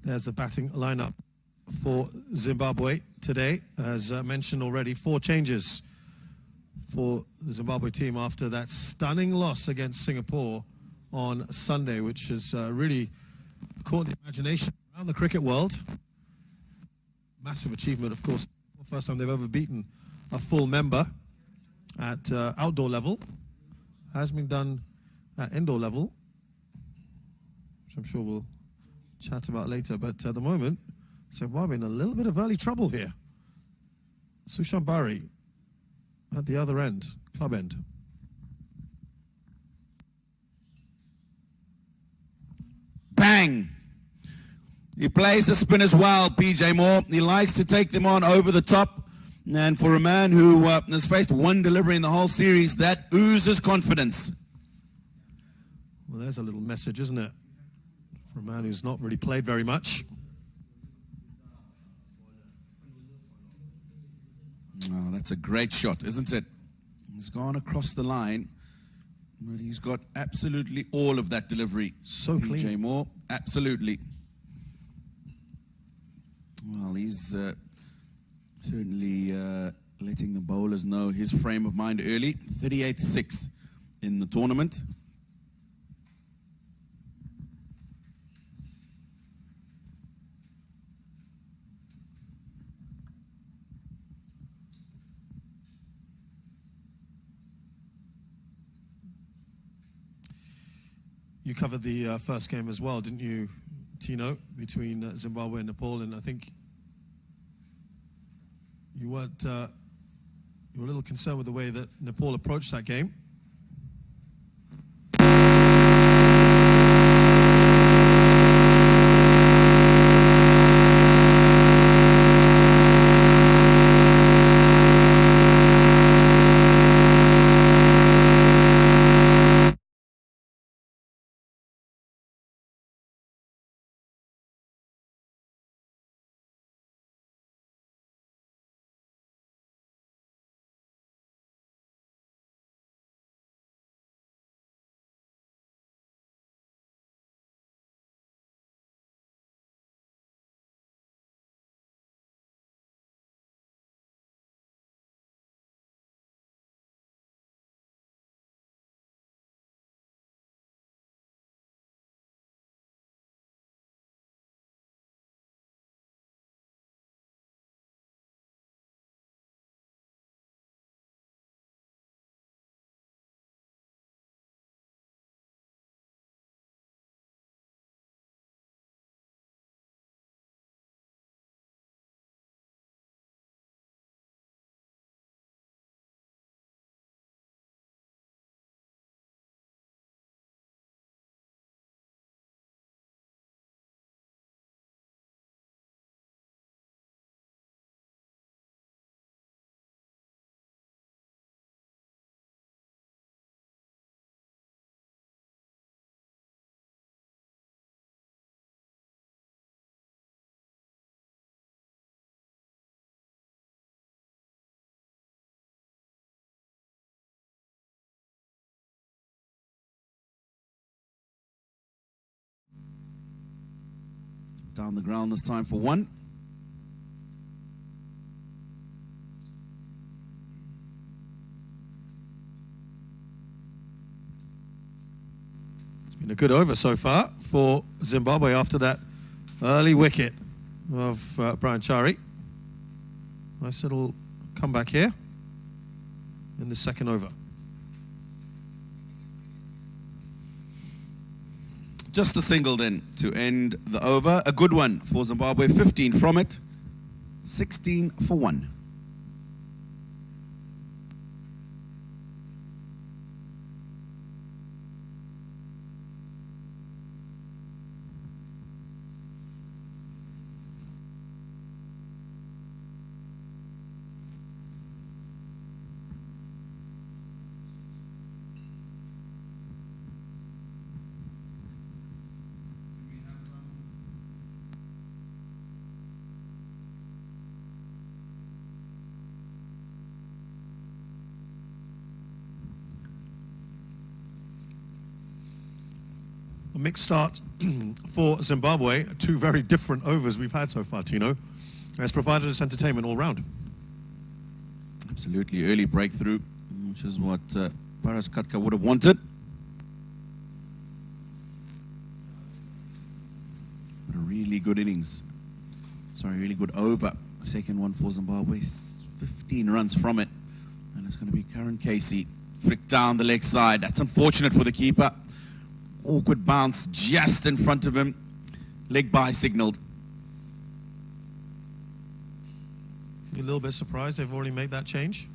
There's the batting lineup for Zimbabwe today. As mentioned already, 4 changes for the Zimbabwe team after that stunning loss against Singapore on Sunday, which has really caught the imagination around the cricket world. Massive achievement, of course. First time they've ever beaten a full member at outdoor level. Has been done at indoor level, which I'm sure we'll chat about later. But at the moment, Zimbabwe in a little bit of early trouble here. Sushambari at the other end, club end. Bang! He plays the spinners well, PJ Moore. He likes to take them on over the top. And for a man who has faced one delivery in the whole series, that oozes confidence. Well, there's a little message, isn't it? For a man who's not really played very much. Oh, that's a great shot, isn't it? He's gone across the line, but he's got absolutely all of that delivery. So clean. PJ Moore, absolutely. Well, he's certainly letting the bowlers know his frame of mind early. 38-6 in the tournament. You covered the first game as well, didn't you, Tino, between Zimbabwe and Nepal? And I think you were a little concerned with the way that Nepal approached that game. Down the ground this time for 1. It's been a good over so far for Zimbabwe after that early wicket of Brian Chari. Nice little comeback here in the second over. Just a single then to end the over. A good one for Zimbabwe. 15 from it. 16 for 1. A mixed start for Zimbabwe. Two very different overs we've had so far, Tino. Has provided us entertainment all round. Absolutely. Early breakthrough, which is what Paras Katka would have wanted. But a really good innings. Sorry, really good over. Second one for Zimbabwe. 15 runs from it. And it's going to be Karen Casey. Flick down the leg side. That's unfortunate for the keeper. Awkward bounce just in front of him. Leg by signaled. You a little bit surprised they've already made that change,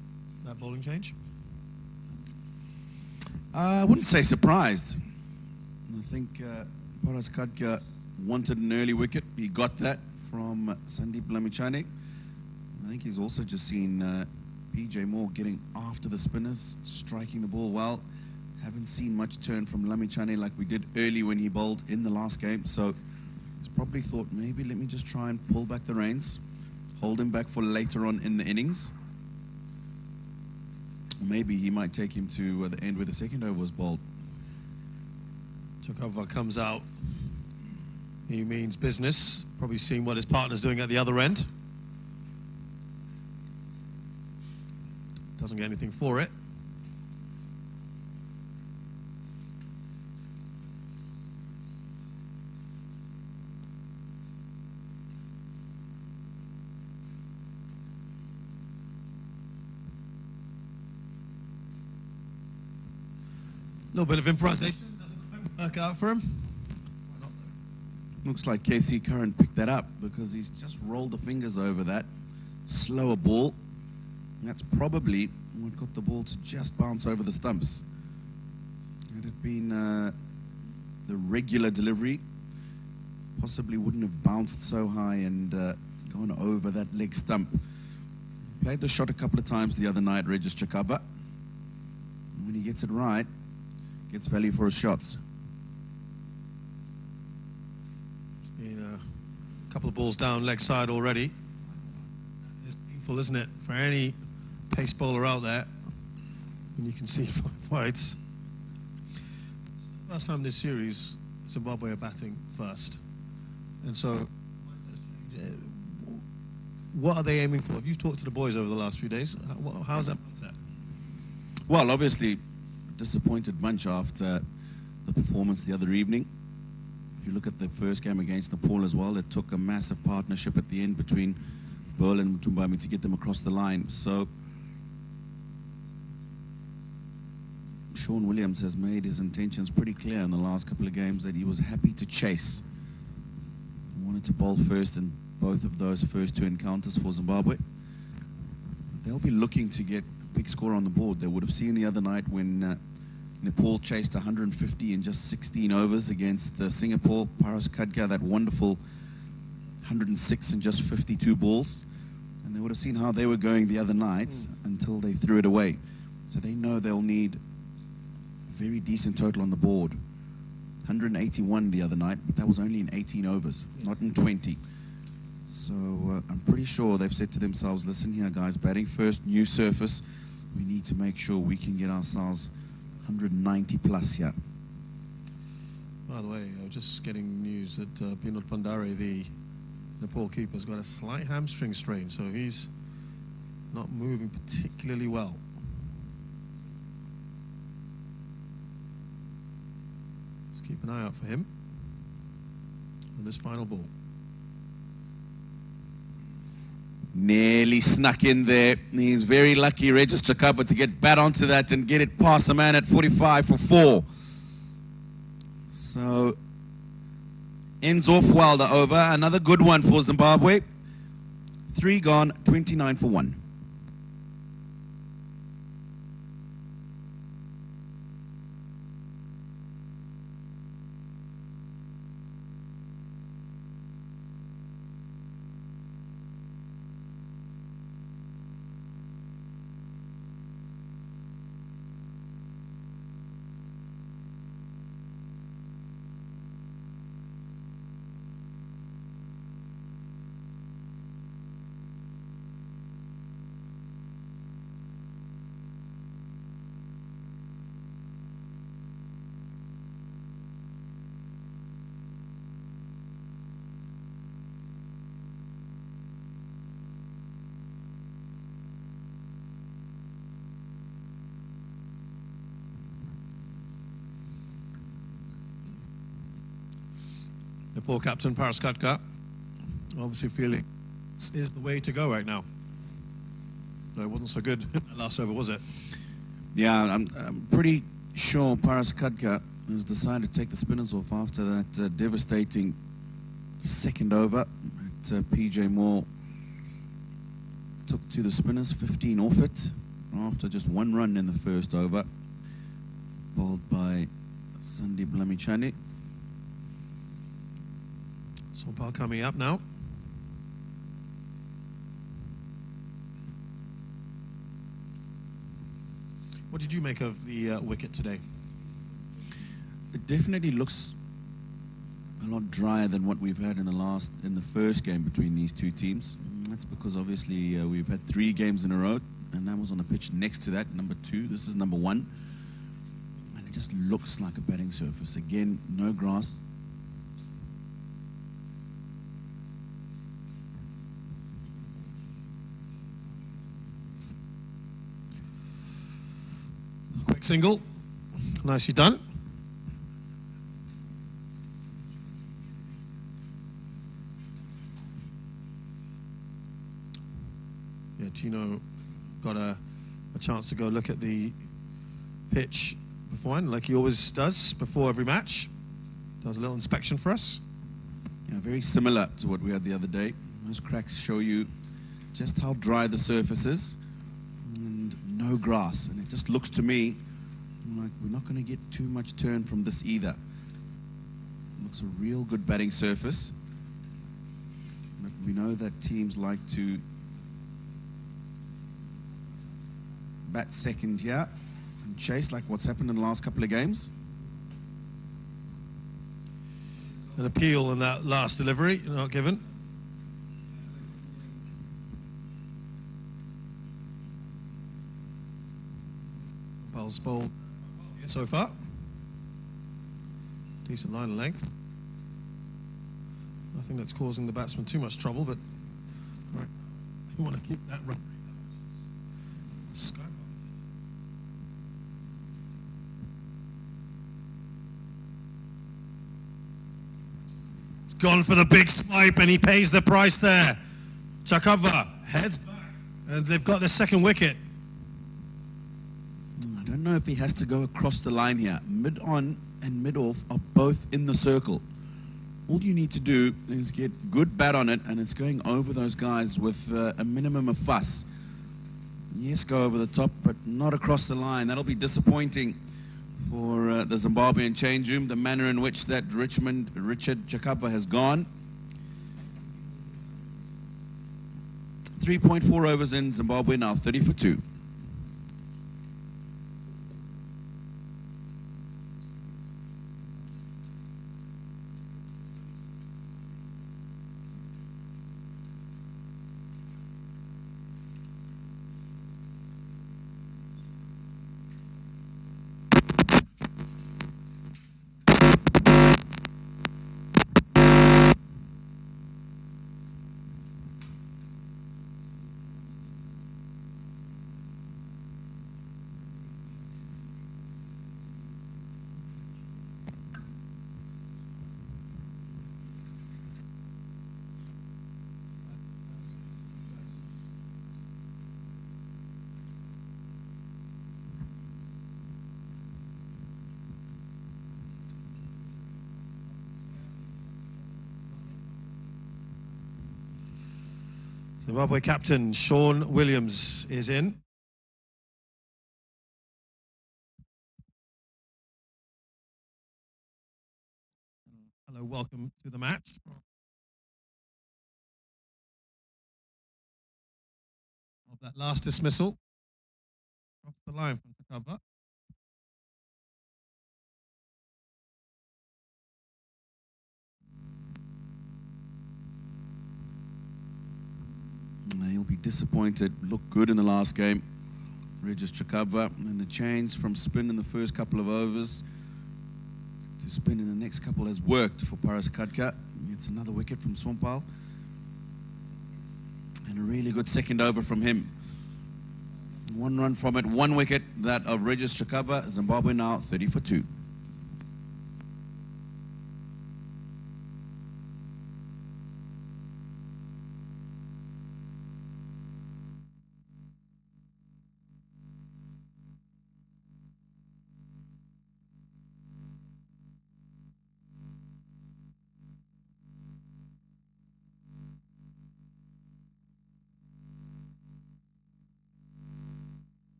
that bowling change? I wouldn't say surprised. I think Paras Katka wanted an early wicket. He got that from Sandeep Lamichhane. I think he's also just seen PJ Moore getting after the spinners, striking the ball well. Haven't seen much turn from Lamichhane like we did early when he bowled in the last game. So he's probably thought, maybe let me just try and pull back the reins, hold him back for later on in the innings. Maybe he might take him to the end where the second over was bowled. Chakova comes out. He means business. Probably seeing what his partner's doing at the other end. Doesn't get anything for it. A little bit of improvisation doesn't quite work out for him. Looks like KC Curran picked that up because he's just rolled the fingers over that slower ball. And that's probably what got the ball to just bounce over the stumps. Had it been the regular delivery, possibly wouldn't have bounced so high and gone over that leg stump. Played the shot a couple of times the other night, Regis Chakava. And when he gets it right, gets value for his shots. It's been a couple of balls down leg side already. It's painful, isn't it, for any pace bowler out there when you can see 5 wides. First time this series, Zimbabwe are batting first. And so, what are they aiming for? Have you talked to the boys over the last few days? How's that mindset? Well, obviously, disappointed bunch after the performance the other evening. If you look at the first game against Nepal as well, it took a massive partnership at the end between Burl and Mtumbami to get them across the line. So Shawn Williams has made his intentions pretty clear in the last couple of games that he was happy to chase. He wanted to bowl first in both of those first 2 encounters for Zimbabwe. They'll be looking to get a big score on the board. They would have seen the other night when Nepal chased 150 in just 16 overs against Singapore. Paras Katka, that wonderful 106 in just 52 balls. And they would have seen how they were going the other night until they threw it away. So they know they'll need a very decent total on the board. 181 the other night, but that was only in 18 overs, not in 20. So I'm pretty sure they've said to themselves, listen here guys, batting first, new surface, we need to make sure we can get ourselves 190 plus here. By the way, just getting news that Binod Pandare, the Nepal keeper, has got a slight hamstring strain, so he's not moving particularly well. Just keep an eye out for him on this final ball. Nearly snuck in there. He's very lucky, Regis Chakava, to get bat onto that and get it past the man at 45 for 4. So, ends off well the over. Another good one for Zimbabwe. 3 gone, 29 for 1. Singapore captain Paras Katka, obviously feeling this is the way to go right now. No, it wasn't so good in that last over, was it? Yeah, I'm pretty sure Paras Katka has decided to take the spinners off after that devastating second over at PJ Moore. Took to the spinners, 15 off it, after just one run in the first over. Bowled by Sandeep Lamichhane. Sompal coming up now. What did you make of the wicket today? It definitely looks a lot drier than what we've had in the first game between these two teams. That's because obviously we've had 3 games in a row, and that was on the pitch next to that, number 2. This is number 1. And it just looks like a batting surface. Again, no grass. Quick single. Nicely done. Yeah, Tino got a chance to go look at the pitch beforehand, like he always does before every match. Does a little inspection for us. Yeah, very similar to what we had the other day. Those cracks show you just how dry the surface is and no grass. And it just looks to me like we're not going to get too much turn from this either. Looks a real good batting surface. But we know that teams like to bat second here and chase, like what's happened in the last couple of games. An appeal in that last delivery, not given. Bell's bowl so far. Decent line of length. Nothing that's causing the batsman too much trouble, but right, you want to keep that run. It's gone for the big swipe, and he pays the price there. Chakava heads back, and they've got their second wicket. I don't know if he has to go across the line here. Mid-on and mid-off are both in the circle. All you need to do is get good bat on it, and it's going over those guys with a minimum of fuss. Yes, go over the top, but not across the line. That'll be disappointing for the Zimbabwean change room, the manner in which that Richard Chakapa has gone. 3.4 overs in Zimbabwe now, 30 for 2. Zimbabwe captain Shawn Williams is in. Hello, welcome to the match. Of that last dismissal. Off the line from Takava. He'll be disappointed. Looked good in the last game. Regis Chakabva, and the change from spin in the first couple of overs to spin in the next couple has worked for Paras Katka. It's another wicket from Sompal. And a really good second over from him. 1 run from it, 1 wicket, that of Regis Chakabva. Zimbabwe now 30 for 2.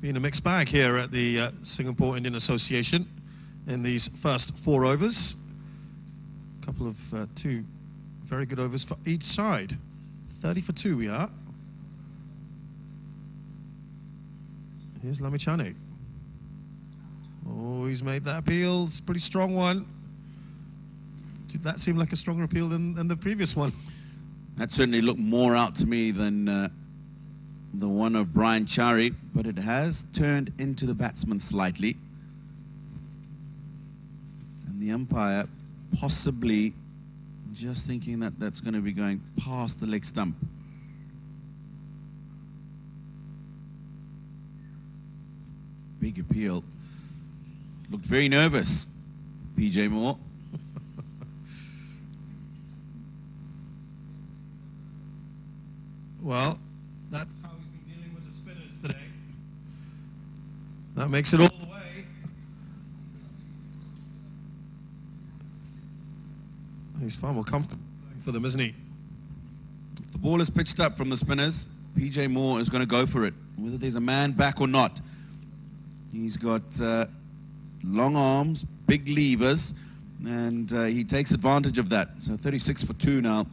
been a mixed bag here at the Singapore Indian Association in these first 4 overs. A couple of 2 very good overs for each side. 30 for 2 we are. Here's Lamichhane. Oh, he's made that appeal. It's a pretty strong one. Did that seem like a stronger appeal than the previous one? That certainly looked more out to me than the one of Brian Chari, but it has turned into the batsman slightly. And the umpire possibly just thinking that that's going to be going past the leg stump. Big appeal. Looked very nervous, PJ Moore. Well, that's how he's been dealing with the spinners today. That makes it all the way. He's far more comfortable for them, isn't he? If the ball is pitched up from the spinners, PJ Moore is going to go for it, whether there's a man back or not. He's got long arms, big levers, and he takes advantage of that. So 36 for 2 now,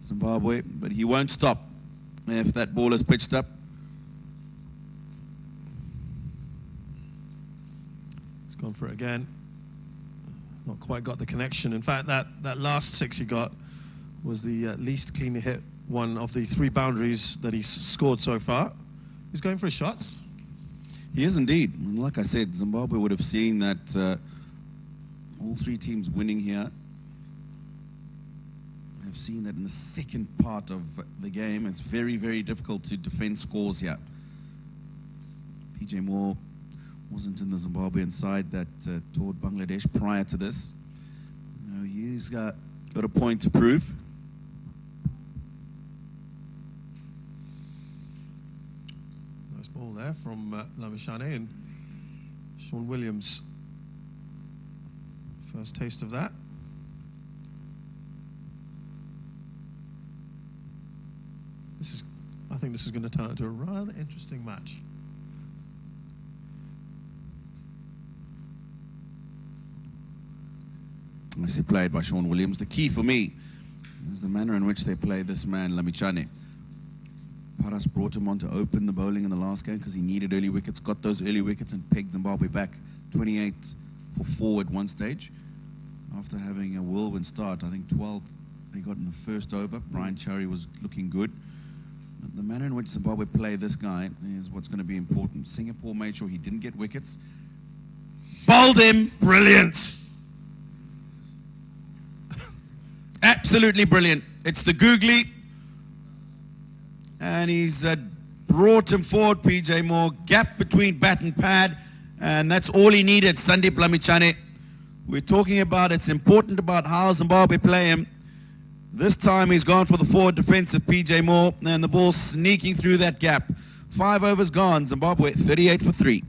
Zimbabwe, but he won't stop if that ball is pitched up. He's gone for it again. Not quite got the connection. In fact, that last 6 he got was the least cleanly hit one of the 3 boundaries that he's scored so far. He's going for his shots. He is indeed. And like I said, Zimbabwe would have seen that all 3 teams winning here. I've seen that in the second part of the game. It's very, very difficult to defend scores here. PJ Moore wasn't in the Zimbabwean side that toured Bangladesh prior to this. You know, he's got a point to prove. Nice ball there from Lamichhane and Shawn Williams. First taste of that. I think this is going to turn into a rather interesting match. Nicely played by Shawn Williams. The key for me is the manner in which they play this man, Lamichhane. Paras brought him on to open the bowling in the last game because he needed early wickets, got those early wickets and pegged Zimbabwe back 28 for 4 at one stage. After having a whirlwind start, I think 12 they got in the first over. Brian Chari was looking good. But the manner in which Zimbabwe play this guy is what's going to be important. Singapore made sure he didn't get wickets. Bowled him. Brilliant. Absolutely brilliant. It's the googly. And he's brought him forward, PJ Moore. Gap between bat and pad. And that's all he needed, Sandeep Lamichhane. We're talking about it's important about how Zimbabwe play him. This time he's gone for the forward defensive PJ Moore, and the ball sneaking through that gap. 5 overs gone, Zimbabwe 38 for 3.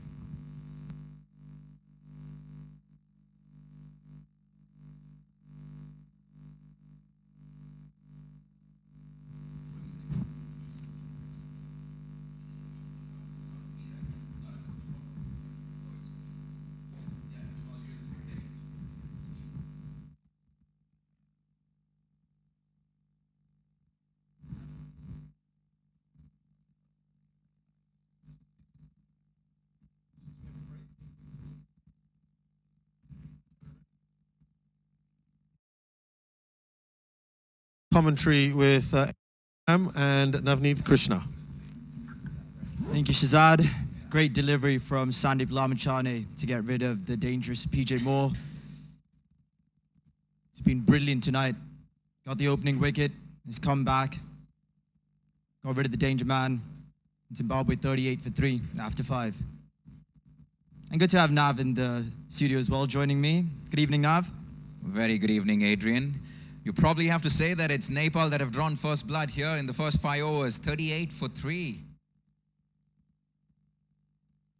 Commentary with Am and Navneet Krishna. Thank you, Shazad. Great delivery from Sandeep Lamichhane to get rid of the dangerous PJ Moore. He's been brilliant tonight. Got the opening wicket. He's come back. Got rid of the danger man. Zimbabwe 38 for 3 after 5. And good to have Nav in the studio as well, joining me. Good evening, Nav. Very good evening, Adrian. You probably have to say that it's Nepal that have drawn first blood here in the first 5 overs, 38 for 3.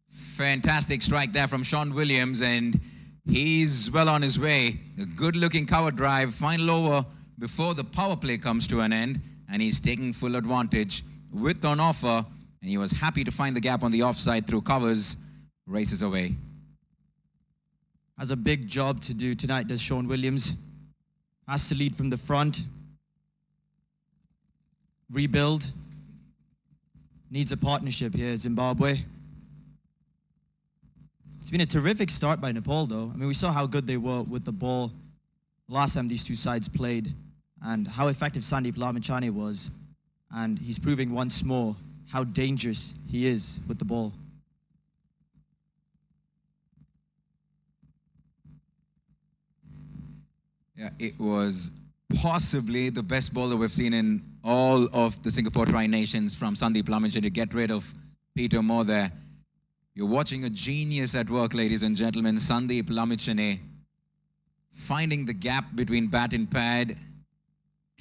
Fantastic strike there from Shawn Williams, and he's well on his way. A good-looking cover drive, final over before the power play comes to an end, and he's taking full advantage with an offer And he was happy to find the gap on the offside through covers, races away. Has a big job to do tonight, does Shawn Williams. Has to lead from the front. Rebuild. Needs a partnership here, Zimbabwe. It's been a terrific start by Nepal, though. I mean, we saw how good they were with the ball last time these two sides played and how effective Sandeep Lamachane was. And he's proving once more how dangerous he is with the ball. Yeah, it was possibly the best ball that we've seen in all of the Singapore Tri-Nations from Sandeep Lamachane to get rid of Peter Moore there. You're watching a genius at work, ladies and gentlemen. Sandeep Lamachane finding the gap between bat and pad,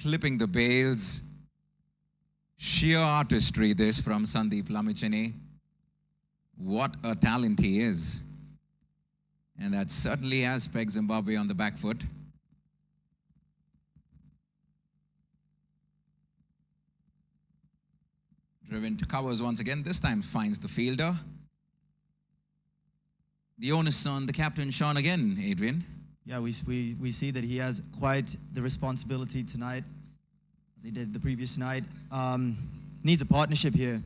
clipping the bails. Sheer artistry this from Sandeep Lamachane. What a talent he is. And that certainly has pegged Zimbabwe on the back foot. Driven to covers once again, this time finds the fielder. The onus on the captain, Shawn, again, Adrian. Yeah, we see that he has quite the responsibility tonight, as he did the previous night. Needs a partnership here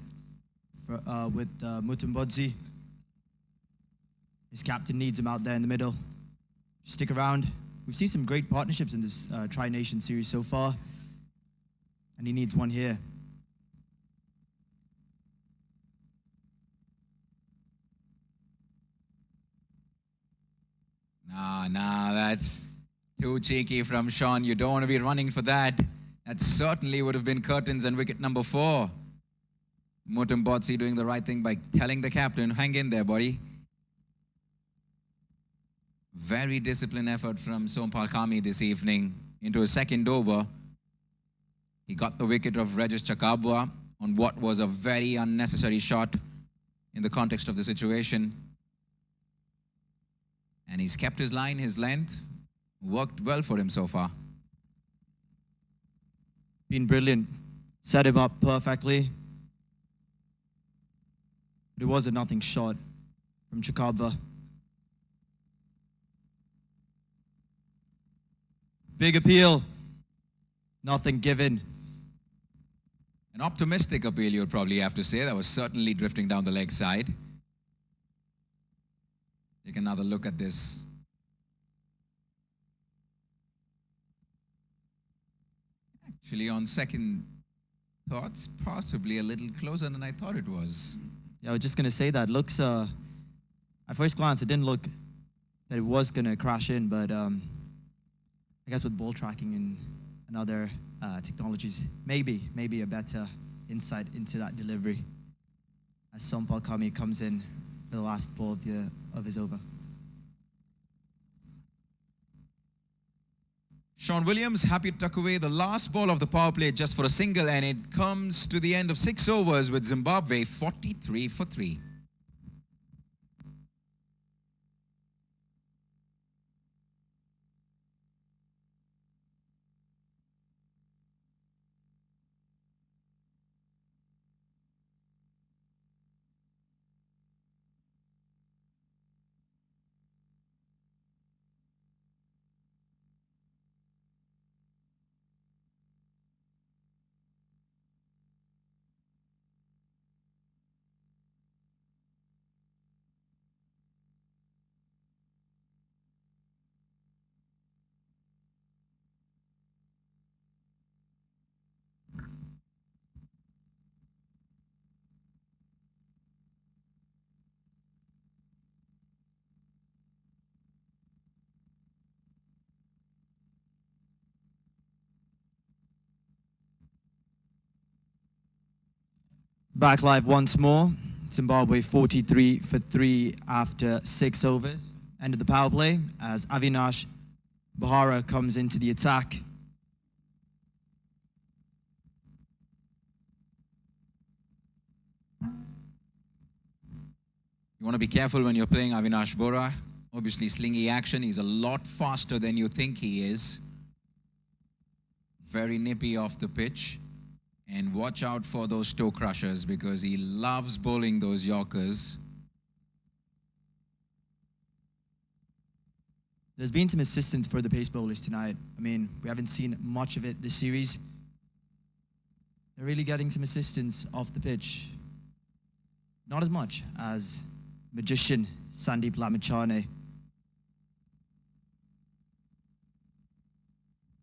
with Mutumbodzi. His captain needs him out there in the middle. Stick around. We've seen some great partnerships in this Tri-Nation series so far, and he needs one here. Nah, that's too cheeky from Shawn. You don't want to be running for that. That certainly would have been curtains and wicket number 4. Mutumbodzi doing the right thing by telling the captain, hang in there, buddy. Very disciplined effort from Sompal Kami this evening into a second over. He got the wicket of Regis Chakabwa on what was a very unnecessary shot in the context of the situation. And he's kept his line, his length. Worked well for him so far. Been brilliant. Set him up perfectly. But it was a nothing shot from Chakabva. Big appeal. Nothing given. An optimistic appeal, you would probably have to say. That was certainly drifting down the leg side. Take another look at this. Actually, on second thoughts, possibly a little closer than I thought it was. Yeah, I was just going to say that. Looks, at first glance, it didn't look that it was going to crash in, but I guess with ball tracking and other technologies, maybe a better insight into that delivery as Sompal Kami comes in for the last ball of his over. Shawn Williams happy to tuck away the last ball of the power play just for a single, and it comes to the end of 6 overs with Zimbabwe 43 for 3. Back live once more. Zimbabwe 43 for 3 after 6 overs. End of the power play as Avinash Bahara comes into the attack. You want to be careful when you're playing Avinash Bora. Obviously, slingy action. He's a lot faster than you think he is. Very nippy off the pitch. And watch out for those toe crushers because he loves bowling those Yorkers. There's been some assistance for the pace bowlers tonight. I mean, we haven't seen much of it this series. They're really getting some assistance off the pitch. Not as much as magician Sandeep Lamichhane.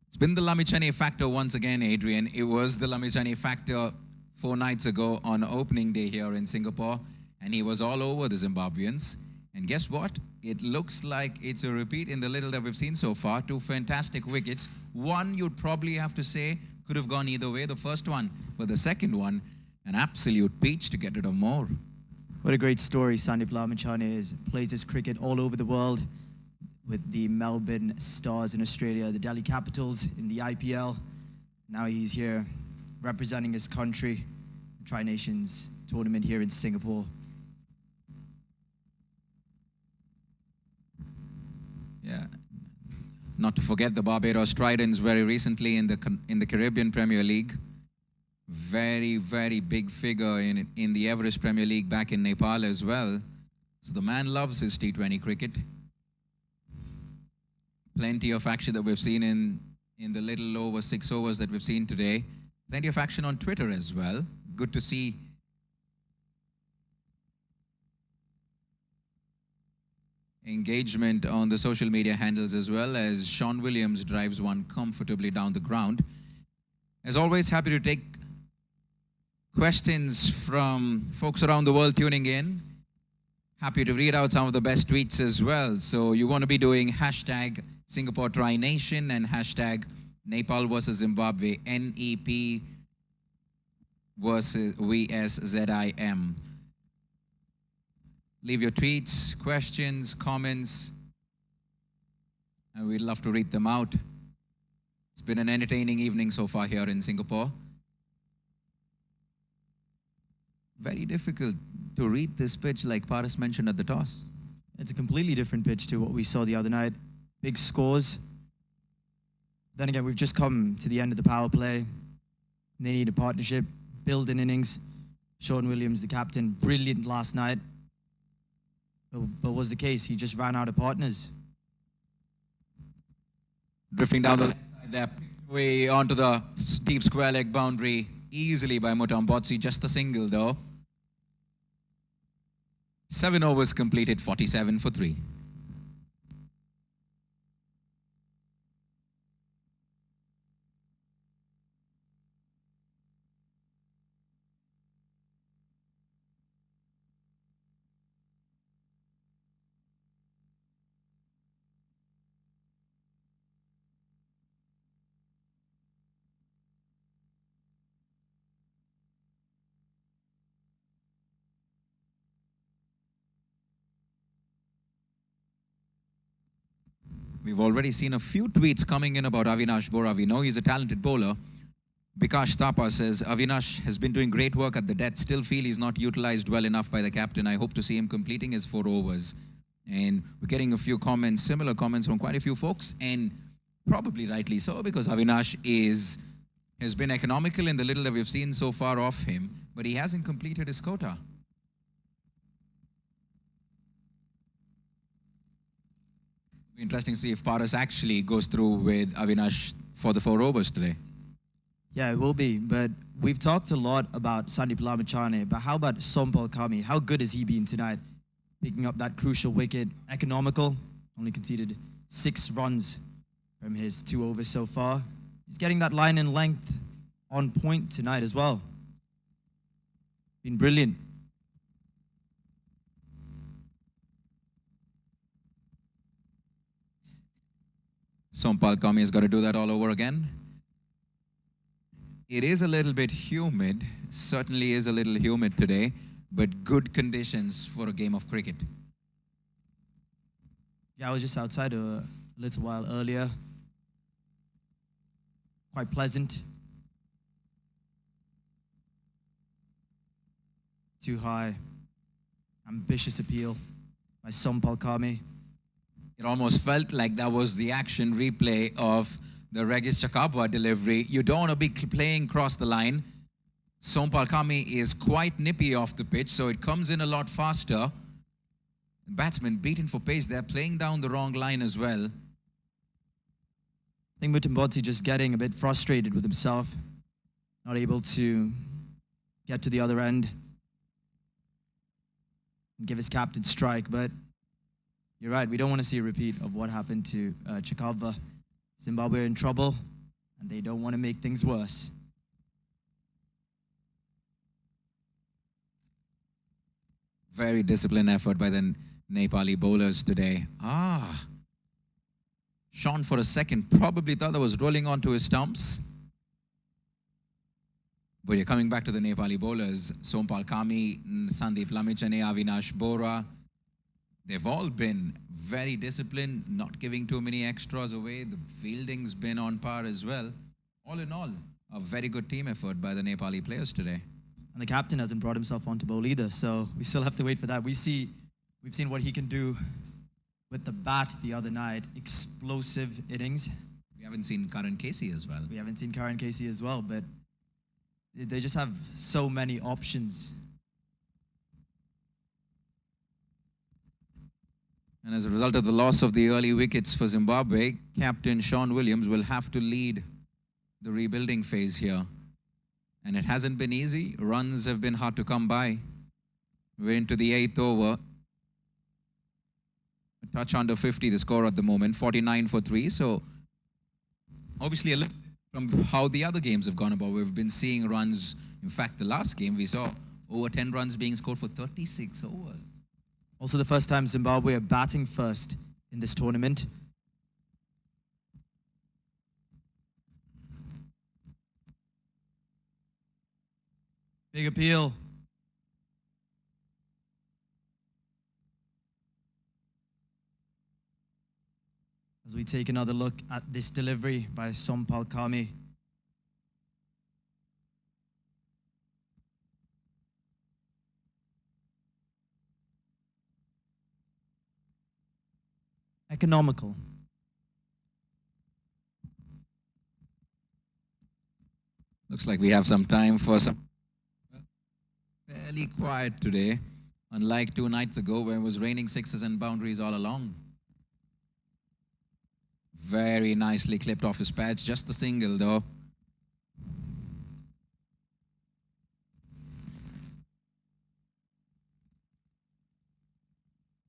It's been the Lamichhane factor once again, Adrian. It was the Lamichhane factor 4 nights ago on opening day here in Singapore, and he was all over the Zimbabweans. And guess what? It looks like it's a repeat in the little that we've seen so far. 2 fantastic wickets. One you'd probably have to say could have gone either way, the first one, but the second one, an absolute peach to get rid of more. What a great story Sandeep Lamichhane is. Plays his cricket all over the world with the Melbourne Stars in Australia, the Delhi Capitals in the IPL. Now he's here representing his country, the Tri-Nations tournament here in Singapore. Yeah. Not to forget the Barbados Tridents very recently in the Caribbean Premier League. Very, very big figure in the Everest Premier League back in Nepal as well. So the man loves his T20 cricket. Plenty of action that we've seen in the little over 6 overs that we've seen today. Plenty of action on Twitter as well. Good to see. Engagement on the social media handles as well as Shawn Williams drives one comfortably down the ground. As always, happy to take questions from folks around the world tuning in. Happy to read out some of the best tweets as well. So you want to be doing hashtag Singapore Tri Nation and hashtag Nepal versus Zimbabwe, NEP versus VSZIM. Leave your tweets, questions, comments, and we'd love to read them out. It's been an entertaining evening so far here in Singapore. Very difficult to read this pitch like Paras mentioned at the toss. It's a completely different pitch to what we saw the other night. Big scores. Then again, we've just come to the end of the power play. They need a partnership, build an innings. Shawn Williams, the captain, brilliant last night. But was the case, he just ran out of partners. Drifting down the left side there, way onto the deep square leg boundary, easily by Mutambotsi, just a single though. 7 overs completed, 47 for 3. We've already seen a few tweets coming in about Avinash Bora. We know he's a talented bowler. Bikash Thapa says, Avinash has been doing great work at the death. Still feel he's not utilized well enough by the captain. I hope to see him completing his 4 overs. And we're getting a few comments, similar comments from quite a few folks. And probably rightly so, because Avinash has been economical in the little that we've seen so far of him. But he hasn't completed his quota. Interesting to see if Paras actually goes through with Avinash for the 4 overs today. Yeah, it will be. But we've talked a lot about Sandeep Lamichhane. But how about Sompal Kami? How good has he been tonight? Picking up that crucial wicket. Economical. Only conceded 6 runs from his 2 overs so far. He's getting that line and length on point tonight as well. Been brilliant. Sompal Kami has got to do that all over again. It is a little bit humid, certainly is a little humid today, but good conditions for a game of cricket. Yeah, I was just outside a little while earlier. Quite pleasant. Too high. Ambitious appeal by Sompal Kami. It almost felt like that was the action replay of the Regis Chakabwa delivery. You don't want to be playing across the line. Sompal Kami is quite nippy off the pitch, so it comes in a lot faster. The batsman beaten for pace. They're playing down the wrong line as well. I think Mutimbodzi just getting a bit frustrated with himself, not able to get to the other end and give his captain strike. But you're right, we don't want to see a repeat of what happened to Chikava. Zimbabwe are in trouble, and they don't want to make things worse. Very disciplined effort by the Nepali bowlers today. Shawn for a second probably thought that was rolling onto his stumps. But you're coming back to the Nepali bowlers. Sompal Kami, Sandeep Lamichhane, Avinash Bora. They've all been very disciplined, not giving too many extras away. The fielding's been on par as well. All in all, a very good team effort by the Nepali players today. And the captain hasn't brought himself on to bowl either, so we still have to wait for that. We've seen what he can do with the bat the other night. Explosive innings. We haven't seen Karan Casey as well. We haven't seen Karan Casey as well, but they just have so many options. And as a result of the loss of the early wickets for Zimbabwe, Captain Shawn Williams will have to lead the rebuilding phase here. And it hasn't been easy. Runs have been hard to come by. We're into the 8th over. A touch under 50 the score at the moment, 49 for 3. So obviously a little from how the other games have gone about. We've been seeing runs. In fact, the last game we saw over 10 runs being scored for 36 overs. Also the first time Zimbabwe are batting first in this tournament. Big appeal. As we take another look at this delivery by Sompal Kami. Economical. Looks like we have some time for some fairly quiet today, unlike 2 nights ago when it was raining sixes and boundaries all along. Very nicely clipped off his patch, just a single though.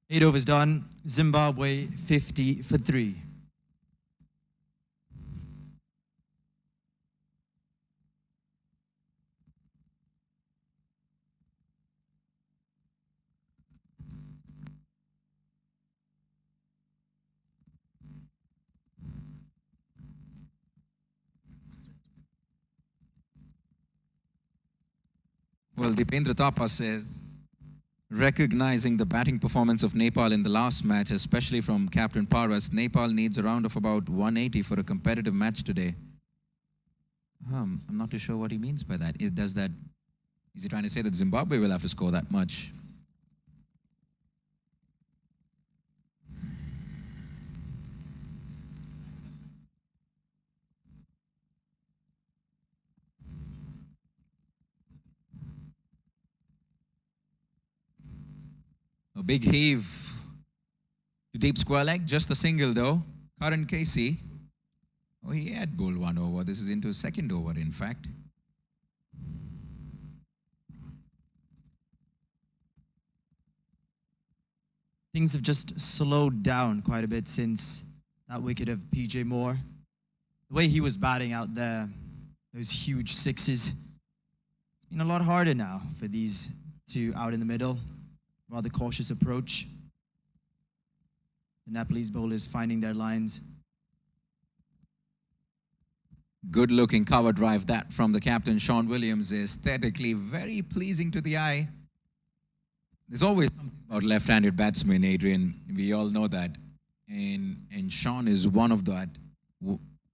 Eight overs done. Zimbabwe 50 for 3. Well, Dipendra Thapa says, recognizing the batting performance of Nepal in the last match, especially from Captain Paras, Nepal needs a round of about 180 for a competitive match today. I'm not too sure what he means by that. Is he trying to say that Zimbabwe will have to score that much? A big heave to deep square leg, just a single though. Karan Casey, he had bowled 1 over. This is into his 2nd over, in fact. Things have just slowed down quite a bit since that wicket of PJ Moore. The way he was batting out there, those huge sixes, it's been a lot harder now for these two out in the middle. Rather cautious approach. The Nepalese bowlers finding their lines. Good looking cover drive that from the captain. Shawn Williams, aesthetically very pleasing to the eye. There's always something about left-handed batsmen, Adrian. We all know that. And Shawn is one of that,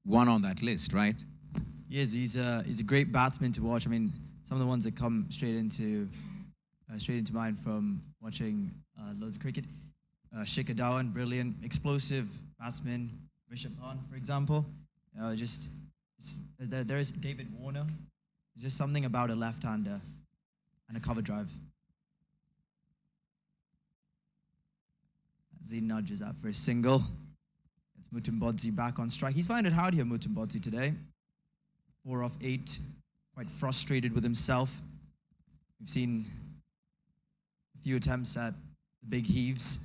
one on that list, right? Yes, he's a great batsman to watch. I mean, some of the ones that come straight into mind from watching loads of cricket. Shikhar Dhawan, brilliant, explosive batsman. Rishabh Pant, for example. There is David Warner, There's just something about a left-hander and a cover drive. As he nudges out for a single. It's Mutambodzi back on strike. He's finding it hard here, Mutambodzi, today. 4 off 8. Quite frustrated with himself. We've seen a few attempts at the big heaves.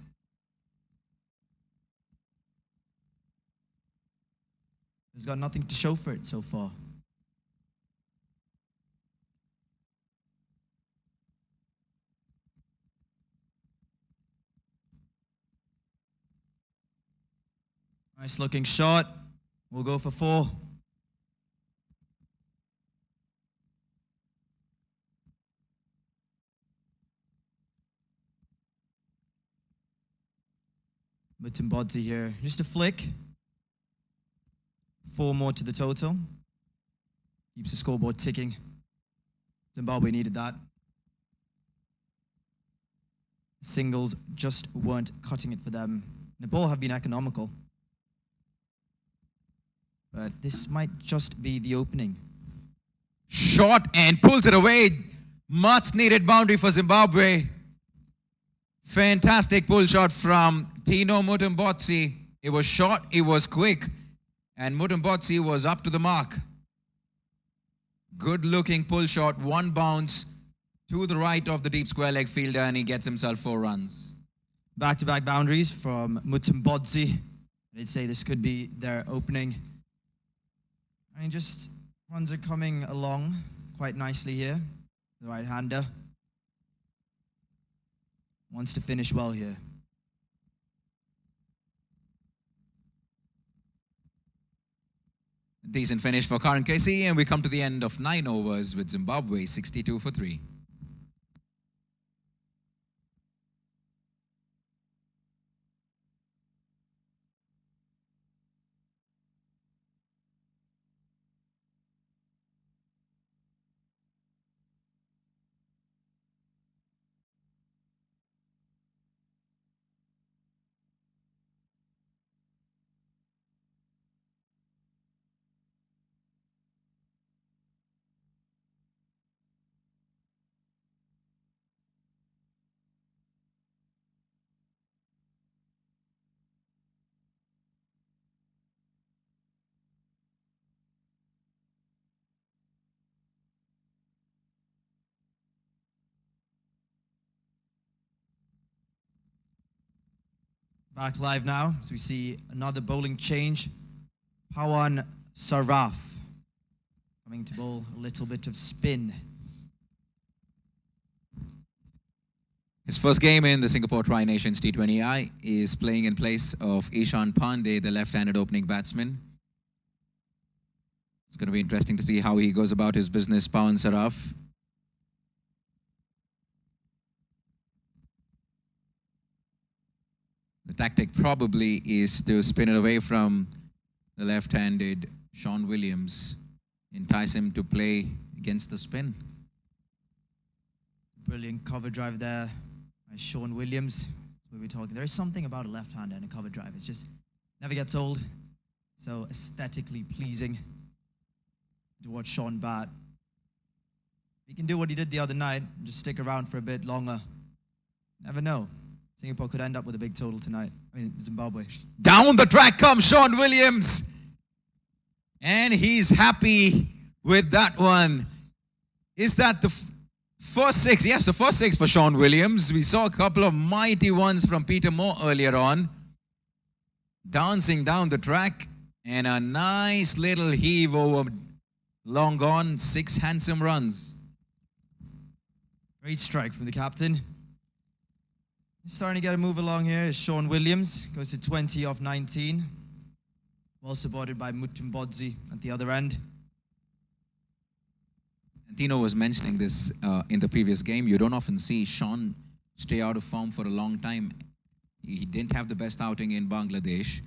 He's got nothing to show for it so far. Nice looking shot. We'll go for 4. Mutambodzi here. Just a flick. 4 more to the total. Keeps the scoreboard ticking. Zimbabwe needed that. Singles just weren't cutting it for them. Nepal have been economical. But this might just be the opening. Shot and pulls it away. Much needed boundary for Zimbabwe. Fantastic pull shot from Tino Mutambodzi. It was short, it was quick, and Mutambodzi was up to the mark. Good looking pull shot, 1 bounce to the right of the deep square leg fielder, and he gets himself 4 runs. Back-to-back boundaries from Mutambodzi. I'd say this could be their opening. I mean, just runs are coming along quite nicely here. The right-hander wants to finish well here. Decent finish for Karan KC, and we come to the end of 9 overs with Zimbabwe 62 for 3. Back live now, as we see another bowling change. Pawan Saraf coming to bowl a little bit of spin. His first game in the Singapore Tri-Nations T20I is playing in place of Ishan Pandey, the left-handed opening batsman. It's going to be interesting to see how he goes about his business, Pawan Saraf. The tactic probably is to spin it away from the left-handed Shawn Williams, entice him to play against the spin. Brilliant cover drive there by Shawn Williams. That's what we're talking. There is something about a left-hander and a cover drive. It's just never gets old. So aesthetically pleasing to watch Shawn bat. He can do what he did the other night, just stick around for a bit longer. Never know. Singapore could end up with a big total tonight. I mean, Zimbabwe. Down the track comes Shawn Williams. And he's happy with that one. Is that the first 6? Yes, the first 6 for Shawn Williams. We saw a couple of mighty ones from Peter Moore earlier on. Dancing down the track. And a nice little heave over long on. 6 handsome runs. Great strike from the captain. He's starting to get a move along here is Shawn Williams. Goes to 20 off 19. Well supported by Mutambodzi at the other end. Tino was mentioning this in the previous game. You don't often see Shawn stay out of form for a long time. He didn't have the best outing in Bangladesh.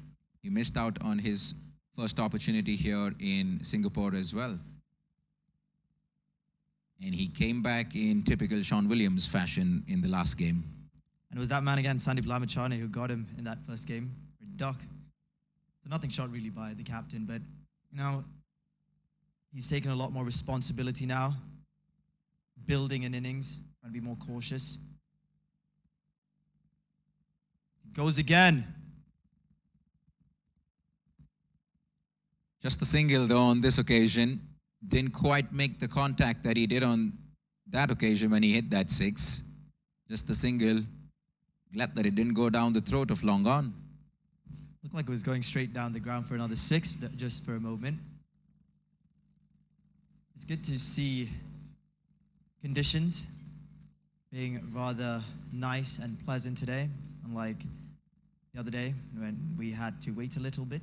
He missed out on his first opportunity here in Singapore as well. And he came back in typical Shawn Williams fashion in the last game. And it was that man again, Sandeep Lamachane, who got him in that first game for a duck. So nothing shot really by the captain, but, you know, He's taken a lot more responsibility now, building an innings, trying to be more cautious. Goes again. Just the single though on this occasion. Didn't quite make the contact that he did on that occasion when he hit that six. Just the single. Glad that it didn't go down the throat of long on. Looked like it was going straight down the ground for another six, just for a moment. It's good to see conditions being rather nice and pleasant today, unlike the other day when we had to wait a little bit.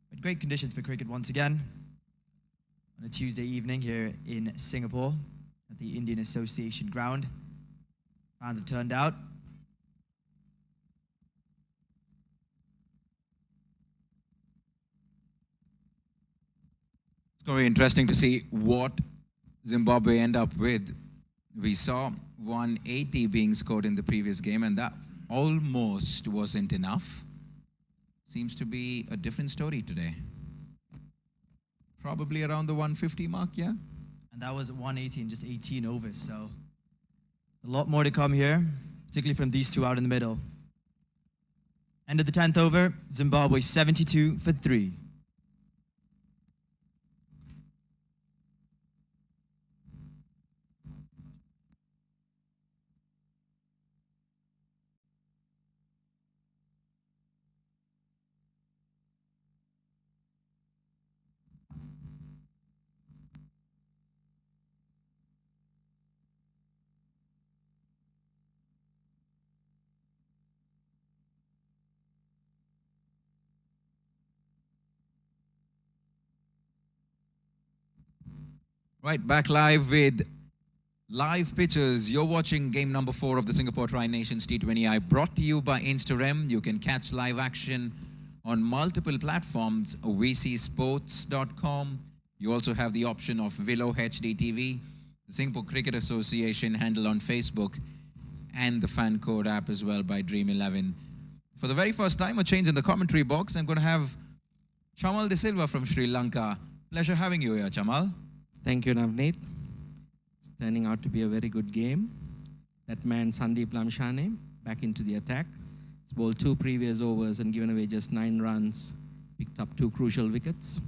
But great conditions for cricket once again on a Tuesday evening here in Singapore at the Indian Association ground. Fans have turned out. It's going to be interesting to see what Zimbabwe end up with. We saw 180 being scored in the previous game, and that almost wasn't enough. Seems to be a different story today. Probably around the 150 mark, yeah? And that was 180 in just 18 overs, so a lot more to come here, particularly from these two out in the middle. End of the 10th over, Zimbabwe 72 for 3. Right, back live with live pictures. You're watching game number 4 of the Singapore Tri-Nations T20I, brought to you by Instarem. You can catch live action on multiple platforms, vcsports.com. You also have the option of Willow HD TV, the Singapore Cricket Association handle on Facebook, and the fan code app as well by Dream11. For the very first time, a change in the commentary box. I'm going to have Chamal De Silva from Sri Lanka. Pleasure having you here, Chamal. Thank you, Navneet. It's turning out to be a very good game. That man, Sandeep Lamshane, back into the attack. He's bowled 2 previous overs and given away just 9 runs. Picked up 2 crucial wickets.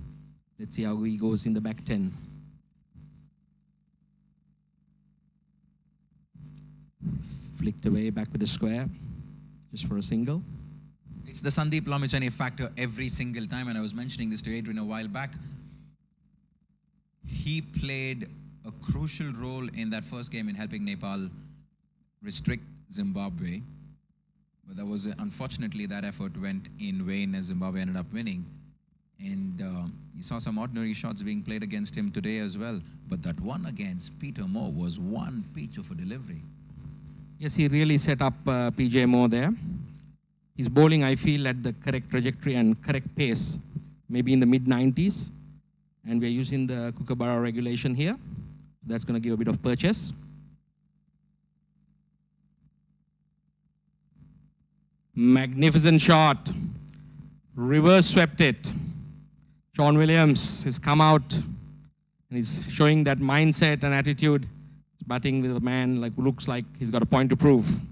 Let's see how he goes in the back 10. Flicked away back with a square, just for a single. It's the Sandeep Lamshane factor every single time, and I was mentioning this to Adrian a while back. He played a crucial role in that first game in helping Nepal restrict Zimbabwe. But that was, unfortunately, that effort went in vain as Zimbabwe ended up winning. And you saw some ordinary shots being played against him today as well. But that one against Peter Moore was one pitch of a delivery. Yes, he really set up PJ Moore there. His bowling, I feel, at the correct trajectory and correct pace, maybe in the mid-90s. And we're using the Kookaburra regulation here. That's going to give a bit of purchase. Magnificent shot. Reverse swept it. Shawn Williams has come out and he's showing that mindset and attitude. He's batting with a man like who looks like he's got a point to prove.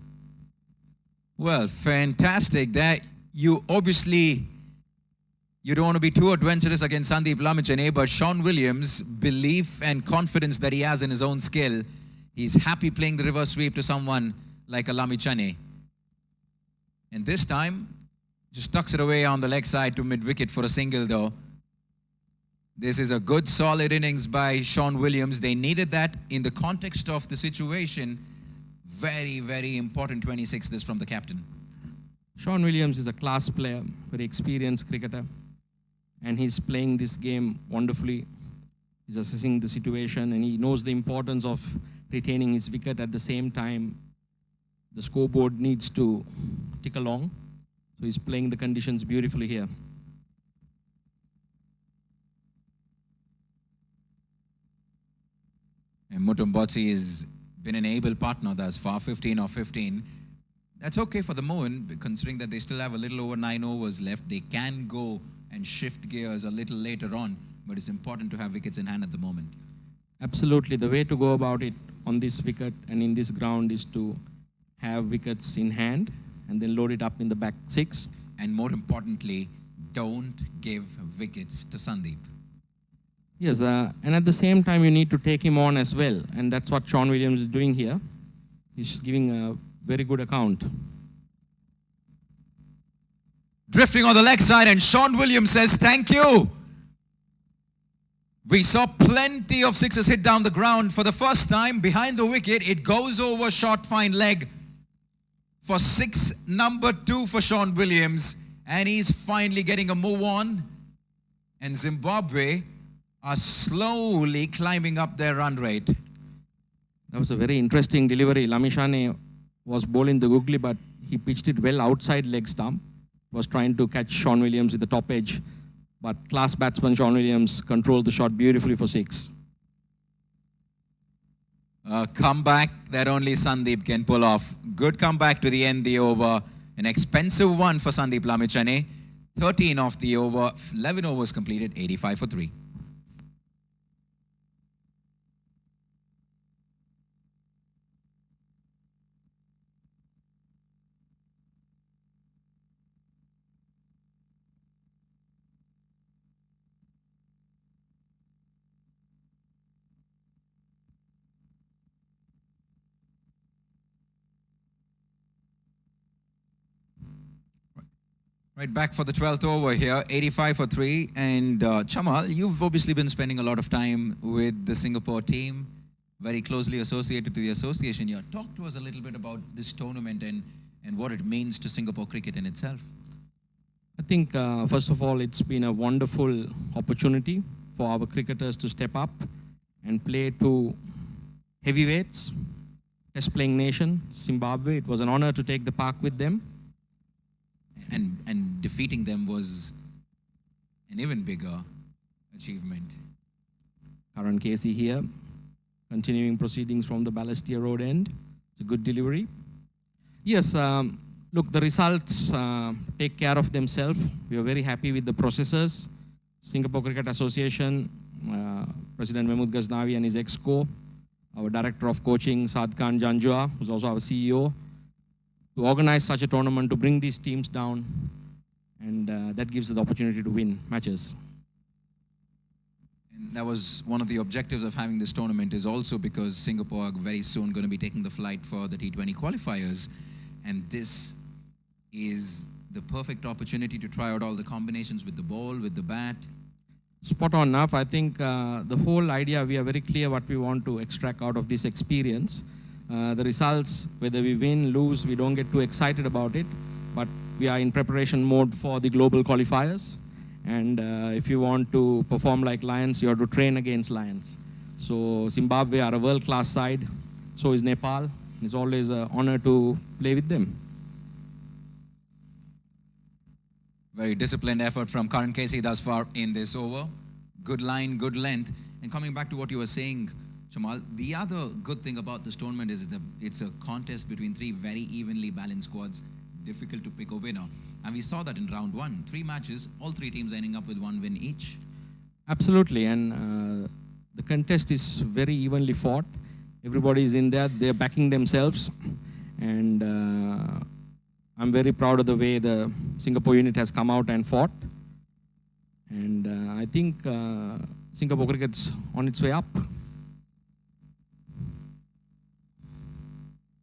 Well, fantastic. That you obviously, you don't want to be too adventurous against Sandeep Lamshane, but Shawn Williams' belief and confidence that he has in his own skill, he's happy playing the reverse sweep to someone like a Lamshane. And this time, just tucks it away on the leg side to mid-wicket for a single though. This is a good solid innings by Shawn Williams. They needed that in the context of the situation. Very, very important 26 this from the captain. Shawn Williams is a class player, very experienced cricketer. And he's playing this game wonderfully. He's assessing the situation and he knows the importance of retaining his wicket. At the same time, the scoreboard needs to tick along. So he's playing the conditions beautifully here. And Mutumbotsi has been an able partner thus far, 15 or 15. That's okay for the moment, considering that they still have a little over 9 overs left. They can go and shift gears a little later on. but it's important to have wickets in hand at the moment. Absolutely. The way to go about it on this wicket and in this ground is to have wickets in hand and then load it up in the back six. And more importantly, don't give wickets to Sandeep. Yes, and at the same time, you need to take him on as well. And that's what Shawn Williams is doing here. He's giving a very good account. Drifting on the leg side, and Shawn Williams says, thank you. We saw plenty of sixes hit down the ground. For the first time, behind the wicket, it goes over short fine leg for six, number 2 for Shawn Williams. And he's finally getting a move on. And Zimbabwe are slowly climbing up their run rate. That was a very interesting delivery. Lamishane was bowling the googly, but he pitched it well outside leg stump. Was trying to catch Shawn Williams at the top edge. But class batsman Shawn Williams controlled the shot beautifully for 6. A comeback that only Sandeep can pull off. Good comeback to the end of the over. An expensive one for Sandeep Lamichhane. 13 off the over, 11 overs completed, 85 for 3. Right back for the 12th over here, 85 for 3. And Chamal, you've obviously been spending a lot of time with the Singapore team, very closely associated to the association here. Talk to us a little bit about this tournament and what it means to Singapore cricket in itself. I think, first of all, it's been a wonderful opportunity for our cricketers to step up and play to heavyweights, test playing nation, Zimbabwe. It was an honor to take the park with them. And defeating them was an even bigger achievement. Karan Casey here, continuing proceedings from the Balestier Road end. It's a good delivery. Yes, look, the results take care of themselves. We are very happy with the processors. Singapore Cricket Association, President Mahmood Ghaznavi and his ex-co, our Director of Coaching, Saad Khan Janjua, who's also our CEO, to organize such a tournament, to bring these teams down, and that gives us the opportunity to win matches. And that was one of the objectives of having this tournament, is also because Singapore are very soon going to be taking the flight for the T20 qualifiers, and this is the perfect opportunity to try out all the combinations with the ball, with the bat. Spot on enough. I think the whole idea, we are very clear what we want to extract out of this experience. The results, whether we win, lose, we don't get too excited about it, but we are in preparation mode for the global qualifiers. And if you want to perform like Lions, you have to train against Lions. So Zimbabwe are a world-class side, so is Nepal. It's always an honor to play with them. Very disciplined effort from Karan Casey thus far in this over. Good line, good length. And coming back to what you were saying, Chamal, the other good thing about this tournament is it's a contest between 3 very evenly balanced squads. Difficult to pick a winner. And we saw that in round 1. 3 matches, all 3 teams ending up with 1 win each. Absolutely, and the contest is very evenly fought. Everybody is in there, they're backing themselves. And I'm very proud of the way the Singapore unit has come out and fought. And I think Singapore cricket's on its way up.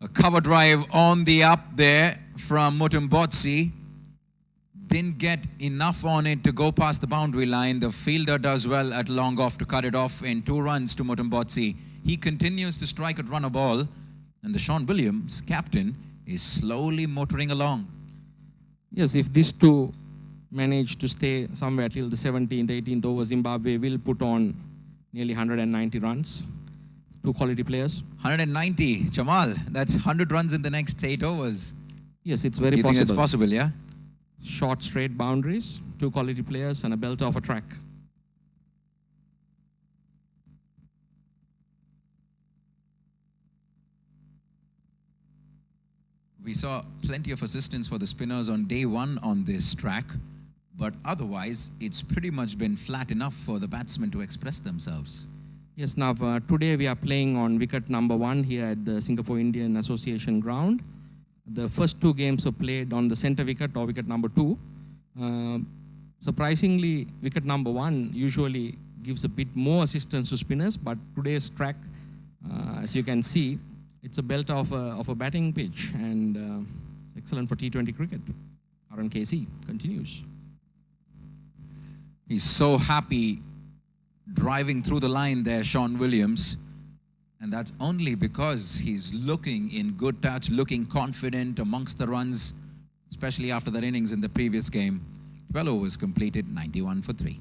A cover drive on the up there from Mutumbotsi. Didn't get enough on it to go past the boundary line. The fielder does well at long off to cut it off in 2 runs to Mutumbotsi. He continues to strike at run a ball. And the Shawn Williams, captain, is slowly motoring along. Yes, if these 2 manage to stay somewhere till the 17th, 18th over, Zimbabwe will put on nearly 190 runs. 2 quality players. 190, Chamal. That's 100 runs in the next 8 overs. Yes, it's very You possible. think it's possible, yeah? Short, straight boundaries, 2 quality players, and a belt of a track. We saw plenty of assistance for the spinners on day 1 on this track. But otherwise, it's pretty much been flat enough for the batsmen to express themselves. Yes, now today we are playing on wicket number 1 here at the Singapore Indian Association ground. The first 2 games were played on the center wicket or wicket number 2. Surprisingly, wicket number 1 usually gives a bit more assistance to spinners, but today's track, as you can see, it's a belt of a batting pitch, and it's excellent for T20 cricket. RNKC continues. He's so happy driving through the line there, Shawn Williams. And that's only because he's looking in good touch, looking confident amongst the runs, especially after that innings in the previous game. 12 overs completed, 91 for 3.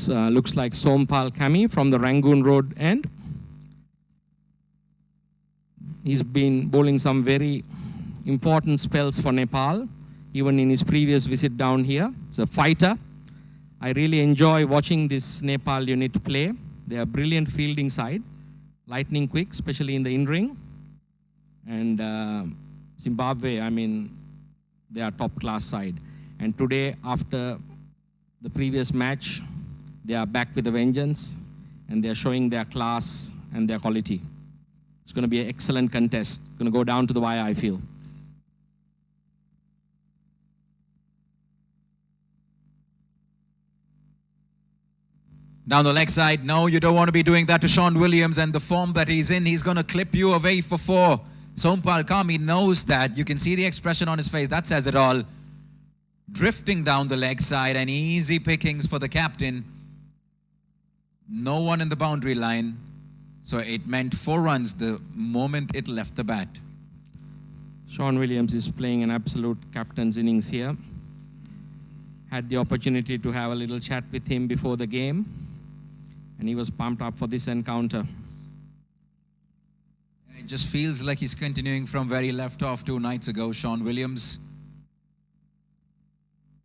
Looks like Sompal Kami from the Rangoon Road end. He's been bowling some very important spells for Nepal, even in his previous visit down here. He's a fighter. I really enjoy watching this Nepal unit play. They are brilliant fielding side, lightning quick, especially in the in-ring. And Zimbabwe, I mean, they are top class side. And today, after the previous match, they are back with a vengeance, and they are showing their class and their quality. It's going to be an excellent contest. It's going to go down to the wire, I feel. Down the leg side, no, you don't want to be doing that to Shawn Williams, and the form that he's in, he's going to clip you away for 4. Sompal Kami knows that. You can see the expression on his face. That says it all. Drifting down the leg side, and easy pickings for the captain. No one in the boundary line. So it meant 4 runs the moment it left the bat. Shawn Williams is playing an absolute captain's innings here. Had the opportunity to have a little chat with him before the game, and he was pumped up for this encounter. It just feels like he's continuing from where he left off 2 nights ago. Shawn Williams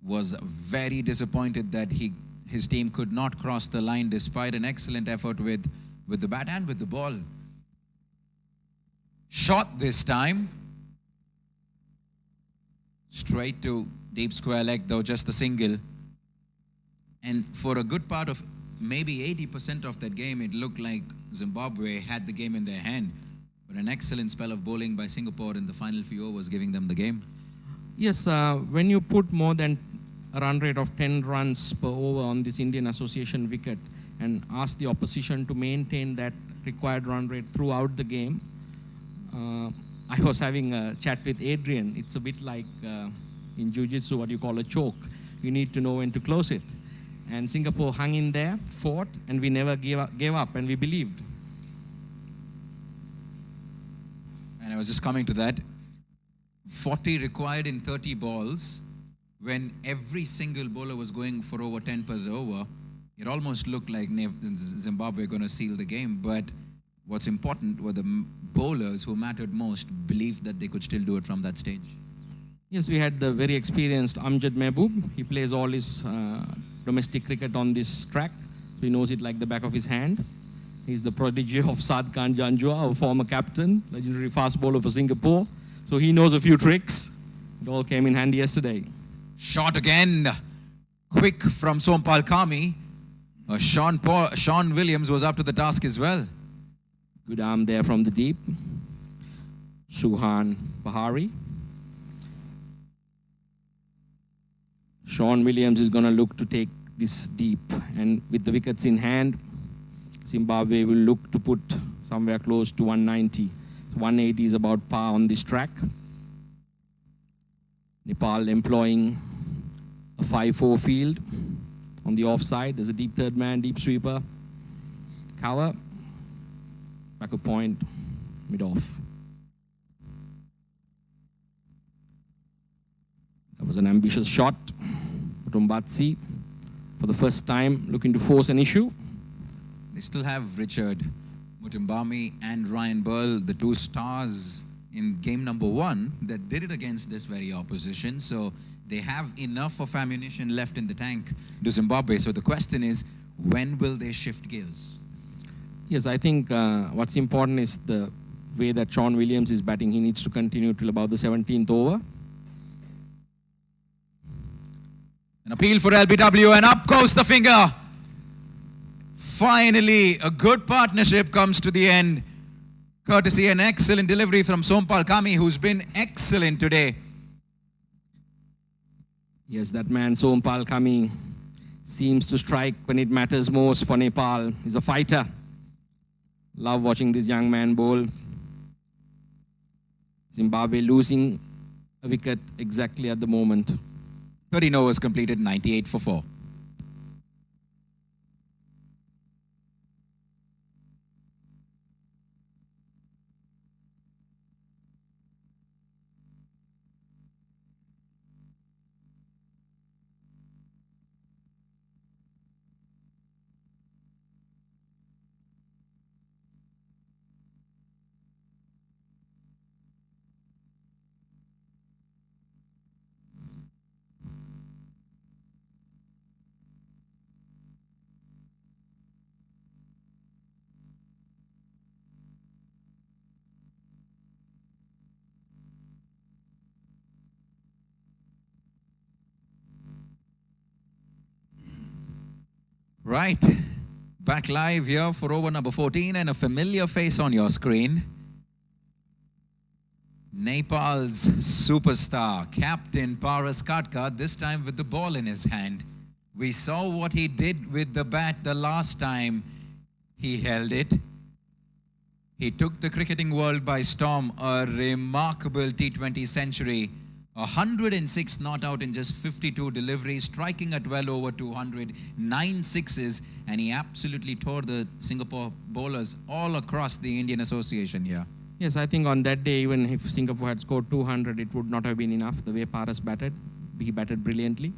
was very disappointed that his team could not cross the line despite an excellent effort with the bat and with the ball. Shot this time. Straight to deep square leg, though, just a single. And for a good part of maybe 80% of that game, it looked like Zimbabwe had the game in their hand. But an excellent spell of bowling by Singapore in the final few overs, giving them the game. Yes, when you put more than a run rate of 10 runs per over on this Indian Association wicket and ask the opposition to maintain that required run rate throughout the game, I was having a chat with Adrian. It's a bit like in Jiu-Jitsu what you call a choke. You need to know when to close it. And Singapore hung in there, fought, and we never gave up, and we believed. And I was just coming to that. 40 required in 30 balls. When every single bowler was going for over 10 per over, it almost looked like Zimbabwe going to seal the game. But what's important were the bowlers who mattered most believed that they could still do it from that stage. Yes, we had the very experienced Amjad Mehboob. He plays all his domestic cricket on this track, so he knows it like the back of his hand. He's the prodigy of Saad Khan Janjua, our former captain, legendary fast bowler for Singapore. So he knows a few tricks. It all came in handy yesterday. Shot again. Quick from Sompal Kami. Shawn Williams was up to the task as well. Good arm there from the deep. Suhan Bahari. Shawn Williams is going to look to take this deep, and with the wickets in hand, Zimbabwe will look to put somewhere close to 190. 180 is about par on this track. Nepal employing a 5-4 field. On the offside, there's a deep third man, deep sweeper. Cover. Back a point, mid-off. That was an ambitious shot. Rumbatsi, for the first time, looking to force an issue. They still have Richard Mutumbami and Ryan Burl, the two stars in game number 1 that did it against this very opposition. So they have enough of ammunition left in the tank to Zimbabwe. So the question is, when will they shift gears? Yes, I think what's important is the way that Shawn Williams is batting. He needs to continue till about the 17th over. An appeal for LBW, and up goes the finger. Finally, a good partnership comes to the end, courtesy an excellent delivery from Sompal Kami, who's been excellent today. Yes, that man Sompal Kami seems to strike when it matters most for Nepal. He's a fighter. Love watching this young man bowl. Zimbabwe losing a wicket exactly at the moment. 13 overs completed, 98 for 4. Right, back live here for over number 14, and a familiar face on your screen. Nepal's superstar, Captain Paras Katka, this time with the ball in his hand. We saw what he did with the bat the last time he held it. He took the cricketing world by storm, a remarkable T20 century. 106 not out in just 52 deliveries, striking at well over 200, 9 sixes, and he absolutely tore the Singapore bowlers all across the Indian Association here. Yes, I think on that day, even if Singapore had scored 200, it would not have been enough. The way Paras batted, he batted brilliantly.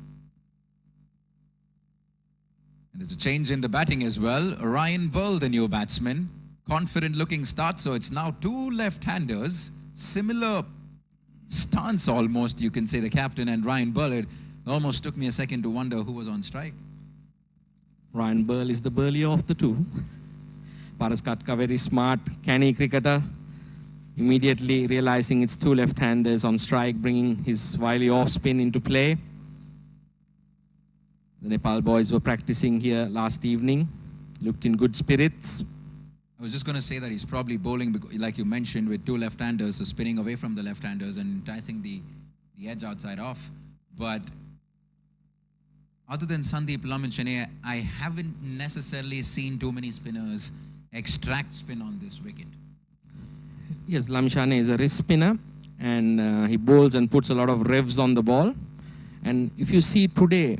And there's a change in the batting as well. Ryan Burl, the new batsman, confident looking start, so it's now 2 left-handers, similar stance almost, you can say, the captain and Ryan Burl. It almost took me a second to wonder who was on strike. Ryan Burl is the burlier of the two. Paras Katka, very smart, canny cricketer. Immediately realizing it's 2 left-handers on strike, bringing his wily off-spin into play. The Nepal boys were practicing here last evening. Looked in good spirits. I was just going to say that he's probably bowling, like you mentioned, with 2 left-handers, so spinning away from the left-handers and enticing the edge outside off. But other than Sandeep Laminchane, I haven't necessarily seen too many spinners extract spin on this wicket. Yes, Laminchane is a wrist spinner, and he bowls and puts a lot of revs on the ball. And if you see today,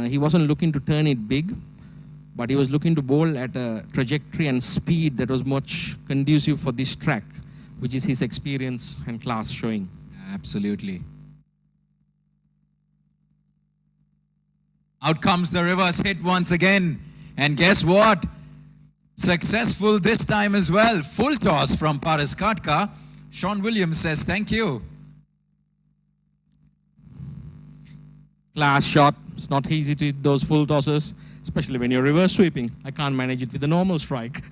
he wasn't looking to turn it big, but he was looking to bowl at a trajectory and speed that was much conducive for this track, which is his experience and class showing. Absolutely. Out comes the reverse hit once again. And guess what? Successful this time as well. Full toss from Paras Katka. Shawn Williams says thank you. Class shot. It's not easy to hit those full tosses, especially when you're reverse sweeping. I can't manage it with a normal strike.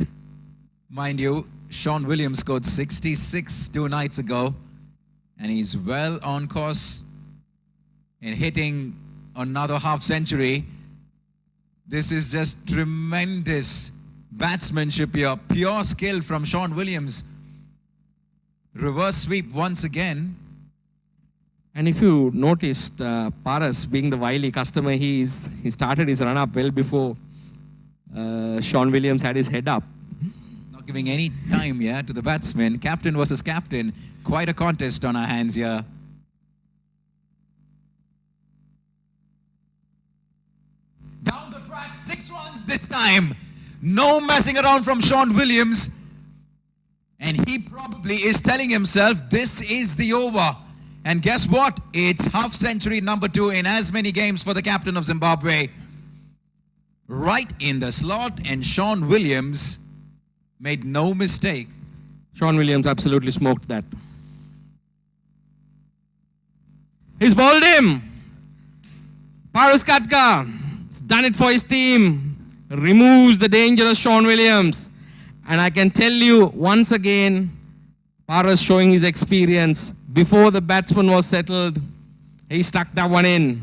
Mind you, Shawn Williams scored 66 2 nights ago, and he's well on course in hitting another half century. This is just tremendous batsmanship here. Pure skill from Shawn Williams. Reverse sweep once again. And if you noticed, Paras, being the wily customer he is, he started his run-up well before Shawn Williams had his head up. Not giving any time, to the batsman. Captain versus captain. Quite a contest on our hands here. Down the track, 6 runs this time. No messing around from Shawn Williams. And he probably is telling himself, this is the over. And guess what? It's half century number 2 in as many games for the captain of Zimbabwe. Right in the slot, and Shawn Williams made no mistake. Shawn Williams absolutely smoked that. He's bowled him. Paras Katka has done it for his team. Removes the dangerous Shawn Williams. And I can tell you once again, Paras showing his experience. Before the batsman was settled, he stuck that one in.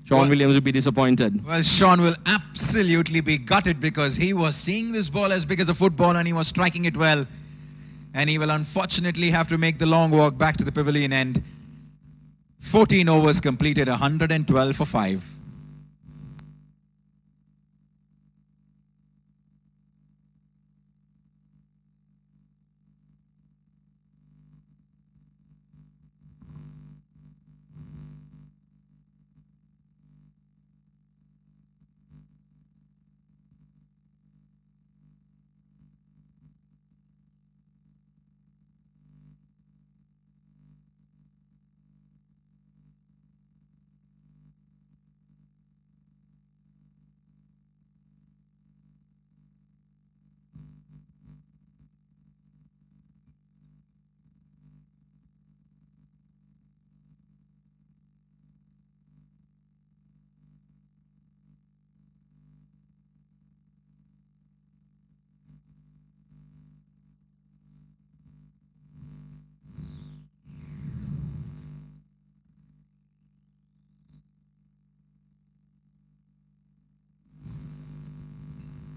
Shawn Williams will be disappointed. Well, Shawn will absolutely be gutted because he was seeing this ball as big as a football and he was striking it well. And he will unfortunately have to make the long walk back to the pavilion end. 14 overs completed, 112 for 5.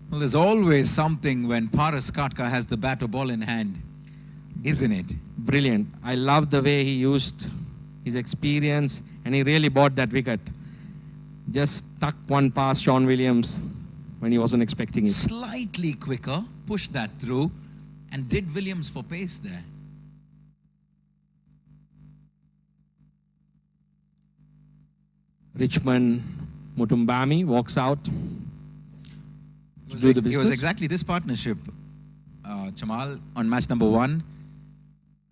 Well, there's always something when Paras Katka has the bat or ball in hand, isn't it? Brilliant. I love the way he used his experience and he really bought that wicket. Just stuck one past Shawn Williams when he wasn't expecting it. Slightly quicker, pushed that through and did Williams for pace there. Richmond Mutumbami walks out. It was exactly this partnership, Chamal, on match number 1.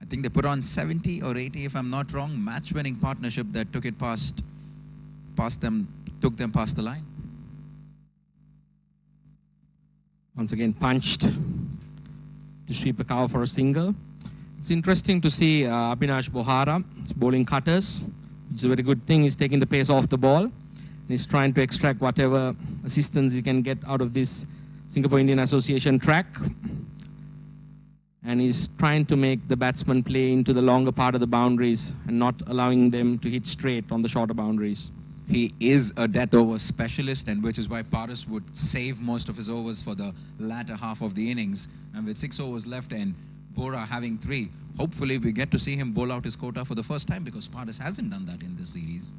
I think they put on 70 or 80, if I'm not wrong, match-winning partnership that took them past the line. Once again punched to sweep a cover for a single. It's interesting to see Abhinash Bohara bowling cutters. It's a very good thing. He's taking the pace off the ball. He's trying to extract whatever assistance he can get out of this Singapore Indian Association track. And he's trying to make the batsman play into the longer part of the boundaries and not allowing them to hit straight on the shorter boundaries. He is a death over specialist, and which is why Paras would save most of his overs for the latter half of the innings. And with 6 overs left and Bora having 3, hopefully we get to see him bowl out his quota for the first time because Paras hasn't done that in this series.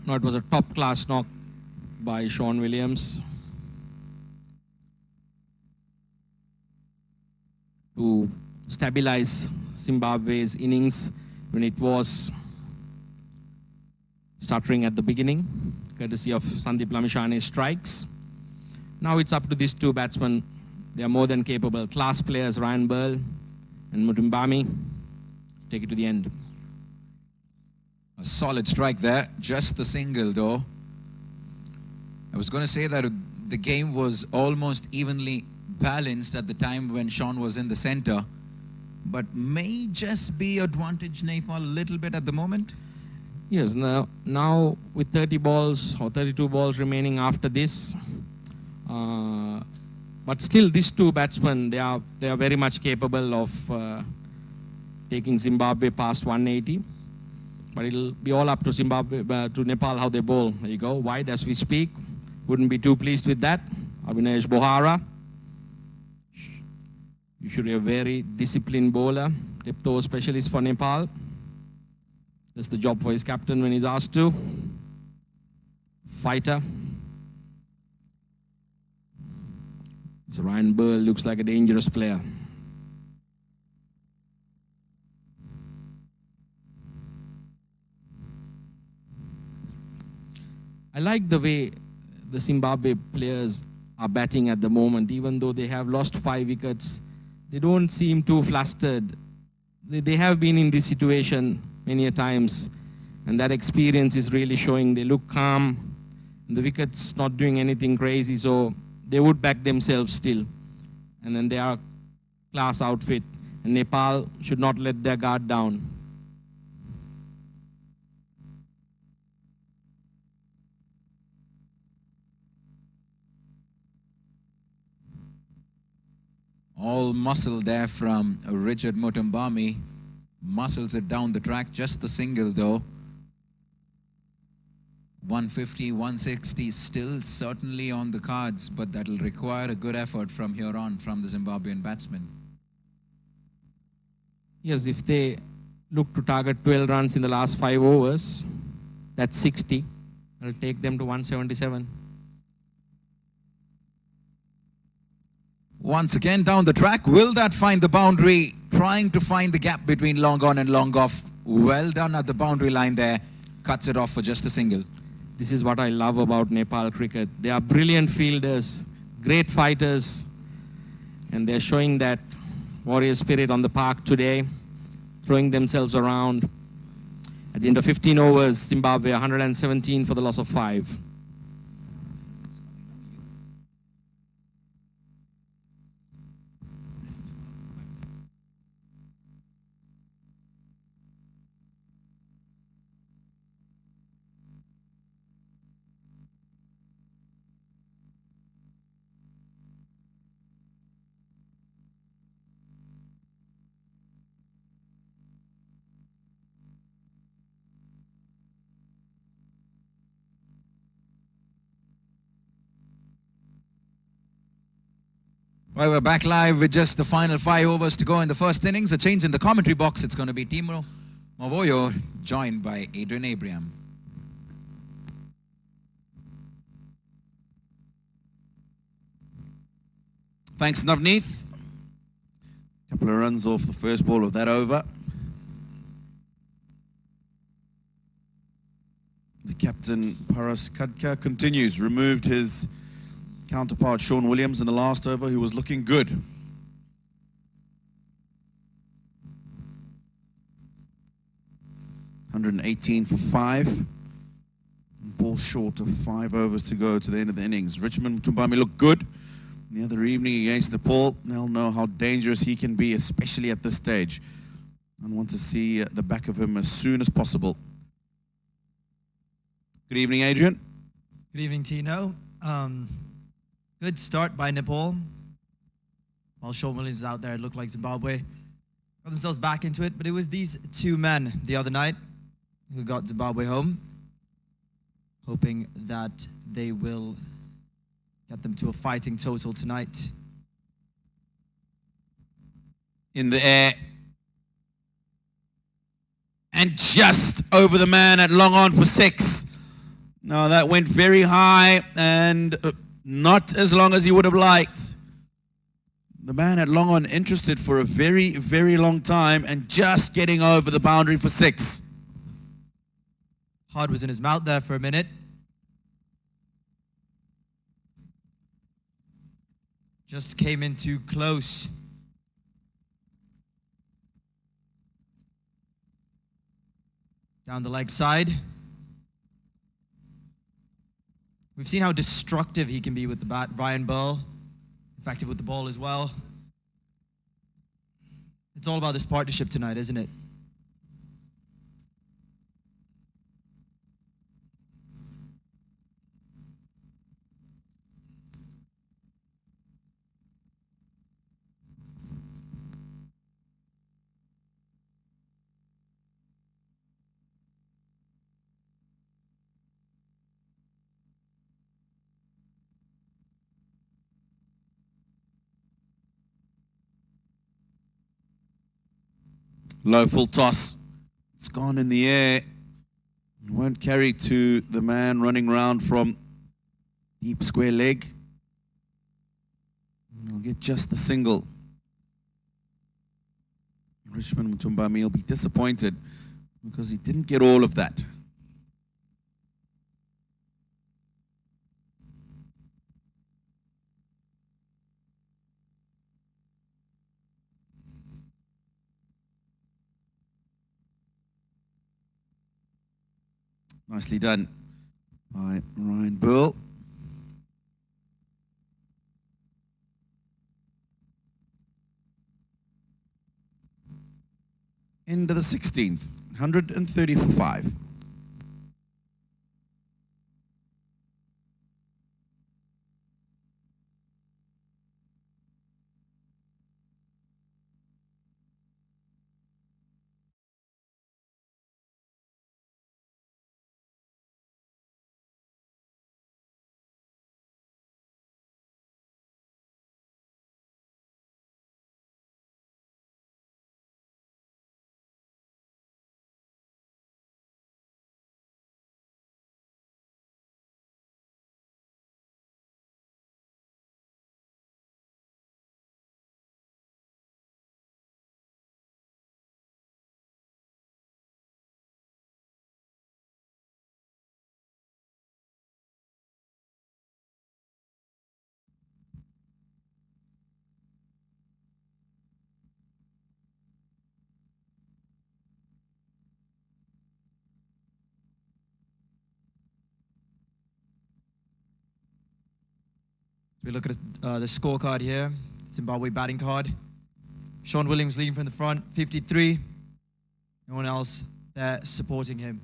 No, it was a top-class knock by Shawn Williams to stabilize Zimbabwe's innings when it was stuttering at the beginning, courtesy of Sandeep Lamishani's strikes. Now it's up to these two batsmen. They are more than capable. Class players, Ryan Burl and Mutumbami, take it to the end. A solid strike there, just the single though. I was going to say that the game was almost evenly balanced at the time when Shawn was in the center, but may just be advantage Nepal a little bit at the moment. Yes, now with 30 balls or 32 balls remaining after this, but still these two batsmen, they are very much capable of taking Zimbabwe past 180. But it'll be all up to Zimbabwe, to Nepal, how they bowl. There you go, wide as we speak. Wouldn't be too pleased with that. Abhinash Bohara, usually a very disciplined bowler, depth over specialist for Nepal. That's the job for his captain when he's asked to. Fighter. So Ryan Burl looks like a dangerous player. I like the way the Zimbabwe players are batting at the moment. Even though they have lost 5 wickets, they don't seem too flustered. They have been in this situation many a times. And that experience is really showing. They look calm. The wicket's not doing anything crazy, so they would back themselves still. And then they are class outfit. And Nepal should not let their guard down. All muscle there from Richard Mutumbami. Muscles it down the track, just the single though. 150, 160 still certainly on the cards, but that'll require a good effort from here on from the Zimbabwean batsman. Yes, if they look to target 12 runs in the last 5 overs, that's 60. It'll take them to 177. Once again down the track, will that find the boundary? Trying to find the gap between long on and long off. Well done at the boundary line there. Cuts it off for just a single. This is what I love about Nepal cricket. They are brilliant fielders, great fighters, and they're showing that warrior spirit on the park today, throwing themselves around. At the end of 15 overs, Zimbabwe 117 for the loss of 5. Well, we're back live with just the final 5 overs to go in the first innings. A change in the commentary box. It's going to be Timo Mavoyo, joined by Adrian Abraham. Thanks, Navneet. Couple of runs off the first ball of that over. The captain, Paras Kadka, continues. Removed his counterpart, Shawn Williams, in the last over, who was looking good. $118 for 5. Ball short of 5 overs to go to the end of the innings. Richmond Mutumbami looked good the other evening against Nepal. They'll know how dangerous he can be, especially at this stage. And want to see the back of him as soon as possible. Good evening, Adrian. Good evening, Tino. Good start by Nepal. While Shawn Williams was out there, it looked like Zimbabwe got themselves back into it. But it was these 2 men the other night who got Zimbabwe home, hoping that they will get them to a fighting total tonight. In the air. And just over the man at long on for 6. No, that went very high and not as long as he would have liked. The man had long on interested for a very, very long time and just getting over the boundary for 6. Hard was in his mouth there for a minute. Just came in too close. Down the leg side. We've seen how destructive he can be with the bat. Ryan Burl, effective with the ball as well. It's all about this partnership tonight, isn't it? Low full toss. It's gone in the air. It won't carry to the man running round from deep square leg. He'll get just the single. Richmond Mutumbami will be disappointed because he didn't get all of that. Nicely done by Ryan Burl. Into the 16th, 130 for 5. We look at the scorecard here. Zimbabwe batting card. Shawn Williams leading from the front, 53. No one else there supporting him.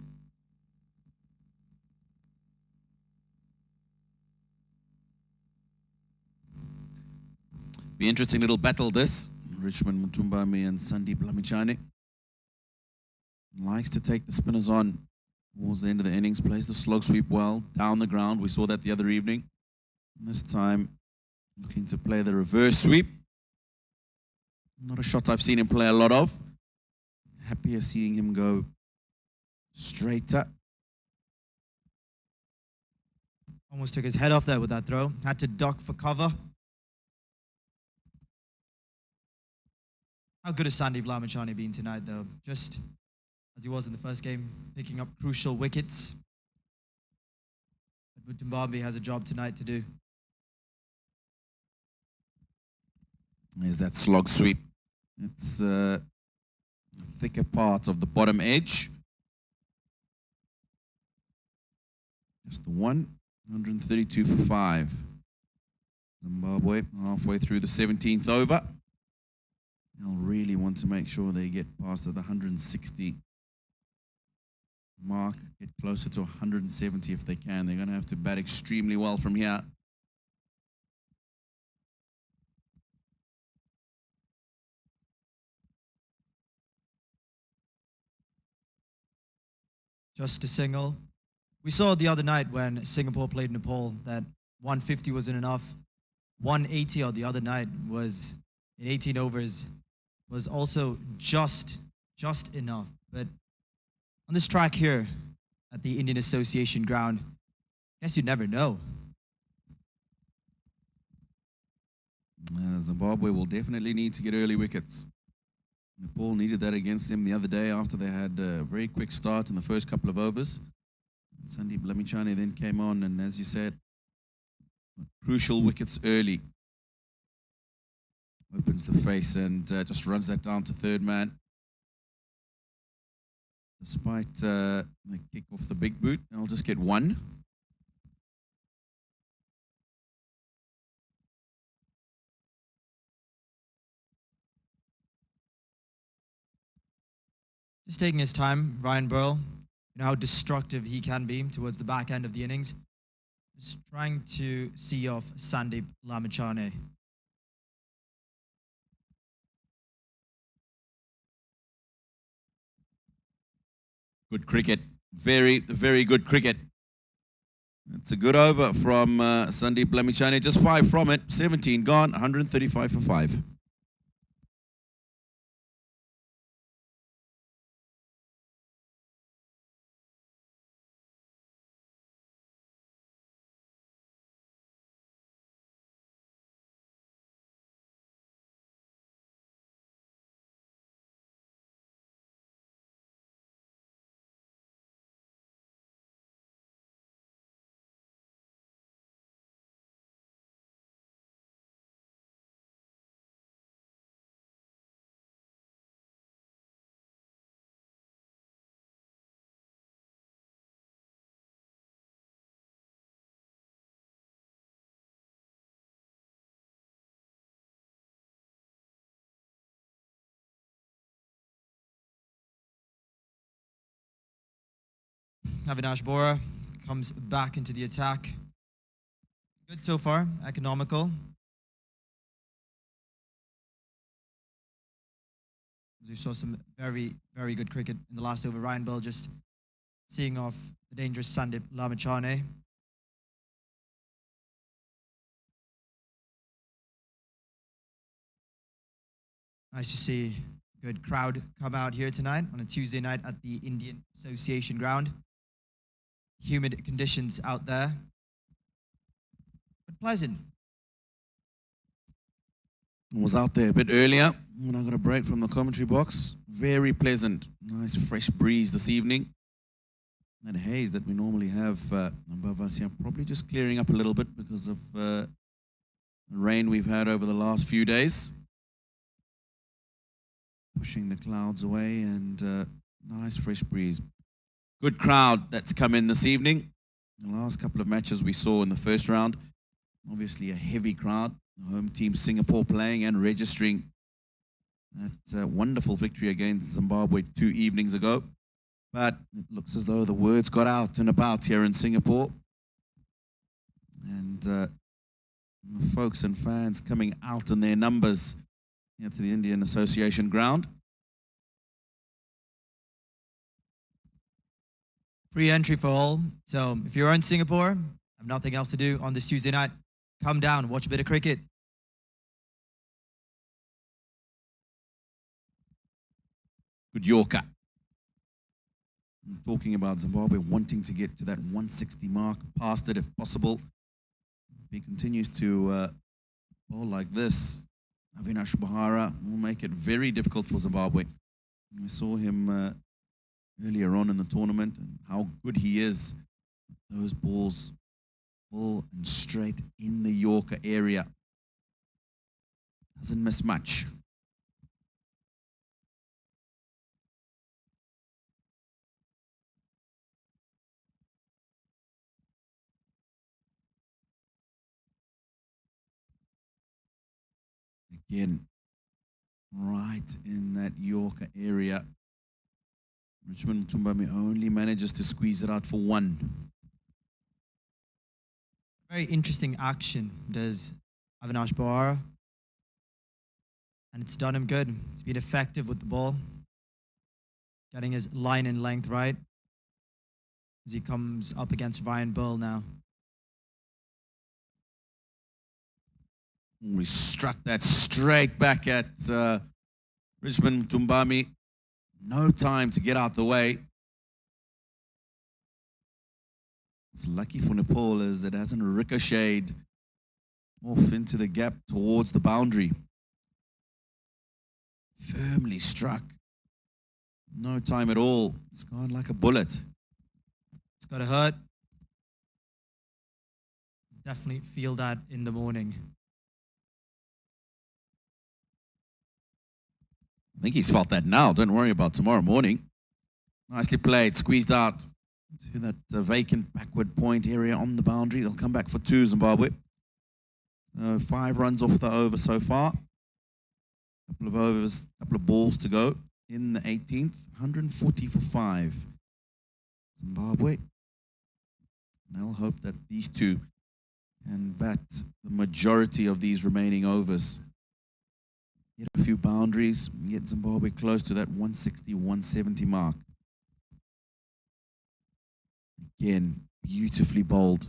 Be interesting little battle this. Richmond Mutumbami and Sandeep Lamichhane. Likes to take the spinners on towards the end of the innings. Plays the slog sweep well down the ground. We saw that the other evening. This time, looking to play the reverse sweep. Not a shot I've seen him play a lot of. Happier seeing him go straighter. Almost took his head off there with that throw. Had to duck for cover. How good has Sandeep Lamichhane been tonight, though? Just as he was in the first game, picking up crucial wickets. But Mutumbami has a job tonight to do. There's that slog sweep. It's a thicker part of the bottom edge. Just the one. 132 for 5. Zimbabwe halfway through the 17th over. They'll really want to make sure they get past the 160 mark, get closer to 170 if they can. They're going to have to bat extremely well from here. Just a single. We saw the other night when Singapore played Nepal that 150 wasn't enough. 180 on the other night was, in 18 overs, was also just enough. But on this track here at the Indian Association ground, I guess you never know. Zimbabwe will definitely need to get early wickets. Nepal needed that against them the other day after they had a very quick start in the first couple of overs. Sandeep Lamichhane then came on, and as you said, crucial wickets early. Opens the face and just runs that down to third man. Despite the kick off the big boot, I'll just get one. Just taking his time, Ryan Burl. You know how destructive he can be towards the back end of the innings. Just trying to see off Sandeep Lamichhane. Good cricket. Very, very good cricket. It's a good over from Sandeep Lamichhane. Just 5 from it. 17 gone. 135 for 5. Avinash Bora comes back into the attack. Good so far, economical. We saw some very, very good cricket in the last over. Ryan Bell just seeing off the dangerous Sandeep Lamachane. Nice to see a good crowd come out here tonight on a Tuesday night at the Indian Association ground. Humid conditions out there, but pleasant. I was out there a bit earlier when I got a break from the commentary box. Very pleasant. Nice fresh breeze this evening. That haze that we normally have above us here probably just clearing up a little bit because of the rain we've had over the last few days. Pushing the clouds away and nice fresh breeze. Good crowd that's come in this evening. The last couple of matches we saw in the first round, obviously a heavy crowd. The home team Singapore playing and registering that wonderful victory against Zimbabwe 2 evenings ago. But it looks as though the words got out and about here in Singapore. And the folks and fans coming out in their numbers here to the Indian Association ground. Free entry for all. So if you're in Singapore, have nothing else to do on this Tuesday night, come down, watch a bit of cricket. Good Yorker. I'm talking about Zimbabwe wanting to get to that 160 mark, past it if possible. If he continues to bowl like this, Avinash Bora will make it very difficult for Zimbabwe. We saw him earlier on in the tournament and how good he is. Those balls full and straight in the Yorker area. Doesn't miss much. Again, right in that Yorker area. Richmond Mtumbami only manages to squeeze it out for one. Very interesting action does Avinash Bora. And it's done him good. He's been effective with the ball. Getting his line and length right. As he comes up against Ryan Bull now. We struck that straight back at Richmond Mtumbami. No time to get out the way. It's lucky for Nepal is it hasn't ricocheted off into the gap towards the boundary. Firmly struck. No time at all. It's gone like a bullet. It's got to hurt. Definitely feel that in the morning. I think he's felt that now. Don't worry about tomorrow morning. Nicely played. Squeezed out to that vacant backward point area on the boundary. They'll come back for 2, Zimbabwe. 5 runs off the over so far. Couple of overs, couple of balls to go in the 18th. 140 for 5. Zimbabwe. They'll hope that these two can bat the majority of these remaining overs. Get a few boundaries, get Zimbabwe close to that 160, 170 mark. Again, beautifully bowled.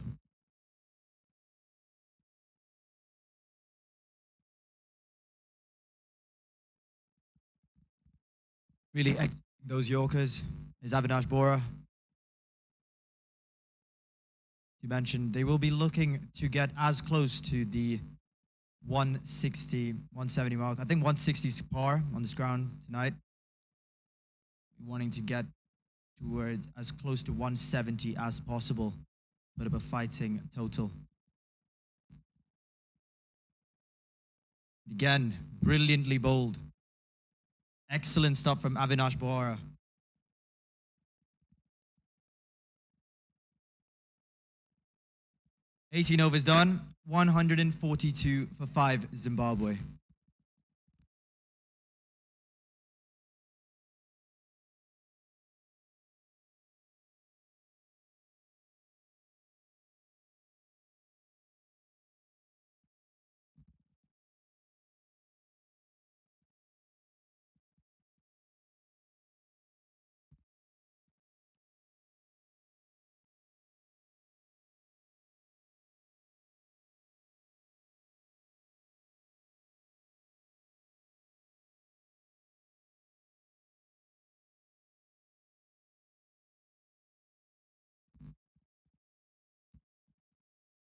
Really those Yorkers is Avinash Bora. You mentioned they will be looking to get as close to the 160, 170 mark. I think 160 is par on this ground tonight. Wanting to get towards as close to 170 as possible. Bit of a fighting total. Again, brilliantly bowled. Excellent stuff from Avinash Bora. $18 overs done, 142 for 5 Zimbabwe.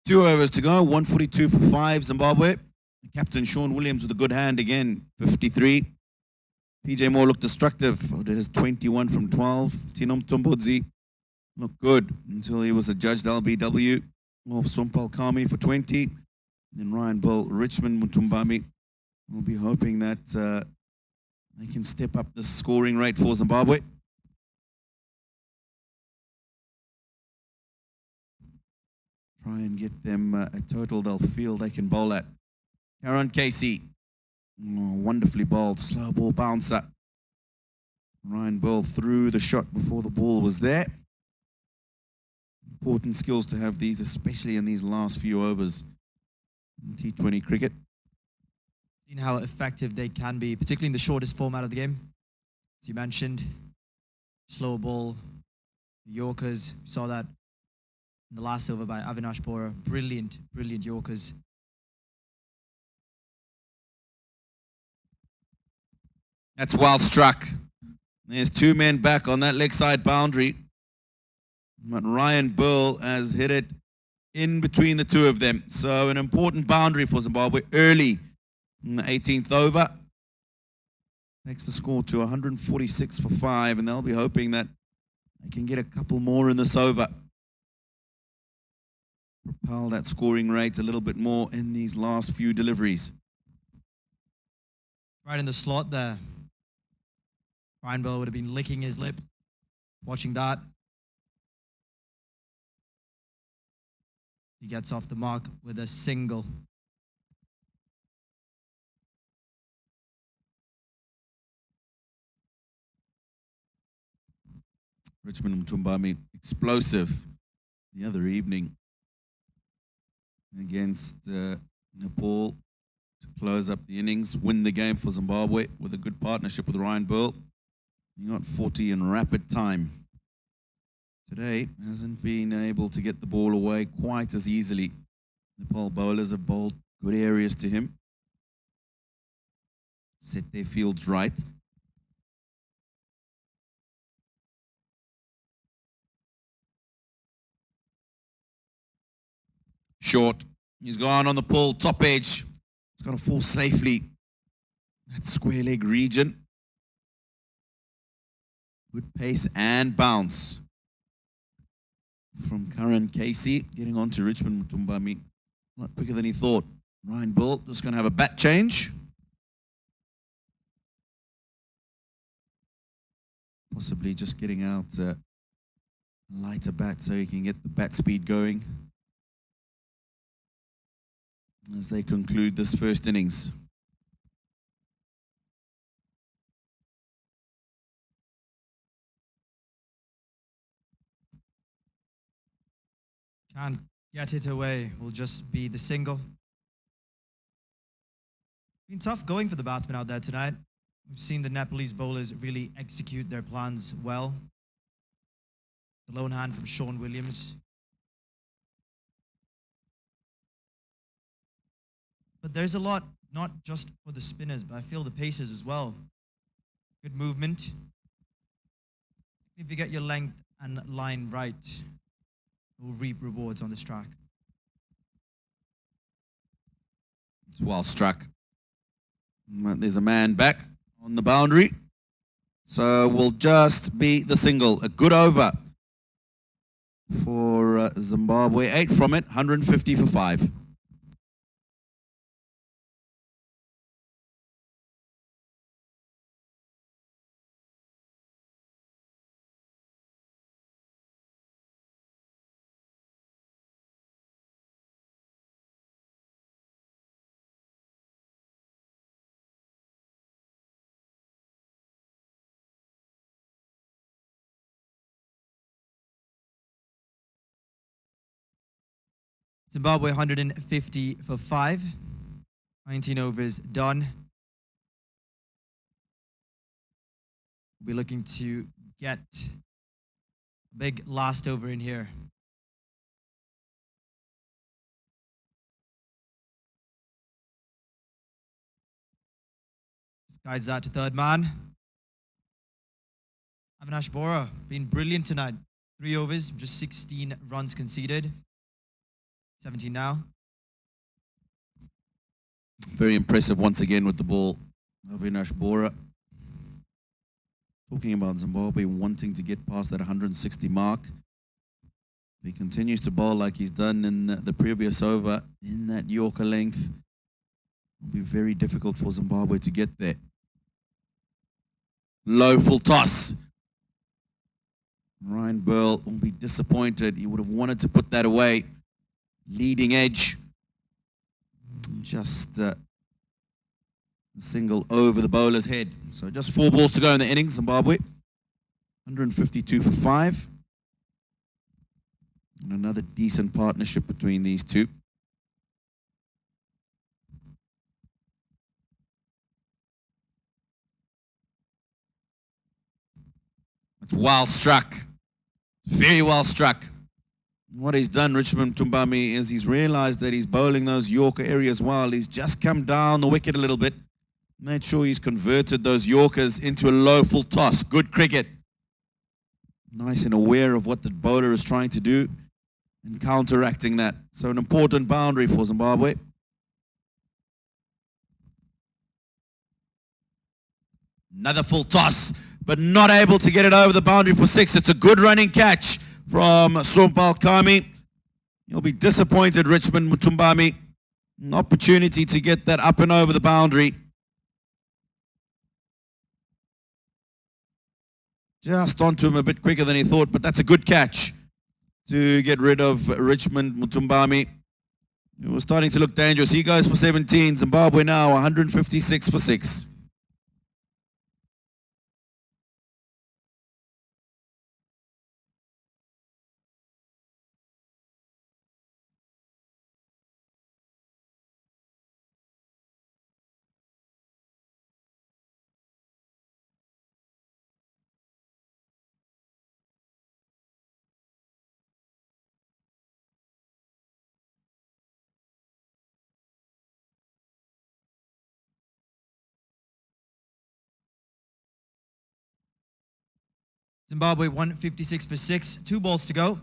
2 overs to go, 142 for 5, Zimbabwe. Captain Shawn Williams with a good hand again, 53. PJ Moore looked destructive. His 21 from 12. Tino Mtombodzi looked good until he was adjudged LBW. Off Sompal Kami for 20. And then Ryan Bull, Richmond Mutumbami. We'll be hoping that they can step up the scoring rate for Zimbabwe. Try and get them a total they'll feel they can bowl at. Karan Casey, wonderfully bowled, slow ball bouncer. Ryan Bull threw the shot before the ball was there. Important skills to have these, especially in these last few overs in T20 cricket. Seen how effective they can be, particularly in the shortest format of the game. As you mentioned, slow ball, Yorkers. We saw that in the last over by Avinash Bora. Brilliant, brilliant Yorkers. That's well struck. There's 2 men back on that leg side boundary. But Ryan Bull has hit it in between the 2 of them. So an important boundary for Zimbabwe early in the 18th over. Takes the score to 146 for 5, and they'll be hoping that they can get a couple more in this over. Propel that scoring rate a little bit more in these last few deliveries. Right in the slot there. Ryan Bull would have been licking his lips watching that. He gets off the mark with a single. Richmond Mtumbami, explosive the other evening against Nepal to close up the innings, win the game for Zimbabwe with a good partnership with Ryan Bull. He got 40 in rapid time. Today hasn't been able to get the ball away quite as easily. Nepal bowlers have bowled good areas to him, set their fields right. Short. He's gone on the pull, top edge. He's got to fall safely. That square leg region. Good pace and bounce from Karan Casey, getting on to Richmond Mutumbami. A lot quicker than he thought. Ryan Bull just going to have a bat change. Possibly just getting out a lighter bat so he can get the bat speed going as they conclude this first innings. Can't get it away. Will just be the single. Been tough going for the batsmen out there tonight. We've seen the Nepalese bowlers really execute their plans well. The lone hand from Shawn Williams. But there's a lot, not just for the spinners, but I feel the pacers as well. Good movement. If you get your length and line right, will reap rewards on this track. It's well struck. There's a man back on the boundary. So will just be the single. A good over for Zimbabwe. 8 from it, 150 for 5. Zimbabwe 150 for 5. 19 overs done. We'll be looking to get a big last over in here. Just guides that to third man. Avinash Bora been brilliant tonight. 3 overs, just 16 runs conceded. 17 now. Very impressive once again with the ball, Avinash Bora. Talking about Zimbabwe wanting to get past that 160 mark. If he continues to bowl like he's done in the previous over in that Yorker length, it'll be very difficult for Zimbabwe to get there. Low full toss. Ryan Burl will be disappointed. He would have wanted to put that away. Leading edge. Just a single over the bowler's head. So just 4 balls to go in the innings, Zimbabwe. 152 for 5. And another decent partnership between these two. It's well struck. Very well struck. What he's done, Richmond Tumbami, is he's realized that he's bowling those Yorker areas well. He's just come down the wicket a little bit. Made sure he's converted those Yorkers into a low full toss. Good cricket. Nice and aware of what the bowler is trying to do and counteracting that. So an important boundary for Zimbabwe. Another full toss, but not able to get it over the boundary for 6. It's a good running catch from Sompal Kami. You'll be disappointed, Richmond Mutumbami. An opportunity to get that up and over the boundary. Just onto him a bit quicker than he thought, but that's a good catch to get rid of Richmond Mutumbami. It was starting to look dangerous. He goes for 17. Zimbabwe now 156 for 6. Zimbabwe 156 for 6. 2 balls to go.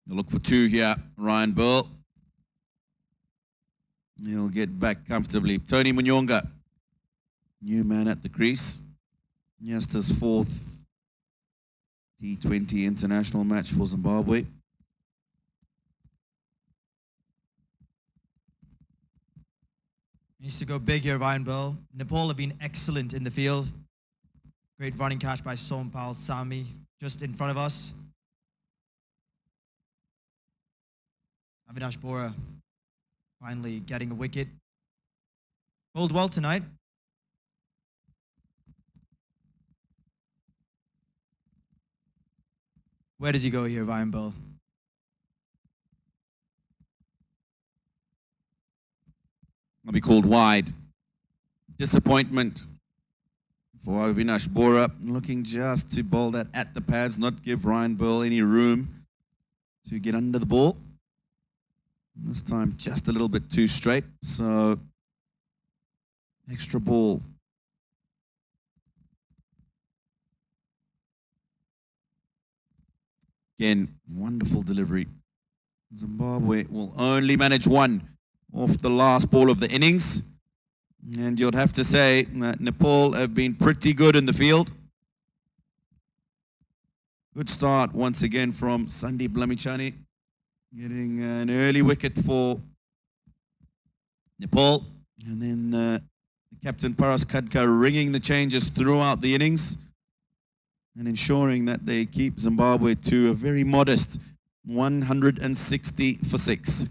You'll look for 2 here, Ryan Burl. He'll get back comfortably. Tony Munyonga, new man at the crease. Just his 4th T20 international match for Zimbabwe. Needs to go big here, Ryan Burl. Nepal have been excellent in the field. Great running catch by Sompal Sami just in front of us. Avinash Bora finally getting a wicket. Bowled well tonight. Where does he go here, Ryan Burl? Will be called wide. Disappointment for Avinash Bora, looking just to bowl that at the pads, not give Ryan Burl any room to get under the ball. This time just a little bit too straight, so extra ball. Again, wonderful delivery. Zimbabwe will only manage 1 off the last ball of the innings. And you'd have to say that Nepal have been pretty good in the field. Good start once again from Sandeep Lamichhane, getting an early wicket for Nepal. And then the captain Paras Khadka ringing the changes throughout the innings and ensuring that they keep Zimbabwe to a very modest 160 for 6.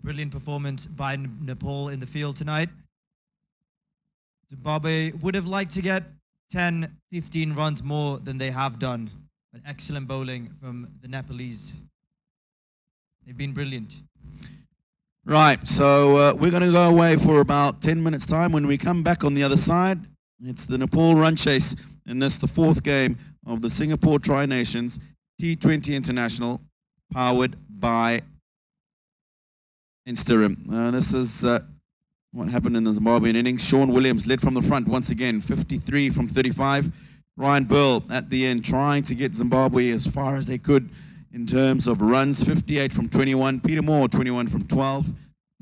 Brilliant performance by Nepal in the field tonight. Zimbabwe would have liked to get 10, 15 runs more than they have done. But excellent bowling from the Nepalese. They've been brilliant. Right, so we're going to go away for about 10 minutes time. When we come back on the other side, it's the Nepal run chase. And this the 4th game of the Singapore Tri-Nations T20 International, powered by Instagram. This is what happened in the Zimbabwean innings. Shawn Williams led from the front once again, 53 from 35. Ryan Burl at the end trying to get Zimbabwe as far as they could in terms of runs. 58 from 21. Peter Moore, 21 from 12.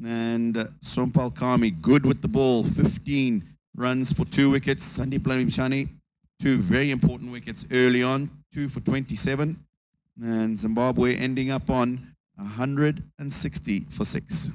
And Sompal Kami, good with the ball. 15 runs for 2 wickets. Sandeep Lamimchani, 2 very important wickets early on. 2 for 27. And Zimbabwe ending up on 160 for 6.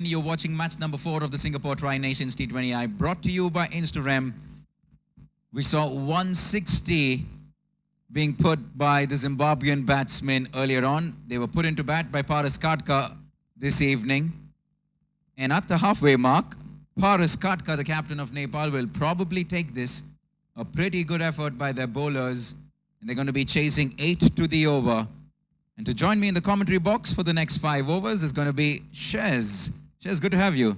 You're watching match number 4 of the Singapore Tri-Nations T20I, brought to you by Instagram. We saw 160 being put by the Zimbabwean batsmen earlier on. They were put into bat by Paras Katka this evening. And at the halfway mark, Paras Katka, the captain of Nepal, will probably take this. A pretty good effort by their bowlers. And they're going to be chasing 8 to the over. And to join me in the commentary box for the next 5 overs is going to be Shez. Shez, good to have you.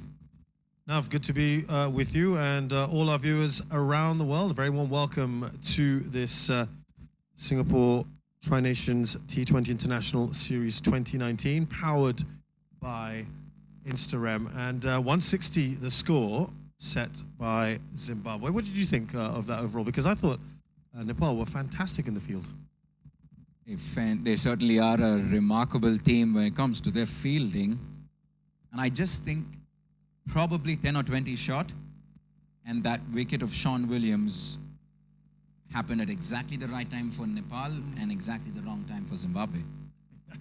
Nav, good to be with you and all our viewers around the world. A very warm welcome to this Singapore Tri-Nations T20 International Series 2019, powered by Instagram. And 160 the score set by Zimbabwe. What did you think of that overall? Because I thought Nepal were fantastic in the field. They certainly are a remarkable team when it comes to their fielding. And I just think probably 10 or 20 shot, and that wicket of Shawn Williams happened at exactly the right time for Nepal and exactly the wrong time for Zimbabwe.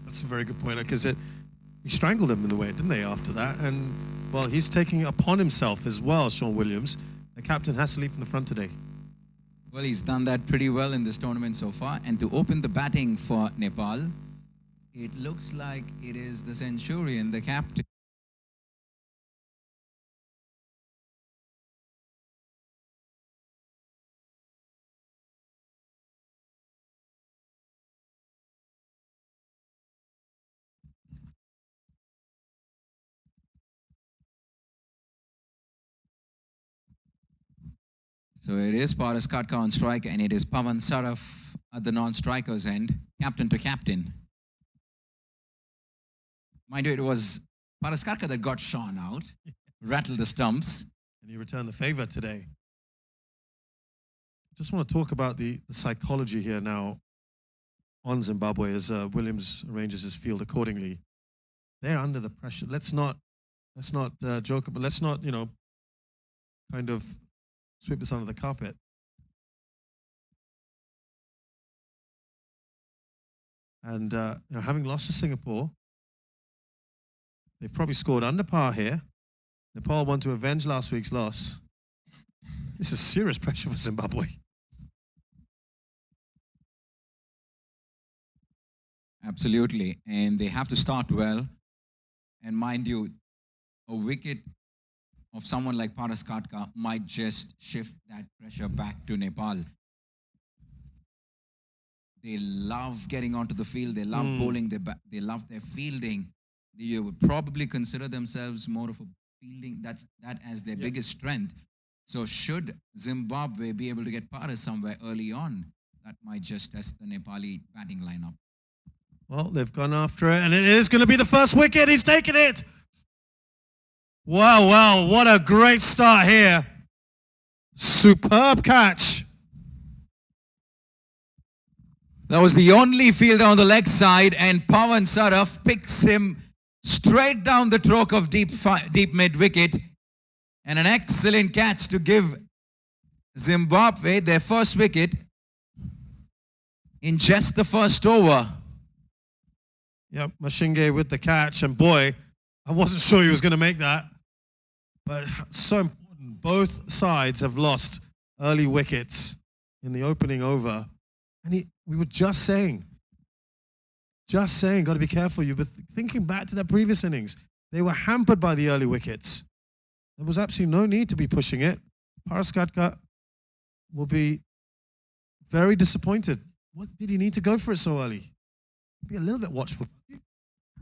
That's a very good point, because he strangled him in a way, didn't they, after that? And, well, he's taking it upon himself as well, Shawn Williams. The captain has to lead from the front today. Well, he's done that pretty well in this tournament so far. And to open the batting for Nepal, it looks like it is the Centurion, the captain. So it is Paras Katka on strike, and it is Pavan Saraf at the non-striker's end, captain to captain. Mind you, it was Paras Katka that got Shawn out, rattled the stumps. And he returned the favor today. Just want to talk about the psychology here now on Zimbabwe as Williams arranges his field accordingly. They're under the pressure. Let's not joke about. Let's not kind of sweep this under the carpet. And having lost to Singapore, they've probably scored under par here. Nepal want to avenge last week's loss. This is serious pressure for Zimbabwe. Absolutely. And they have to start well. And mind you, a wicket of someone like Paras Katka might just shift that pressure back to Nepal. They love getting onto the field. They love bowling. They love their fielding. They would probably consider themselves more of a fielding. That as their biggest strength. So should Zimbabwe be able to get Paras somewhere early on, that might just test the Nepali batting lineup. Well, they've gone after it, and it is going to be the first wicket. He's taken it. Wow, what a great start here. Superb catch. That was the only fielder on the leg side, and Pavan Saraf picks him straight down the stroke of deep mid-wicket. And an excellent catch to give Zimbabwe their first wicket in just the first over. Yep, Mashinge with the catch, and boy, I wasn't sure he was going to make that. But so important. Both sides have lost early wickets in the opening over. And we were just saying, got to be careful. You've been thinking back to that previous innings. They were hampered by the early wickets. There was absolutely no need to be pushing it. Paras Katka will be very disappointed. What did he need to go for it so early? Be a little bit watchful.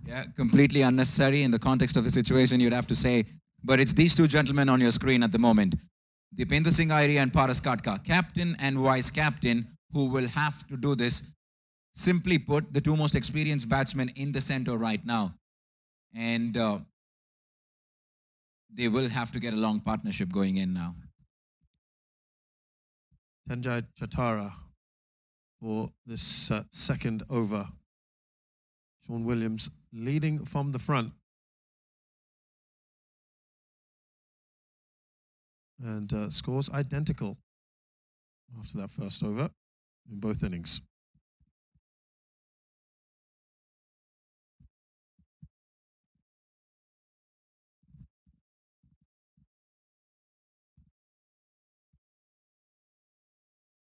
Yeah, completely unnecessary in the context of the situation, you'd have to say. But it's these two gentlemen on your screen at the moment. Dipendra Singh Airi and Paras Katka, captain and vice captain, who will have to do this. Simply put, the two most experienced batsmen in the center right now. And they will have to get a long partnership going in now. Untitled Chapter for this second over. Shawn Williams leading from the front. And scores identical after that first over in both innings.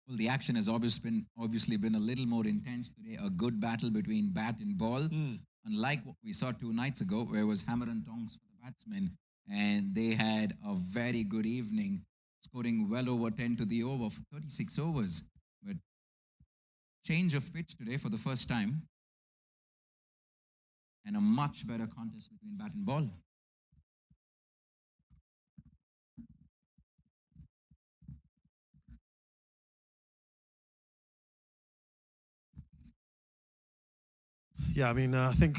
Well, the action has obviously been a little more intense today. A good battle between bat and ball. Unlike what we saw 2 nights ago, where it was hammer and tongs for the batsmen, and they had a very good evening, scoring well over 10 to the over for 36 overs. But change of pitch today for the first time, and a much better contest between bat and ball. Yeah, I mean, I think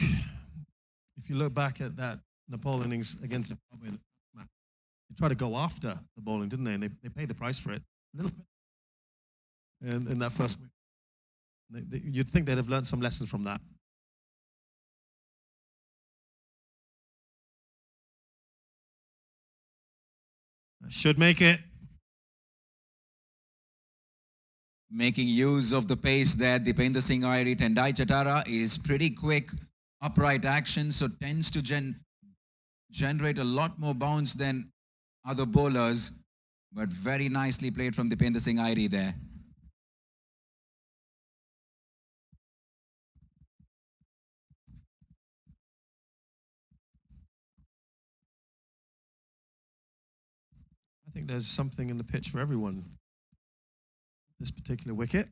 if you look back at that Nepal innings against Zimbabwe, they tried to go after the bowling, didn't they? And they paid the price for it a little bit in that first week. You'd think they'd have learned some lessons from that. Should make it. Making use of the pace there, Dipender Singh Airi, Tendai Chatara is pretty quick, upright action, so tends to generate a lot more bounce than other bowlers, but very nicely played from Dipender Singh Airi there. I think there's something in the pitch for everyone. This particular wicket.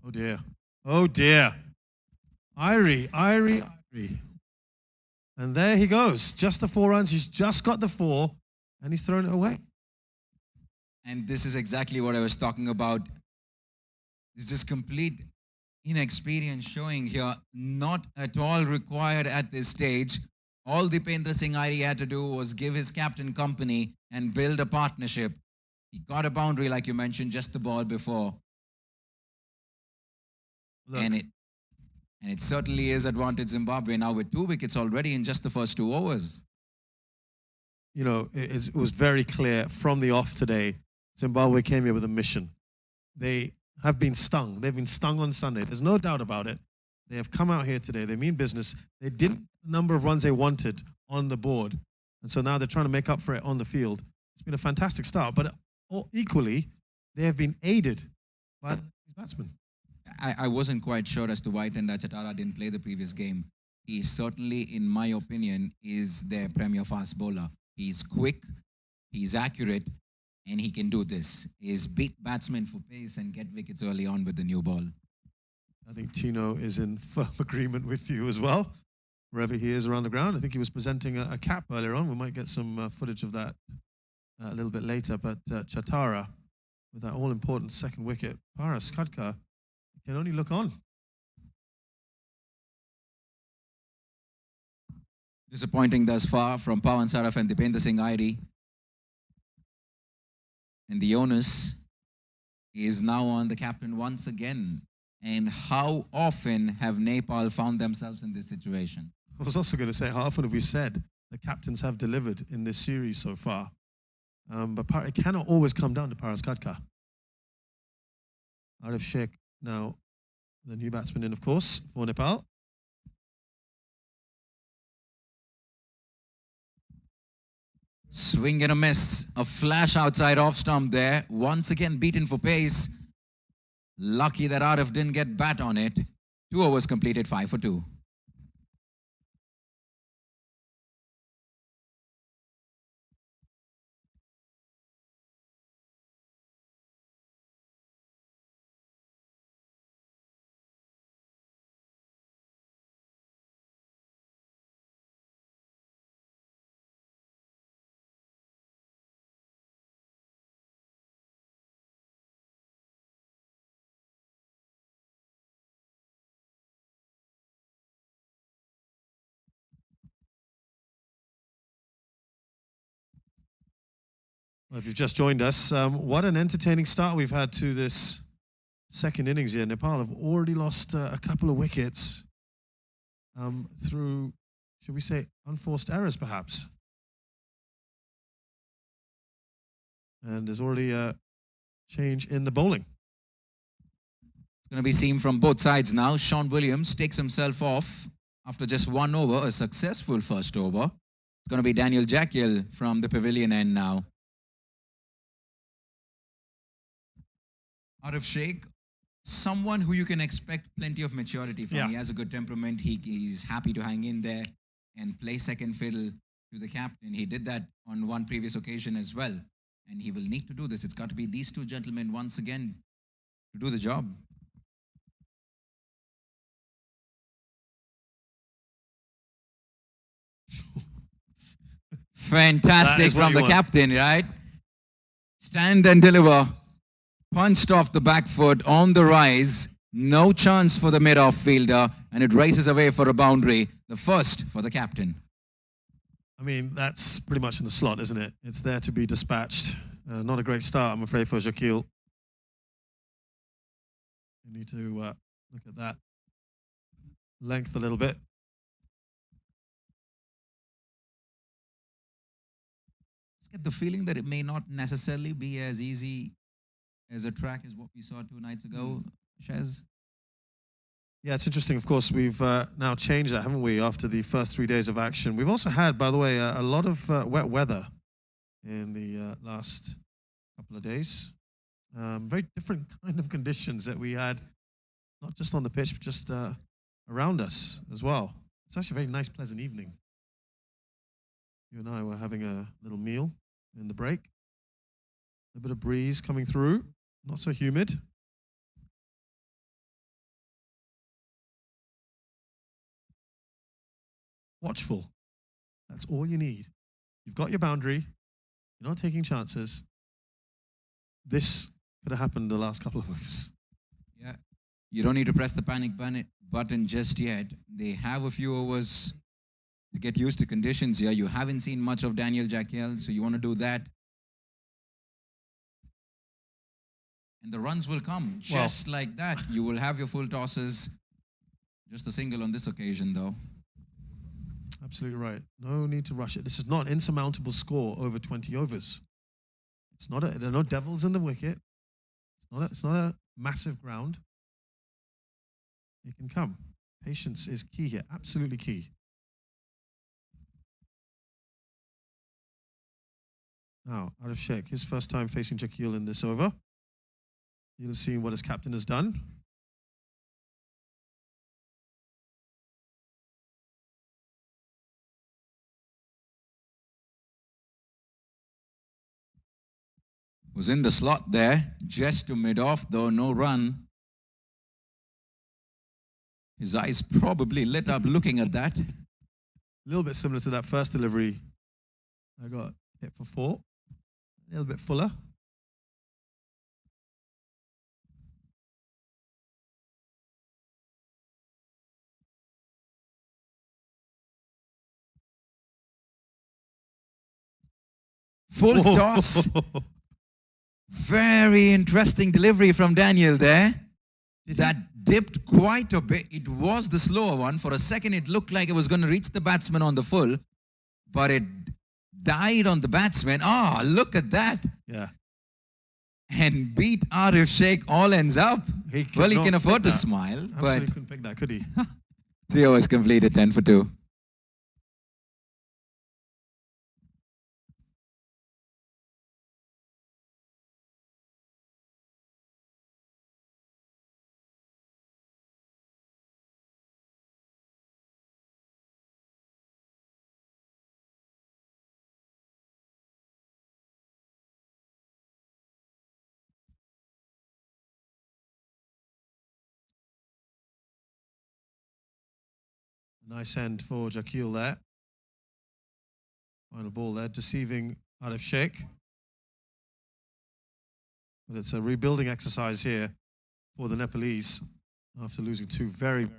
Oh dear. Oh dear. Irie. And there he goes. Just the 4 runs. He's just got the 4 and he's thrown it away. And this is exactly what I was talking about. It's just complete inexperience showing here. Not at all required at this stage. All Dipender Singh Airi had to do was give his captain company and build a partnership. He got a boundary, like you mentioned, just the ball before. Look. And it certainly is advantage Zimbabwe now with 2 wickets already in just the first 2 overs. You know, it was very clear from the off today, Zimbabwe came here with a mission. They have been stung. They've been stung on Sunday. There's no doubt about it. They have come out here today. They mean business. They didn't get the number of runs they wanted on the board. And so now they're trying to make up for it on the field. It's been a fantastic start. But equally, they have been aided by these batsmen. I wasn't quite sure as to why Tendai Chatara didn't play the previous game. He certainly, in my opinion, is their premier fast bowler. He's quick, he's accurate, and he can do this. He's beat batsmen for pace and get wickets early on with the new ball. I think Tino is in firm agreement with you as well, wherever he is around the ground. I think he was presenting a cap earlier on. We might get some footage of that a little bit later. But Chatara, with that all-important second wicket, Paras Khadka can only look on. Disappointing thus far from Pawan Saraf and Dipender Singh Airi. And the onus is now on the captain once again. And how often have Nepal found themselves in this situation? I was also going to say, how often have we said the captains have delivered in this series so far? But it cannot always come down to Paras Khadka. Arif Sheikh now, the new batsman in, of course, for Nepal. Swing and a miss. A flash outside off stump there. Once again beaten for pace. Lucky that Arif didn't get bat on it. 2 overs completed, 5 for 2. Well, if you've just joined us, what an entertaining start we've had to this second innings here. Nepal have already lost a couple of wickets through, should we say, unforced errors perhaps. And there's already a change in the bowling. It's going to be seen from both sides now. Shawn Williams takes himself off after just 1 over, a successful first over. It's going to be Daniel Jackiel from the pavilion end now. Arif Sheikh, someone who you can expect plenty of maturity from. Yeah. He has a good temperament. He's happy to hang in there and play second fiddle to the captain. He did that on one previous occasion as well. And he will need to do this. It's got to be these two gentlemen once again to do the job. Fantastic what from you the want. captain, right? Stand and deliver. Punched off the back foot on the rise. No chance for the mid-off fielder, and it races away for a boundary. The first for the captain. I mean, that's pretty much in the slot, isn't it? It's there to be dispatched. Not a great start, I'm afraid, for Shaquille. You need to look at that length a little bit. Just get the feeling that it may not necessarily be as easy as a track as what we saw 2 nights ago, Shez. Yeah, it's interesting. Of course, we've now changed that, haven't we, after the first 3 days of action. We've also had, by the way, a lot of wet weather in the last couple of days. Very different kind of conditions that we had, not just on the pitch, but just around us as well. It's actually a very nice, pleasant evening. You and I were having a little meal in the break. A bit of breeze coming through, not so humid. Watchful. That's all you need. You've got your boundary. You're not taking chances. This could have happened the last couple of overs. Yeah. You don't need to press the panic button just yet. They have a few overs to get used to conditions here. You haven't seen much of Daniel Jaquiel, so you want to do that. And the runs will come just like that. You will have your full tosses. Just a single on this occasion, though. Absolutely right. No need to rush it. This is not an insurmountable score over 20 overs. It's not. There are no devils in the wicket. It's not a massive ground. It can come. Patience is key here. Absolutely key. Now, Arif Sheikh, his first time facing Jaquiel in this over. You'll have seen what his captain has done. Was in the slot there, just to mid-off, though, no run. His eyes probably lit up looking at that. A little bit similar to that first delivery. I got hit for 4. A little bit fuller. Full toss. Very interesting delivery from Daniel there. That dipped quite a bit. It was the slower one. For a second, it looked like it was going to reach the batsman on the full, but it died on the batsman. Ah, look at that. Yeah. And beat Arif Sheikh all ends up. He can afford to smile, Absolutely but couldn't pick that, could he? 3 overs completed, 10 for 2. Nice end for Jaquiel there. Final ball there, deceiving Arif Sheikh. But it's a rebuilding exercise here for the Nepalese after losing 2 very, very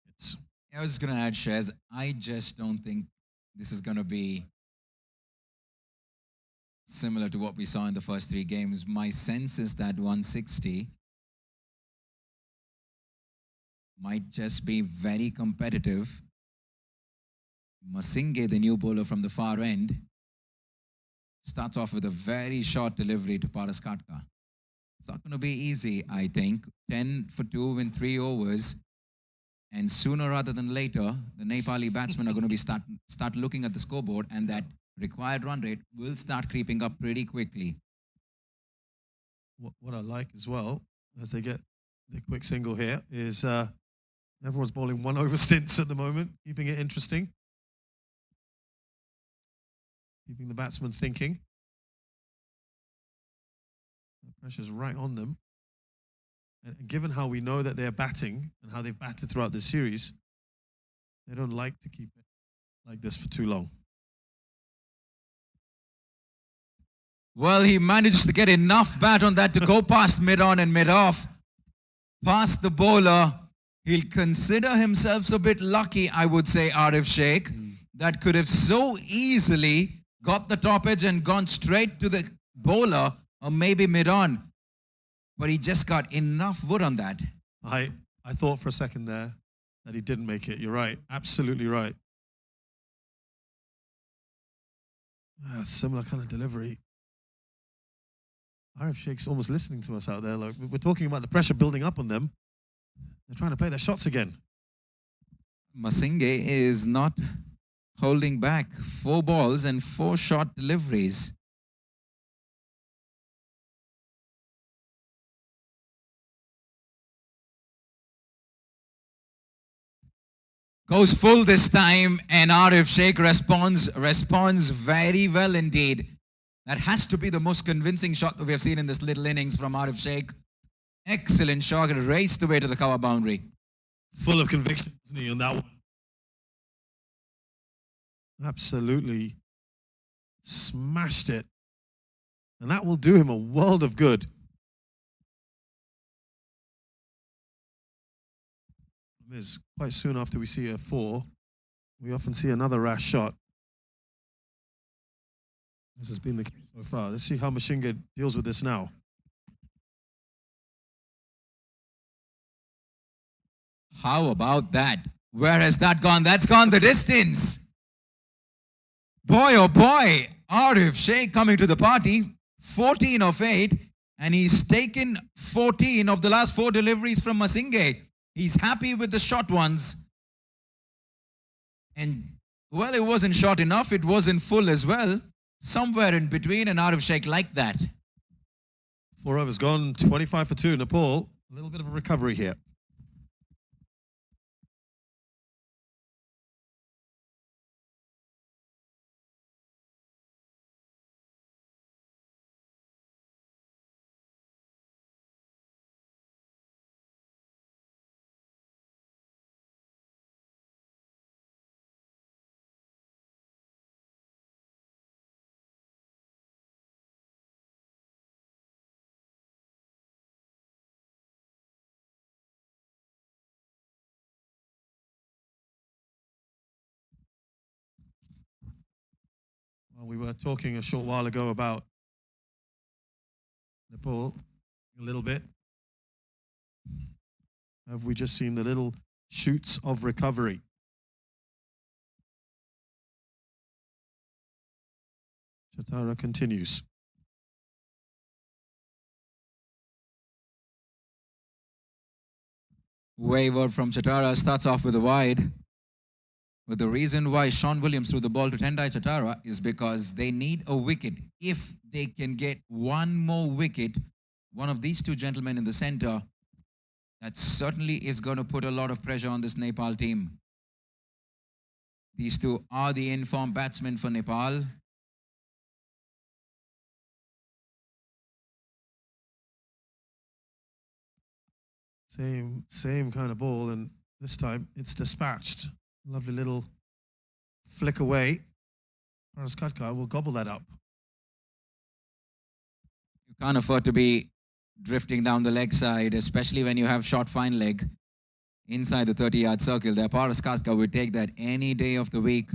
hits. I was just going to add, Shez, I just don't think this is going to be similar to what we saw in the first 3 games. My sense is that 160 might just be very competitive. Masinge, the new bowler from the far end, starts off with a very short delivery to Paras Katka. It's not going to be easy, I think. 10 for 2 in 3 overs. And sooner rather than later, the Nepali batsmen are going to be start looking at the scoreboard, and that required run rate will start creeping up pretty quickly. What I like as well, as they get the quick single here is everyone's bowling 1 over stints at the moment, keeping it interesting. Keeping the batsman thinking. The pressure's right on them. And given how we know that they're batting and how they've batted throughout this series, they don't like to keep it like this for too long. Well, he manages to get enough bat on that to go past mid-on and mid-off. Past the bowler. He'll consider himself a bit lucky, I would say, Arif Sheikh, that could have so easily got the top edge and gone straight to the bowler or maybe mid-on. But he just got enough wood on that. I thought for a second there that he didn't make it. You're right. Absolutely right. Similar kind of delivery. Arif Sheikh's almost listening to us out there. Like, we're talking about the pressure building up on them. They're trying to play their shots again. Masinge is not holding back. 4 balls and 4 short deliveries. Goes full this time, and Arif Sheikh responds very well indeed. That has to be the most convincing shot that we have seen in this little innings from Arif Sheikh. Excellent shot, and raced away to the cover boundary. Full of conviction, isn't he, on that one? Absolutely smashed it. And that will do him a world of good. Is quite soon after we see a 4, we often see another rash shot. This has been the case so far. Let's see how Mashinga deals with this now. How about that? Where has that gone? That's gone the distance. Boy, oh boy, Arif Sheikh coming to the party, 14 of 8, and he's taken 14 of the last 4 deliveries from Masinge. He's happy with the short ones. And, well, it wasn't short enough. It wasn't full as well. Somewhere in between, and Arif Sheikh like that. 4 overs gone, 25 for 2. Nepal, a little bit of a recovery here. Well, we were talking a short while ago about Nepal a little bit. Have we just seen the little shoots of recovery? Chatara continues. Waiver from Chatara starts off with a wide. But the reason why Shawn Williams threw the ball to Tendai Chatara is because they need a wicket. If they can get one more wicket, one of these 2 gentlemen in the center, that certainly is going to put a lot of pressure on this Nepal team. These 2 are the informed batsmen for Nepal. Same kind of ball, and this time it's dispatched. Lovely little flick away. Paras Katkar will gobble that up. You can't afford to be drifting down the leg side, especially when you have short fine leg inside the 30-yard circle. There, Paras Katkar would take that any day of the week.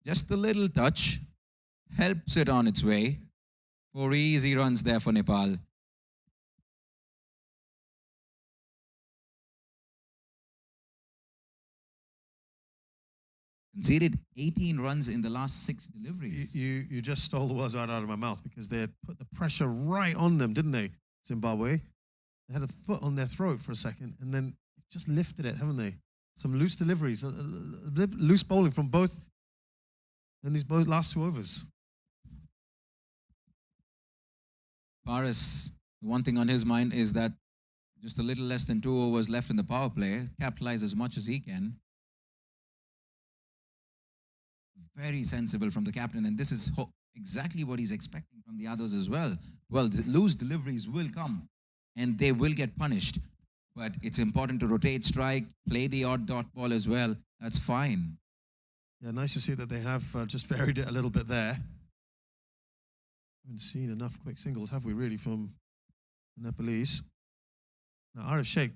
Just a little touch helps it on its way. 4 easy runs there for Nepal. Conceded 18 runs in the last 6 deliveries. You just stole the words right out of my mouth, because they had put the pressure right on them, didn't they, Zimbabwe? They had a foot on their throat for a second and then just lifted it, haven't they? Some loose deliveries, loose bowling from both in these both last 2 overs. Paras, one thing on his mind is that Just a little less than 2 overs left in the power play. Capitalize as much as he can. Very sensible from the captain, and this is exactly what he's expecting from the others as well. Well, the loose deliveries will come, and they will get punished. But it's important to rotate strike, play the odd dot ball as well. That's fine. Yeah, nice to see that they have just varied it a little bit there. Haven't seen enough quick singles, have we, really, from the Nepalese? Now, Arif Sheikh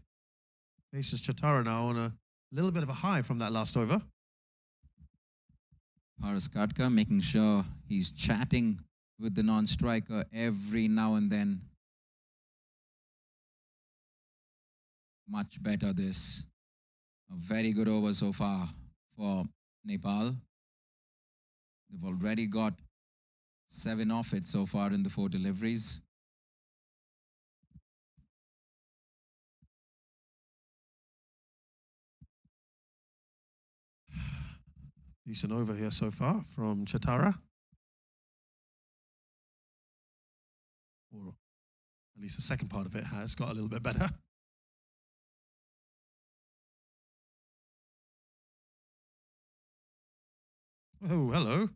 faces Chatara now on a little bit of a high from that last over. Paras Katka making sure he's chatting with the non-striker every now and then. Much better this. A very good over so far for Nepal. They've already got 7 off it so far in the 4 deliveries. Decent over here so far from Chatara. Or at least the second part of it has got a little bit better. Oh, hello.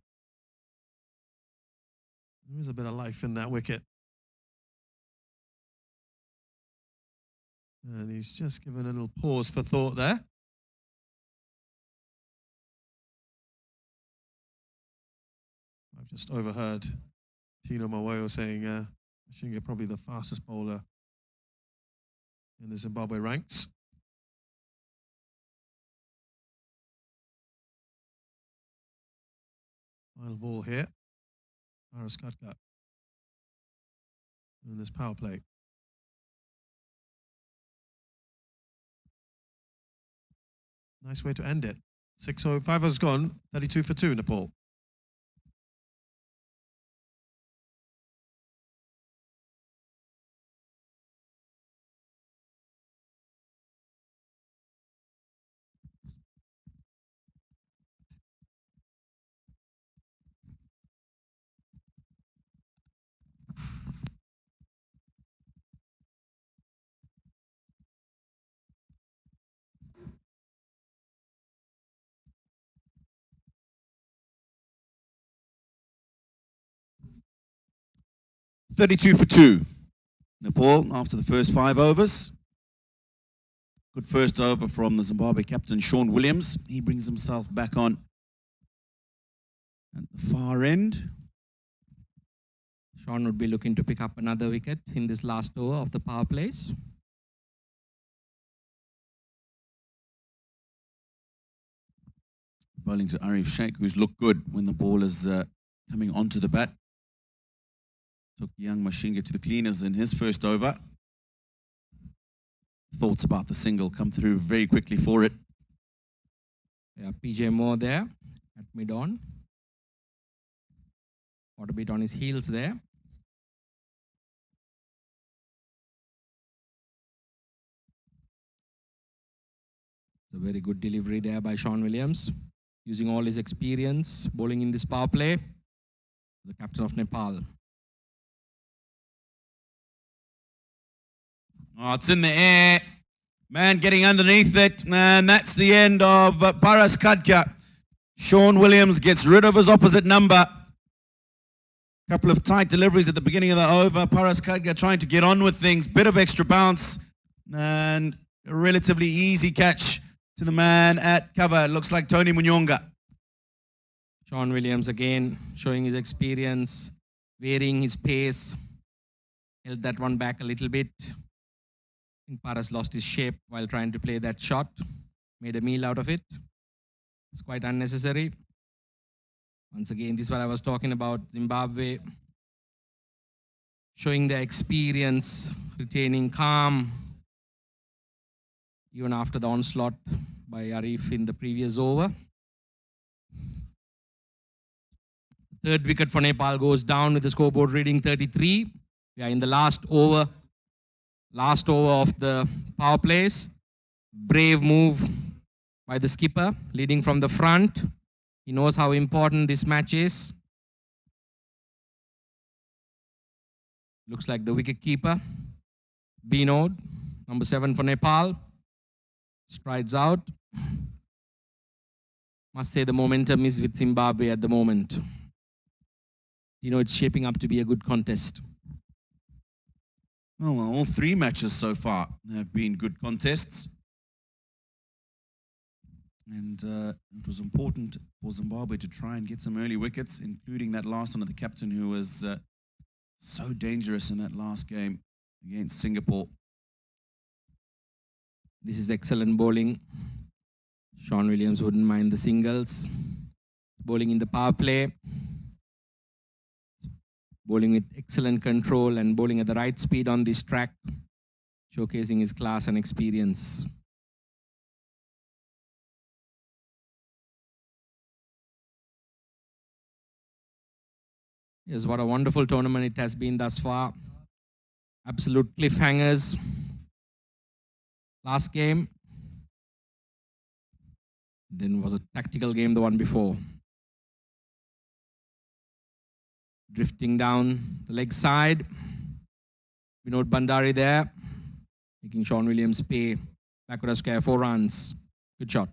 There is a bit of life in that wicket. And he's just given a little pause for thought there. I've just overheard Tino Mawayo saying Mashinga probably the fastest bowler in the Zimbabwe ranks. Final ball here. Paras Katka in this power play. Nice way to end it. 6-5 has gone, 32 for 2 Nepal. $32 for 2. Nepal after the first 5 overs. Good first over from the Zimbabwe captain, Shawn Williams. He brings himself back on at the far end. Shawn would be looking to pick up another wicket in this last over of the power plays. Bowling to Arif Sheikh, who's looked good when the ball is coming onto the bat. Took young Mashinga to the cleaners in his first over. Thoughts about the single come through very quickly for it. Yeah, PJ Moore there at mid-on. Got a bit on his heels there. It's a very good delivery there by Shawn Williams, using all his experience bowling in this power play. The captain of Nepal. Oh, it's in the air. Man getting underneath it. And that's the end of Paras Katka. Shawn Williams gets rid of his opposite number. Couple of tight deliveries at the beginning of the over. Paras Katka trying to get on with things. Bit of extra bounce. And a relatively easy catch to the man at cover. It looks like Tony Munyonga. Shawn Williams again showing his experience, varying his pace. Held that one back a little bit. I think Paras lost his shape while trying to play that shot. Made a meal out of it. It's quite unnecessary. Once again, this is what I was talking about. Zimbabwe showing their experience, retaining calm, even after the onslaught by Arif in the previous over. Third wicket for Nepal goes down with the scoreboard reading 33. We are in the last over. Last over of the power plays. Brave move by the skipper, leading from the front. He knows how important this match is. Looks like the wicket keeper, Binod, Number 7 for Nepal. Strides out. Must say the momentum is with Zimbabwe at the moment. It's shaping up to be a good contest. Well, all 3 matches so far have been good contests. And it was important for Zimbabwe to try and get some early wickets, including that last one of the captain who was so dangerous in that last game against Singapore. This is excellent bowling. Shawn Williams wouldn't mind the singles. Bowling in the power play. Bowling with excellent control and bowling at the right speed on this track, showcasing his class and experience. Yes, what a wonderful tournament it has been thus far. Absolute cliffhangers. Last game. Then was a tactical game, the one before. Drifting down the leg side. Vinod Bhandari there. Making Shawn Williams pay. Backward square, 4 runs. Good shot.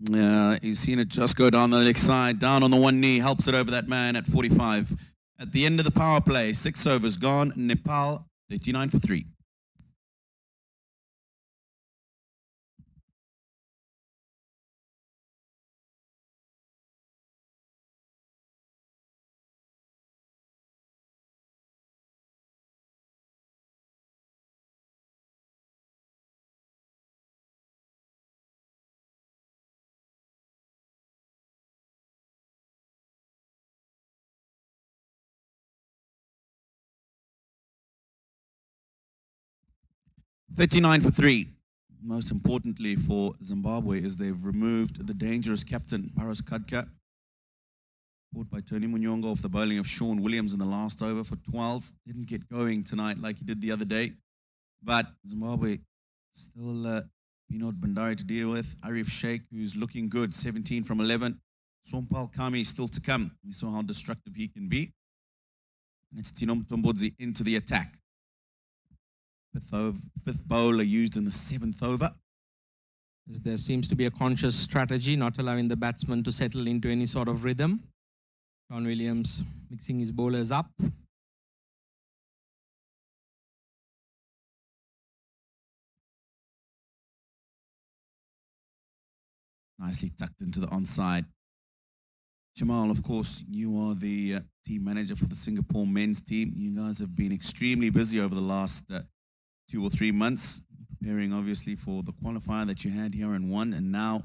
Yeah, he's seen it just go down the leg side, down on the one knee, helps it over that man at 45. At the end of the power play, 6 overs gone. Nepal, 39 for 3. $39 for 3. Most importantly for Zimbabwe is they've removed the dangerous captain, Paras Khadka, caught by Tony Munyongo off the bowling of Shawn Williams in the last over for 12. Didn't get going tonight like he did the other day. But Zimbabwe still Vinod Bhandari to deal with. Arif Sheikh, who's looking good, 17 from 11. Sompal Kami still to come. We saw how destructive he can be. And it's Tino Mtombodzi into the attack. Fifth bowler used in the 7th over. There seems to be a conscious strategy, not allowing the batsman to settle into any sort of rhythm. Shawn Williams mixing his bowlers up. Nicely tucked into the onside. Jamal, of course, you are the team manager for the Singapore men's team. You guys have been extremely busy over the last 2 or 3 months, preparing obviously for the qualifier that you had here and won, and now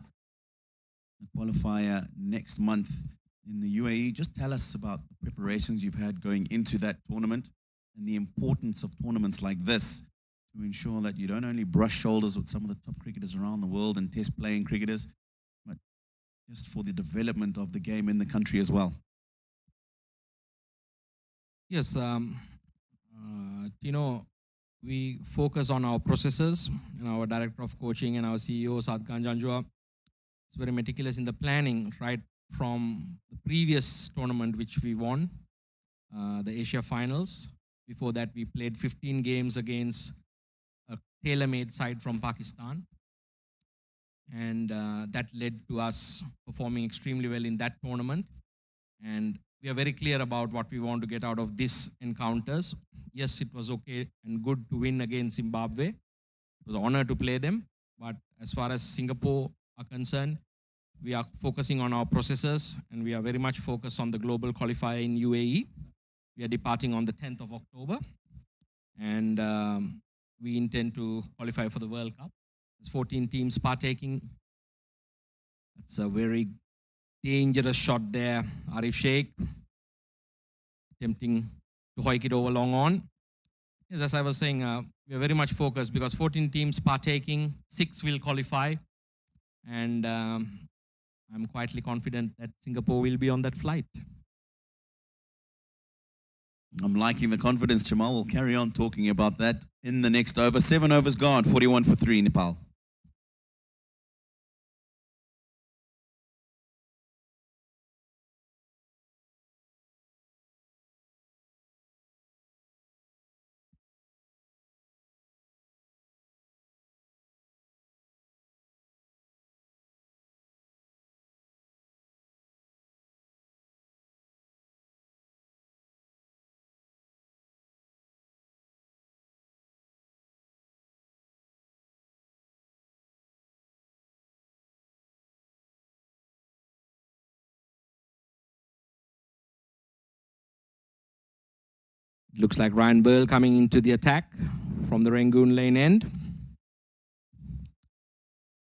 the qualifier next month in the UAE. Just tell us about the preparations you've had going into that tournament and the importance of tournaments like this to ensure that you don't only brush shoulders with some of the top cricketers around the world and test playing cricketers, but just for the development of the game in the country as well. Yes, we focus on our processes, and our director of coaching and our CEO, Sadkan Janjua, is very meticulous in the planning, right from the previous tournament which we won, the Asia Finals. Before that, we played 15 games against a tailor-made side from Pakistan. And that led to us performing extremely well in that tournament. And we are very clear about what we want to get out of these encounters. Yes, it was okay and good to win against Zimbabwe. It was an honor to play them. But as far as Singapore are concerned, we are focusing on our processes, and we are very much focused on the global qualifier in UAE. We are departing on the 10th of October. And we intend to qualify for the World Cup. There's 14 teams partaking. That's a very dangerous shot there. Arif Sheikh attempting to hoik it over long on. Yes, as I was saying, we are very much focused because 14 teams partaking, 6 will qualify. And I'm quietly confident that Singapore will be on that flight. I'm liking the confidence, Jamal. We'll carry on talking about that in the next over. 7 overs gone, 41 for 3, Nepal. It looks like Ryan Burl coming into the attack from the Rangoon lane end.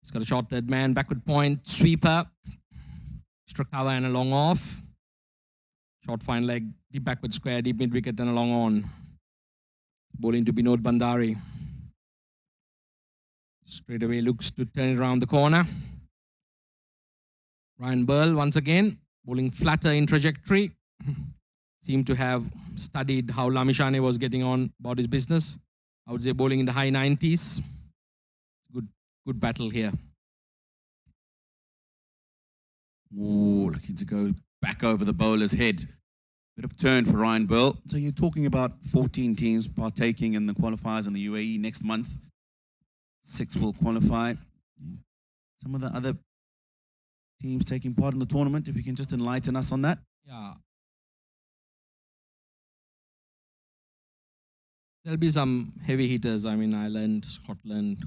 He's got a shot third man, backward point, sweeper, extra cover and a long off. Short fine leg, deep backward square, deep mid wicket and a long on. Bowling to Binod Bandari. Straight away looks to turn it around the corner. Ryan Burl once again, bowling flatter in trajectory. Seemed to have studied how Lamishane was getting on about his business. I would say bowling in the high 90s. Good battle here. Ooh, looking to go back over the bowler's head. Bit of turn for Ryan Burl. So you're talking about 14 teams partaking in the qualifiers in the UAE next month. 6 will qualify. Some of the other teams taking part in the tournament, if you can just enlighten us on that. Yeah. There'll be some heavy hitters, Ireland, Scotland.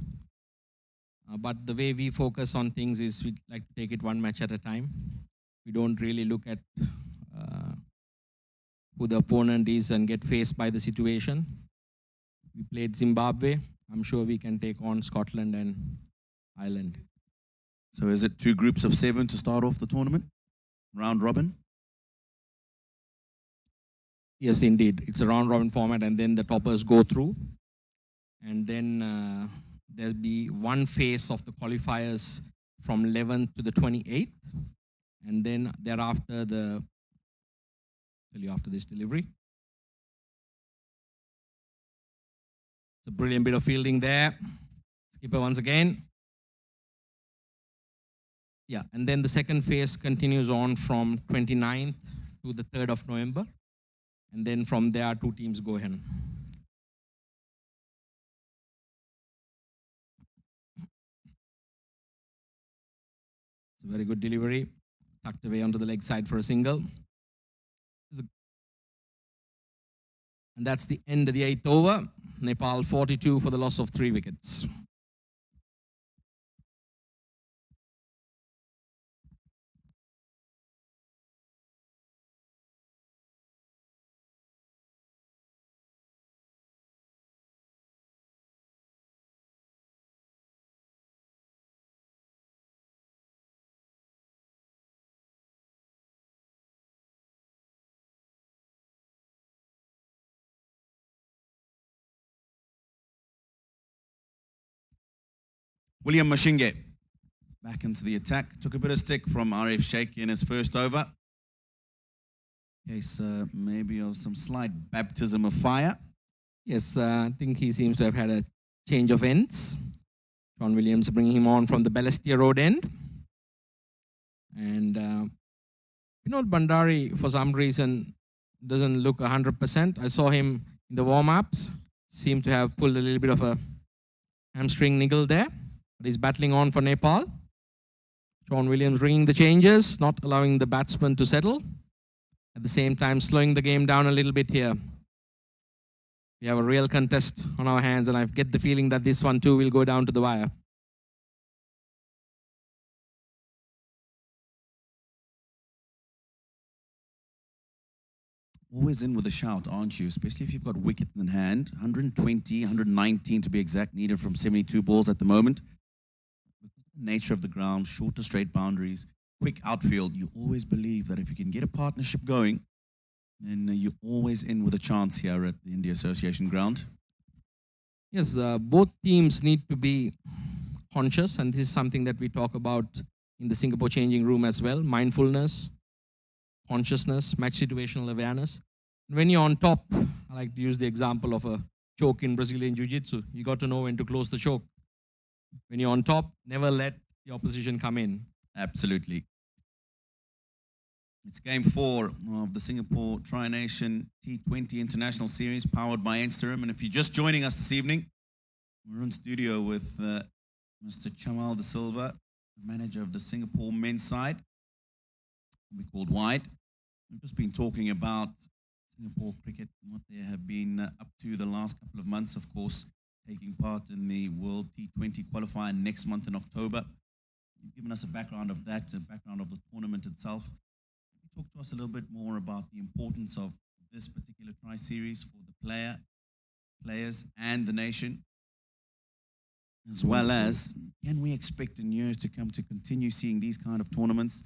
But the way we focus on things is we like to take it one match at a time. We don't really look at who the opponent is and get faced by the situation. We played Zimbabwe. I'm sure we can take on Scotland and Ireland. So is it 2 groups of 7 to start off the tournament? Round robin? Yes, indeed. It's a round robin format, and then the toppers go through. And then there'll be one phase of the qualifiers from 11th to the 28th. And then thereafter, tell you after this delivery. It's a brilliant bit of fielding there. Skipper once again. Yeah, and then the second phase continues on from 29th to the 3rd of November. And then from there, 2 teams go ahead. It's a very good delivery. Tucked away onto the leg side for a single. And that's the end of the 8th over. Nepal 42 for the loss of 3 wickets. William Mashinge back into the attack. Took a bit of stick from RF Sheikh in his first over. Case maybe of some slight baptism of fire. Yes, I think he seems to have had a change of ends. Shawn Williams bringing him on from the Balestier Road end. And Binod Bandari, for some reason, doesn't look 100%. I saw him in the warm-ups. Seemed to have pulled a little bit of a hamstring niggle there. But he's battling on for Nepal. Shawn Williams ringing the changes, not allowing the batsman to settle. At the same time, slowing the game down a little bit here. We have a real contest on our hands, and I get the feeling that this one too will go down to the wire. Always in with a shout, aren't you? Especially if you've got wickets in hand. 120, 119 to be exact, needed from 72 balls at the moment. The nature of the ground, shorter straight boundaries, quick outfield, you always believe that if you can get a partnership going, then you're always in with a chance here at the India Association ground. Yes, both teams need to be conscious, and this is something that we talk about in the Singapore changing room as well. Mindfulness, consciousness, match situational awareness. When you're on top, I like to use the example of a choke in Brazilian Jiu-Jitsu. You got to know when to close the choke. When you're on top, never let the opposition come in. Absolutely. It's game 4 of the Singapore Tri-Nation T20 International Series powered by Ensterum. And if you're just joining us this evening, we're in studio with Mr. Chamal De Silva, manager of the Singapore men's side. We called Wide. We've just been talking about Singapore cricket and what they have been up to the last couple of months, of course, taking part in the World T20 qualifier next month in October. You've given us a background of that, a background of the tournament itself. Talk to us a little bit more about the importance of this particular tri-series for the players and the nation? As well as, can we expect in years to come to continue seeing these kind of tournaments?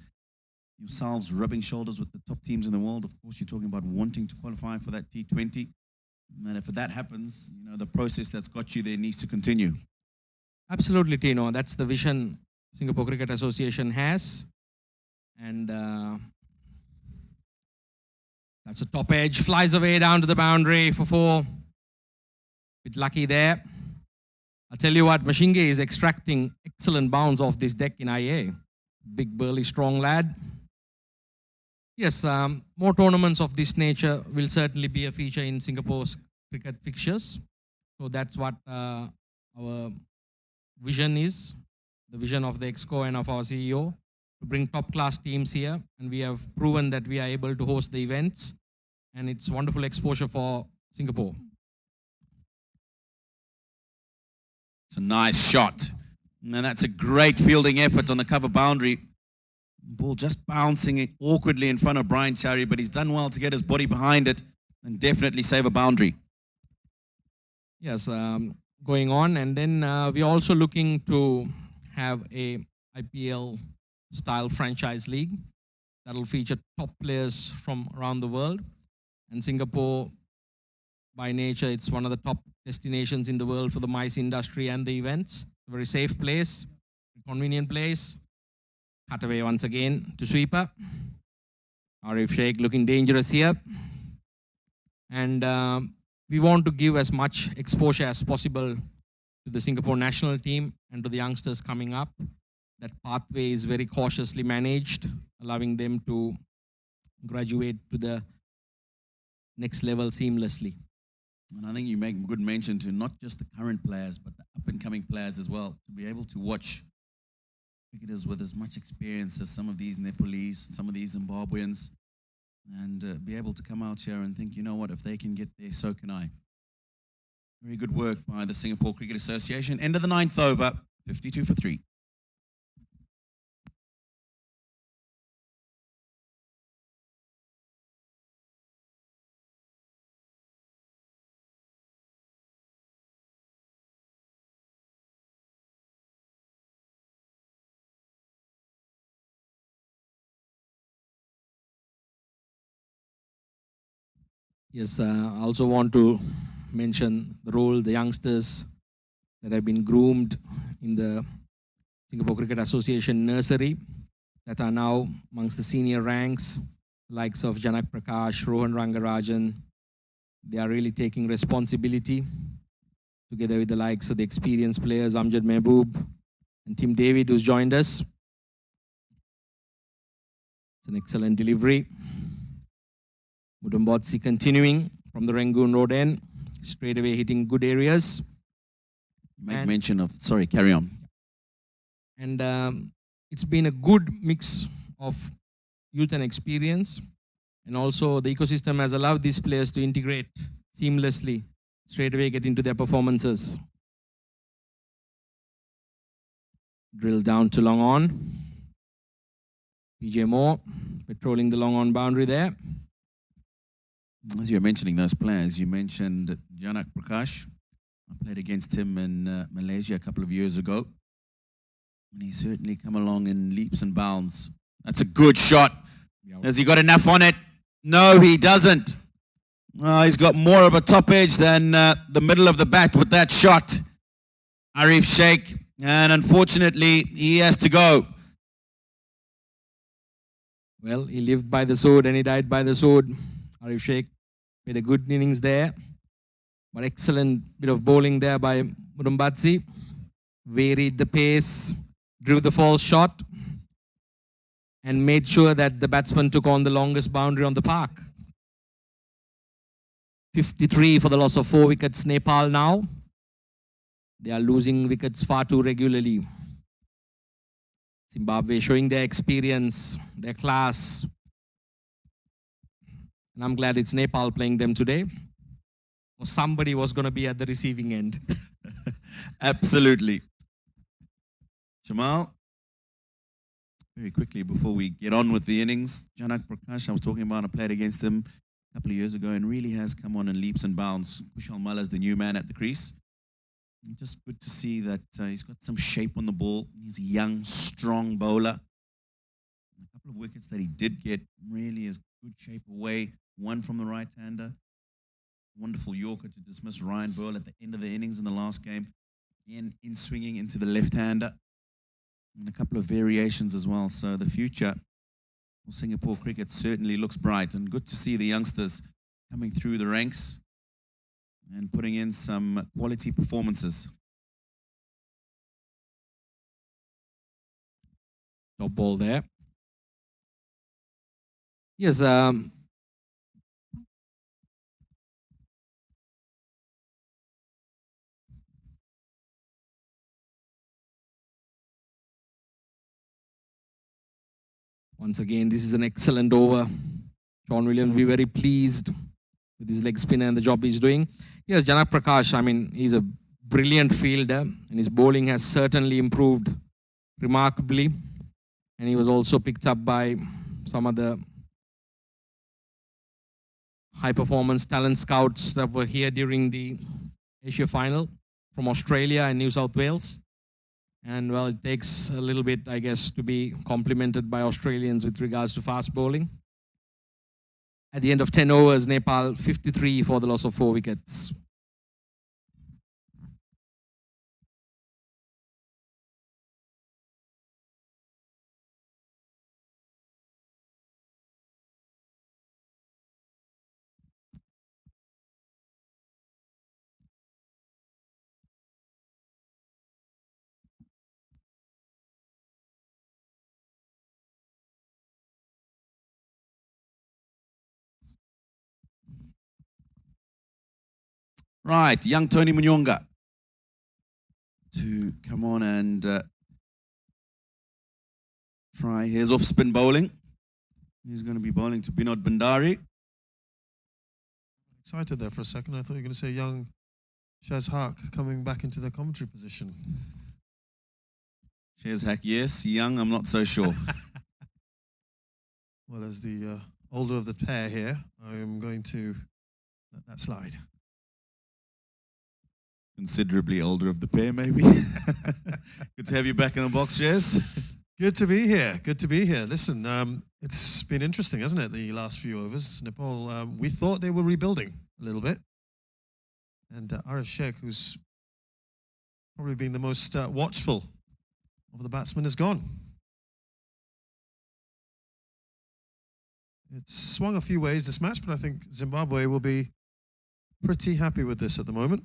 Yourselves rubbing shoulders with the top teams in the world. Of course, you're talking about wanting to qualify for that T20. And if that happens, the process that's got you there needs to continue. Absolutely, Tino. That's the vision Singapore Cricket Association has. And that's a top edge. Flies away down to the boundary for 4. Bit lucky there. I'll tell you what, Mashinge is extracting excellent bounds off this deck in IA. Big, burly, strong lad. Yes, more tournaments of this nature will certainly be a feature in Singapore's cricket fixtures. So that's what our vision is, the vision of the Exco and of our CEO, to bring top-class teams here. And we have proven that we are able to host the events. And it's wonderful exposure for Singapore. It's a nice shot. And that's a great fielding effort on the cover boundary. Ball just bouncing it awkwardly in front of Brian Chowdhury, but he's done well to get his body behind it and definitely save a boundary. Yes, going on. And then we're also looking to have a IPL-style franchise league that will feature top players from around the world. And Singapore, by nature, it's one of the top destinations in the world for the MICE industry and the events. A very safe place, convenient place. Cut away once again to sweeper. Arif Sheikh looking dangerous here. And we want to give as much exposure as possible to the Singapore national team and to the youngsters coming up. That pathway is very cautiously managed, allowing them to graduate to the next level seamlessly. And I think you make good mention to not just the current players, but the up-and-coming players as well, to be able to watch cricketers with as much experience as some of these Nepalese, some of these Zimbabweans, and be able to come out here and think, you know what, if they can get there, so can I. Very good work by the Singapore Cricket Association. End of the 9th over, 52 for 3. Yes, I also want to mention the role the youngsters that have been groomed in the Singapore Cricket Association nursery that are now amongst the senior ranks, likes of Janak Prakash, Rohan Rangarajan. They are really taking responsibility together with the likes of the experienced players, Amjad Mehboob and Tim David, who's joined us. It's an excellent delivery. Mudumbotsi continuing from the Rangoon Road end, straight away hitting good areas. Make mention of, sorry, carry on. And it's been a good mix of youth and experience. And also the ecosystem has allowed these players to integrate seamlessly, straight away get into their performances. Drill down to long on. PJ Moore patrolling the long on boundary there. As you're mentioning those players, you mentioned Janak Prakash. I played against him in Malaysia a couple of years ago. And he's certainly come along in leaps and bounds. That's a good shot. Has he got enough on it? No, he doesn't. He's got more of a top edge than the middle of the bat with that shot. Arif Sheikh. And unfortunately, he has to go. Well, he lived by the sword and he died by the sword. Arif Sheikh made a good innings there. But excellent bit of bowling there by Mudumbatsi. Varied the pace, drew the false shot, and made sure that the batsman took on the longest boundary on the park. 53 for the loss of 4 wickets, Nepal now. They are losing wickets far too regularly. Zimbabwe showing their experience, their class. And I'm glad it's Nepal playing them today. Or somebody was going to be at the receiving end. Absolutely. Jamal, very quickly before we get on with the innings, Janak Prakash, I was talking about, I played against him a couple of years ago and really has come on in leaps and bounds. Kushal Muller's the new man at the crease. Just good to see that he's got some shape on the ball. He's a young, strong bowler. A couple of wickets that he did get really is good shape away. One from the right-hander. Wonderful Yorker to dismiss Ryan Burl at the end of the innings in the last game. Again, in swinging into the left-hander. And a couple of variations as well. So the future for Singapore cricket certainly looks bright. And good to see the youngsters coming through the ranks and putting in some quality performances. Top ball there. Yes, once again, this is an excellent over. Shawn Williams will be very pleased with his leg spinner and the job he's doing. Yes, Janak Prakash, I mean, he's a brilliant fielder and his bowling has certainly improved remarkably. And he was also picked up by some of the high-performance talent scouts that were here during the Asia final from Australia and New South Wales. And, well, it takes a little bit, I guess, to be complimented by Australians with regards to fast bowling. At the end of 10 overs, Nepal 53 for the loss of 4 wickets. Right, young Tony Munyonga to come on and try his off-spin bowling. He's going to be bowling to Binod Bandari. Excited there for a second. I thought you were going to say young Shaz Haq coming back into the commentary position. Shaz Haq, yes. Young, I'm not so sure. Well, as the older of the pair here, I am going to let that slide. Considerably older of the pair, maybe. Good to have you back in the box, Shaz. Good to be here. Good to be here. Listen, it's been interesting, hasn't it, the last few overs? Nepal, we thought they were rebuilding a little bit. And Arif Sheikh, who's probably been the most watchful of the batsmen, is gone. It's swung a few ways, this match, but I think Zimbabwe will be pretty happy with this at the moment.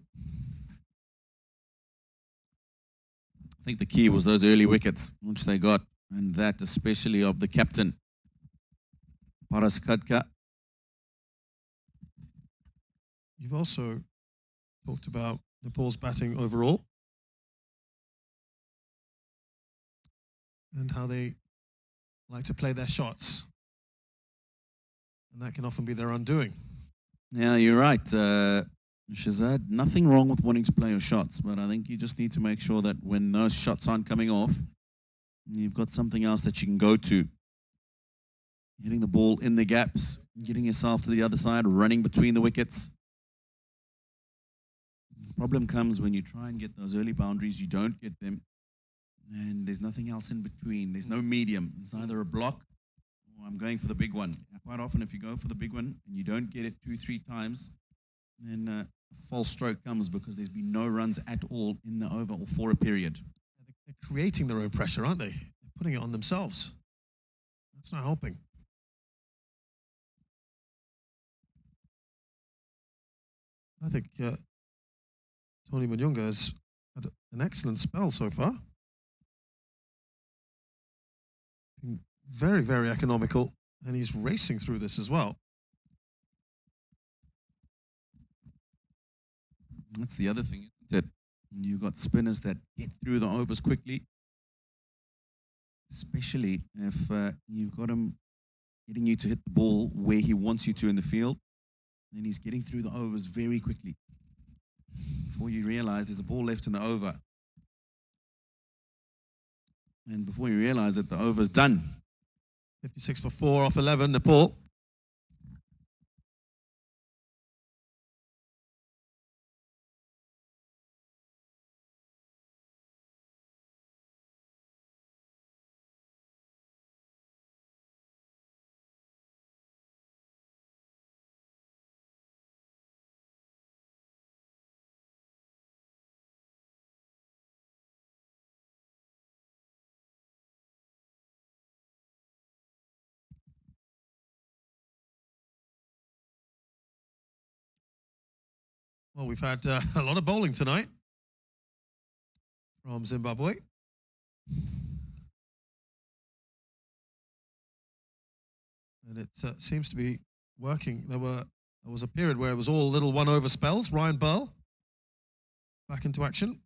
I think the key was those early wickets, which they got, and that especially of the captain, Paras Khadka. You've also talked about Nepal's batting overall and how they like to play their shots. And that can often be their undoing. Yeah, you're right. Shazad, nothing wrong with wanting to play your shots, but I think you just need to make sure that when those shots aren't coming off, you've got something else that you can go to. Hitting the ball in the gaps, getting yourself to the other side, running between the wickets. The problem comes when you try and get those early boundaries, you don't get them, and there's nothing else in between. There's no medium. It's either a block or I'm going for the big one. Quite often, if you go for the big one and you don't get it 2-3 times, then a false stroke comes because there's been no runs at all in the over or for a period. They're creating their own pressure, aren't they? They're putting it on themselves. That's not helping. I think Tony Munyonga has had an excellent spell so far. Been very, very economical, and he's racing through this as well. That's the other thing, isn't it? You've got spinners that get through the overs quickly, especially if you've got him getting you to hit the ball where he wants you to in the field. Then he's getting through the overs very quickly. Before you realize there's a ball left in the over. And before you realize it, the over's done. 56 for 4 off 11, Nepal. Well, we've had a lot of bowling tonight from Zimbabwe. And it seems to be working. There was a period where it was all little one-over spells. Ryan Burl back into action.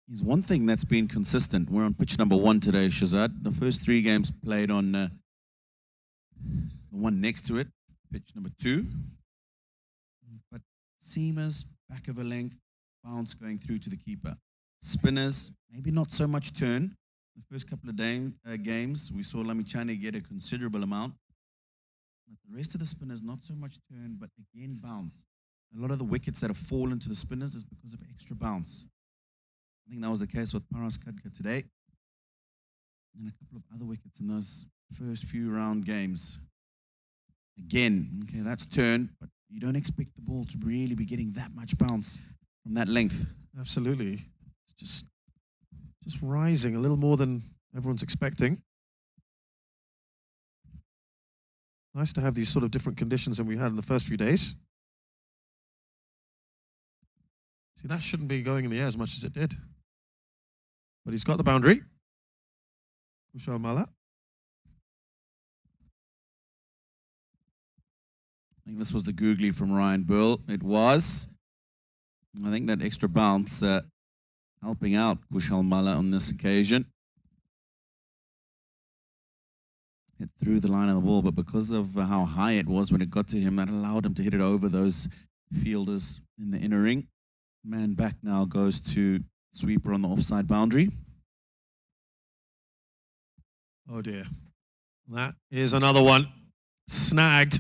He's one thing that's been consistent. We're on pitch number 1 today, Shazad. The first 3 games played on the one next to it, pitch number 2. But seamers, back of a length, bounce going through to the keeper. Spinners, maybe not so much turn. The first couple of games, we saw Lamichane get a considerable amount. But the rest of the spinners, not so much turn, but again bounce. A lot of the wickets that have fallen to the spinners is because of extra bounce. I think that was the case with Paras Khadka today. And a couple of other wickets in those first few round games. Again, okay, that's turned, but you don't expect the ball to really be getting that much bounce from that length. Absolutely. It's just rising a little more than everyone's expecting. Nice to have these sort of different conditions than we had in the first few days. See, that shouldn't be going in the air as much as it did. But he's got the boundary. Kushal Mala. I think this was the googly from Ryan Burl. It was. I think that extra bounce helping out Kushal Mala on this occasion. Hit through the line of the ball, but because of how high it was when it got to him, that allowed him to hit it over those fielders in the inner ring. Man back now goes to sweeper on the offside boundary. Oh dear. That is another one. Snagged.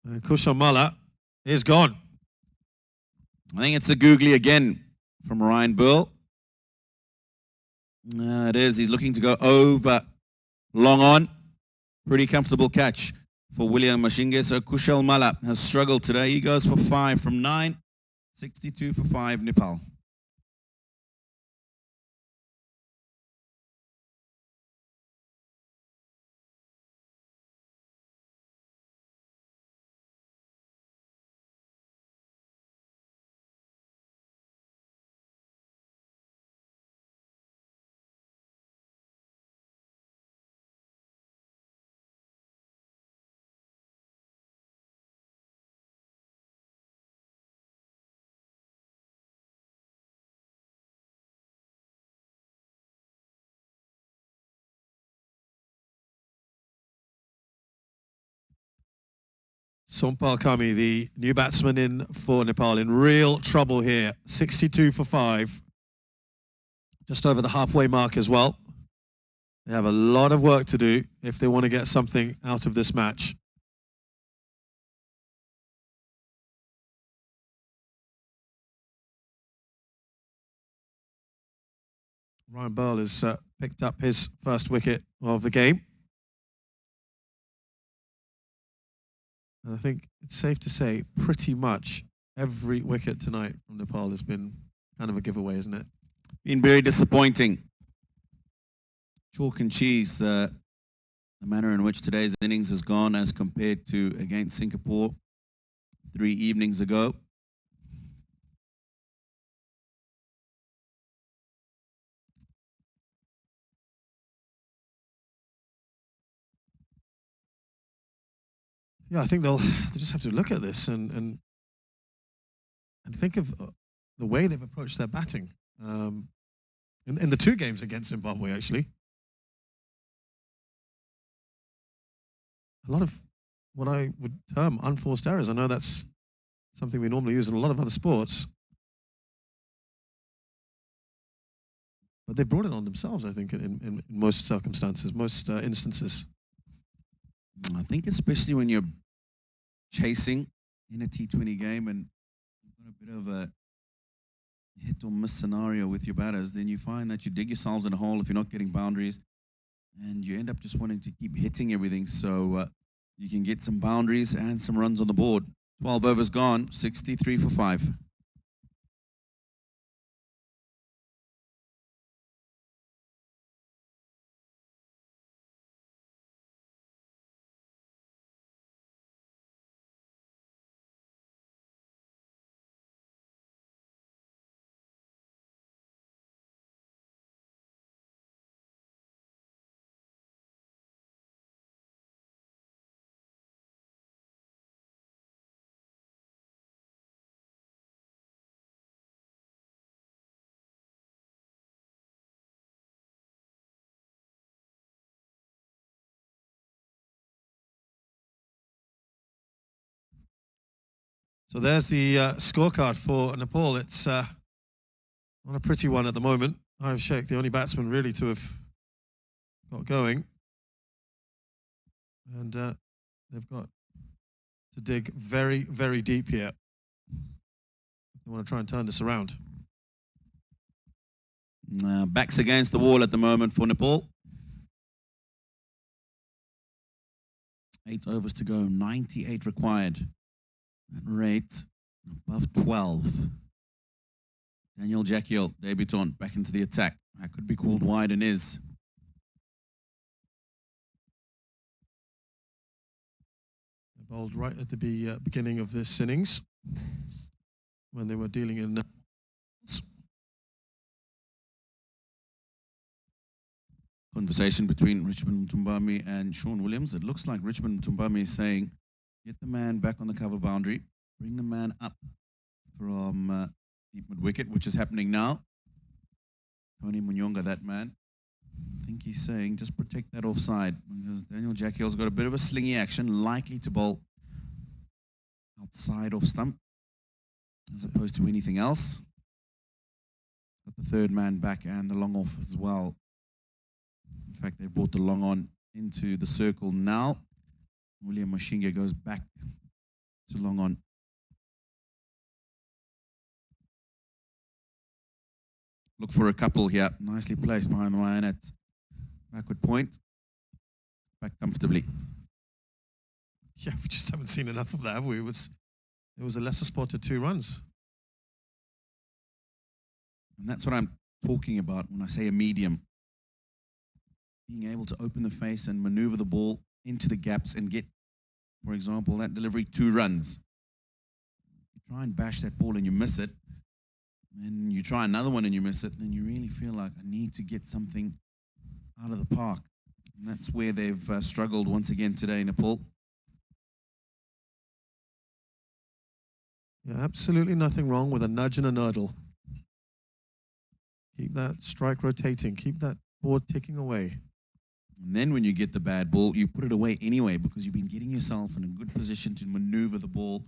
And Kushal Mala is gone. I think it's a googly again from Ryan Burl. It is. He's looking to go over long on. Pretty comfortable catch for William Mashinge. So Kushal Mala has struggled today. He goes for 5 from 9. 62 for 5, Nepal. Sompal Kami, the new batsman in for Nepal, in real trouble here. 62 for 5. Just over the halfway mark as well. They have a lot of work to do if they want to get something out of this match. Ryan Burl has picked up his first wicket of the game. And I think it's safe to say pretty much every wicket tonight from Nepal has been kind of a giveaway, isn't it? Been very disappointing. Chalk and cheese, the manner in which today's innings has gone as compared to against Singapore 3 evenings ago. Yeah, I think they'll just have to look at this and think of the way they've approached their batting in the 2 games against Zimbabwe, actually. A lot of what I would term unforced errors. I know that's something we normally use in a lot of other sports. But they've brought it on themselves, I think, in most circumstances, most instances. I think especially when you're chasing in a T20 game and you've got a bit of a hit or miss scenario with your batters, then you find that you dig yourselves in a hole if you're not getting boundaries, and you end up just wanting to keep hitting everything so you can get some boundaries and some runs on the board. 12 overs gone, 63 for 5. So there's the scorecard for Nepal. It's not a pretty one at the moment. Arif Sheikh, the only batsman really to have got going. And they've got to dig very, very deep here. They want to try and turn this around. Backs against the wall at the moment for Nepal. 8 overs to go, 98 required. That rate above 12. Daniel Jacquiel, debutant, back into the attack. That could be called wide and is. They bowled right at the beginning of this innings when they were dealing in. Conversation between Richmond Mtumbami and Shawn Williams. It looks like Richmond Mtumbami is saying, get the man back on the cover boundary, bring the man up from deep mid-wicket, which is happening now. Tony Munyonga, that man. I think he's saying, just protect that offside, because Daniel Jacquiel's got a bit of a slingy action, likely to bowl outside off stump, as opposed to anything else. Got the third man back and the long off as well. In fact, they've brought the long on into the circle now. William Mashinga goes back to long on. Look for a couple here. Nicely placed behind the line at backward point. Back comfortably. Yeah, we just haven't seen enough of that, have we? It was a lesser spotted 2 runs. And that's what I'm talking about when I say a medium. Being able to open the face and maneuver the ball into the gaps and get, for example, that delivery 2 runs. You try and bash that ball and you miss it, and you try another one and you miss it, and you really feel like I need to get something out of the park. And that's where they've struggled once again today, Nepal. Yeah, absolutely nothing wrong with a nudge and a nurdle. Keep that strike rotating. Keep that board ticking away. And then when you get the bad ball, you put it away anyway, because you've been getting yourself in a good position to maneuver the ball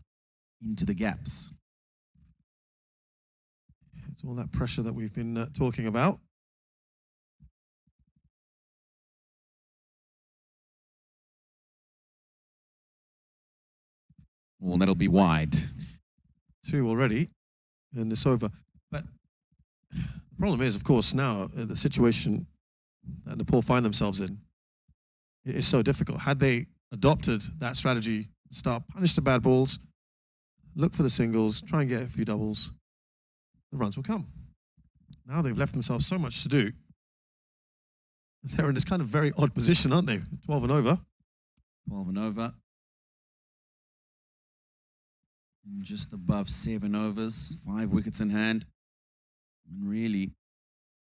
into the gaps. It's all that pressure that we've been talking about. Well, that'll be wide. 2 already in this over. But the problem is, of course, now the situation that Nepal find themselves in, it is so difficult. Had they adopted that strategy, start, punish the bad balls, look for the singles, try and get a few doubles, the runs will come. Now they've left themselves so much to do. They're in this kind of very odd position, aren't they? 12 and over. 12 and over. And just above 7 overs, 5 wickets in hand. And really,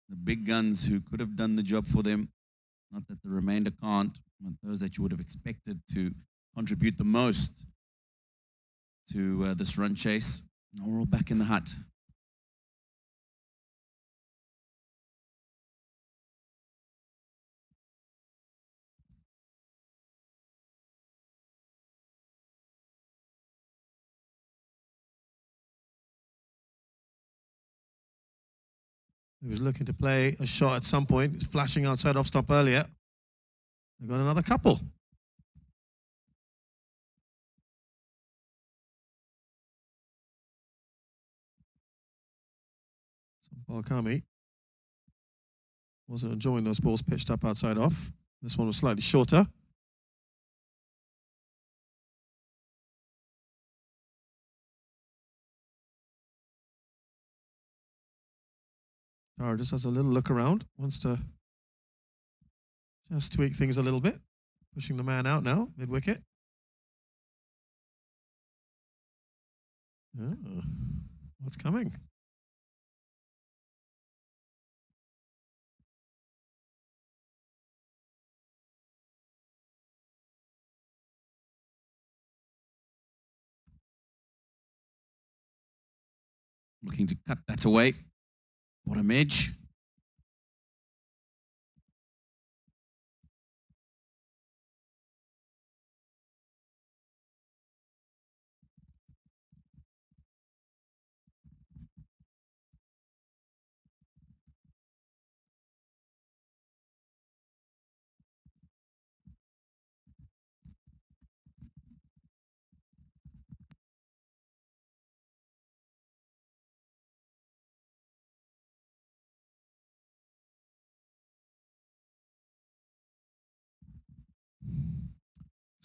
the big guns who could have done the job for them, not that the remainder can't, but those that you would have expected to contribute the most to this run chase, are all back in the hut. He was looking to play a shot at some point. He was flashing outside off stop earlier. They've got another couple. So Baghpaila wasn't enjoying those balls pitched up outside off. This one was slightly shorter. Tara just has a little look around, wants to just tweak things a little bit. Pushing the man out now, mid-wicket. Oh, what's coming? Looking to cut that away. Bottom edge.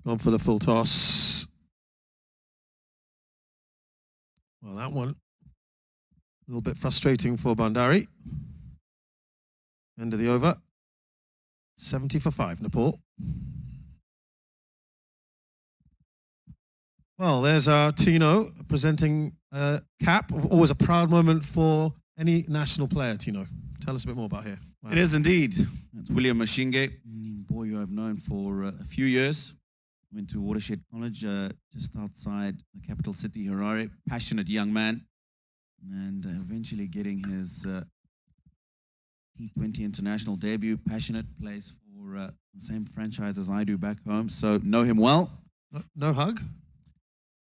Gone for the full toss. Well, that one, a little bit frustrating for Bandari. End of the over. 70 for 5, Nepal. Well, there's our Tino presenting a cap. Always a proud moment for any national player, Tino. Tell us a bit more about here. Wow. It is indeed. It's William Mashinge, boy who I've known for a few years. Went to Watershed College just outside the capital city, Harare. Passionate young man. And eventually getting his T20 international debut. Passionate, plays for the same franchise as I do back home. So know him well. No hug?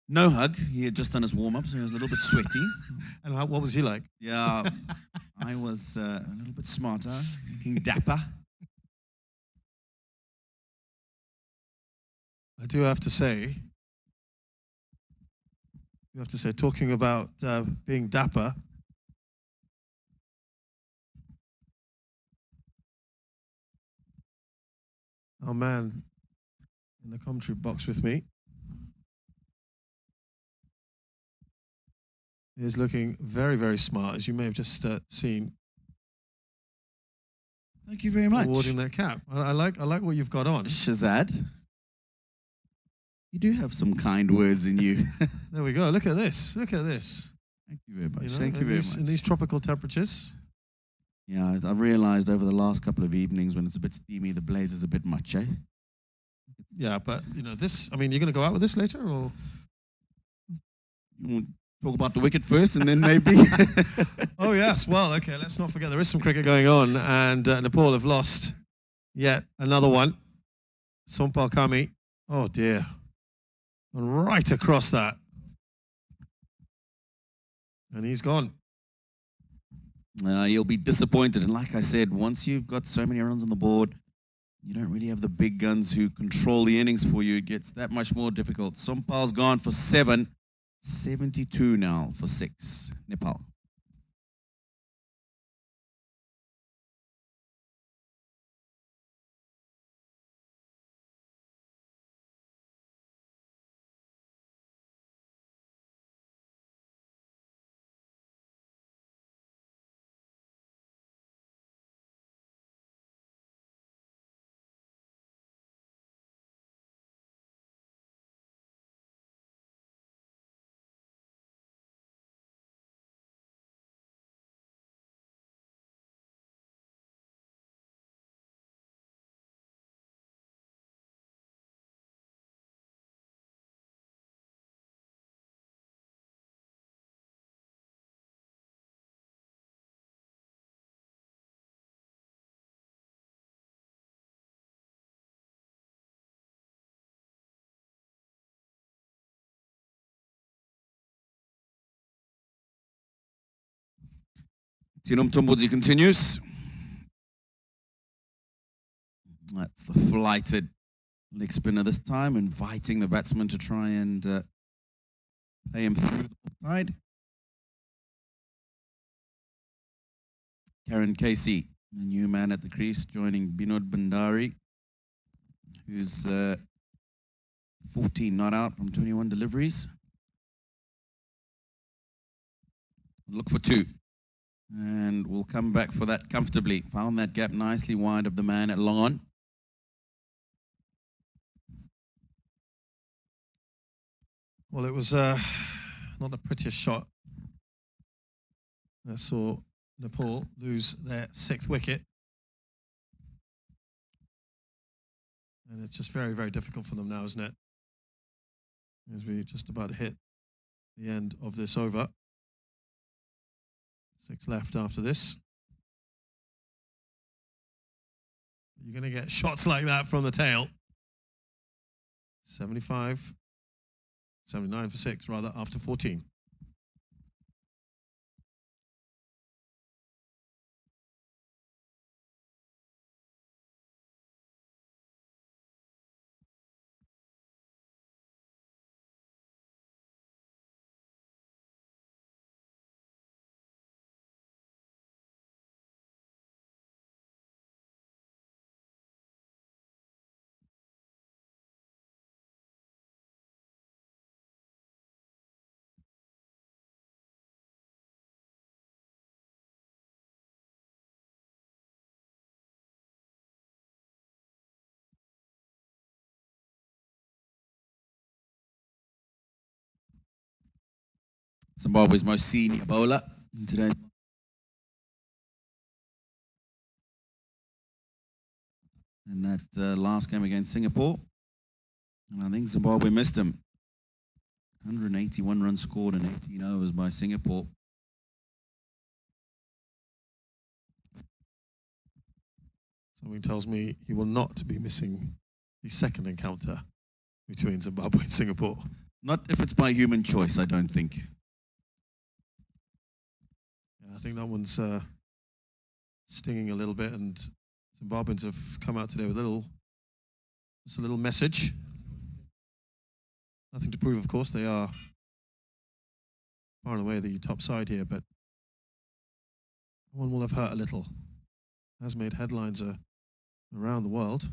No hug. He had just done his warm-up, so he was a little bit sweaty. And what was he like? Yeah, I was a little bit smarter, looking dapper. I do have to say, talking about being dapper, our man in the commentary box with me is looking very, very smart, as you may have just seen. Thank you very much. Awarding that cap. I like what you've got on. Shazad, you do have some kind words in you. There we go. Look at this. Look at this. Thank you very much. You know, Thank you very much. In these tropical temperatures. Yeah, I've realized over the last couple of evenings when it's a bit steamy, the blaze is a bit much, eh? Yeah, but this. I mean, you're going to go out with this later, or You want to talk about the wicket first, and then maybe. Oh yes. Well, okay. Let's not forget there is some cricket going on, and Nepal have lost yet another one. Sompal Kami. Oh dear. Gone right across that, and he's gone. You'll be disappointed. And like I said, once you've got so many runs on the board, you don't really have the big guns who control the innings for you. It gets that much more difficult. Sompal's gone for 7. 72 now for 6. Nepal. Tino Mtombodzi continues. That's the flighted leg spinner this time, inviting the batsman to try and play him through the side. Karen Casey, the new man at the crease, joining Binod Bandari, who's 14 not out from 21 deliveries. Look for 2. And we'll come back for that comfortably. Found that gap nicely wide of the man at long on. Well, it was not the prettiest shot. I saw Nepal lose their 6th wicket. And it's just very, very difficult for them now, isn't it? As we just about hit the end of this over. 6 left after this. You're going to get shots like that from the tail. 75, 79 for 6, rather, after 14. Zimbabwe's most senior bowler in today's. In that last game against Singapore. And I think Zimbabwe missed him. 181 runs scored in 18 overs by Singapore. Something tells me he will not be missing the second encounter between Zimbabwe and Singapore. Not if it's by human choice, I don't think. Yeah, I think that one's stinging a little bit, and Zimbabweans have come out today with just a little message. Nothing to prove, of course. They are far and away the top side here, but one will have hurt a little. Has made headlines around the world.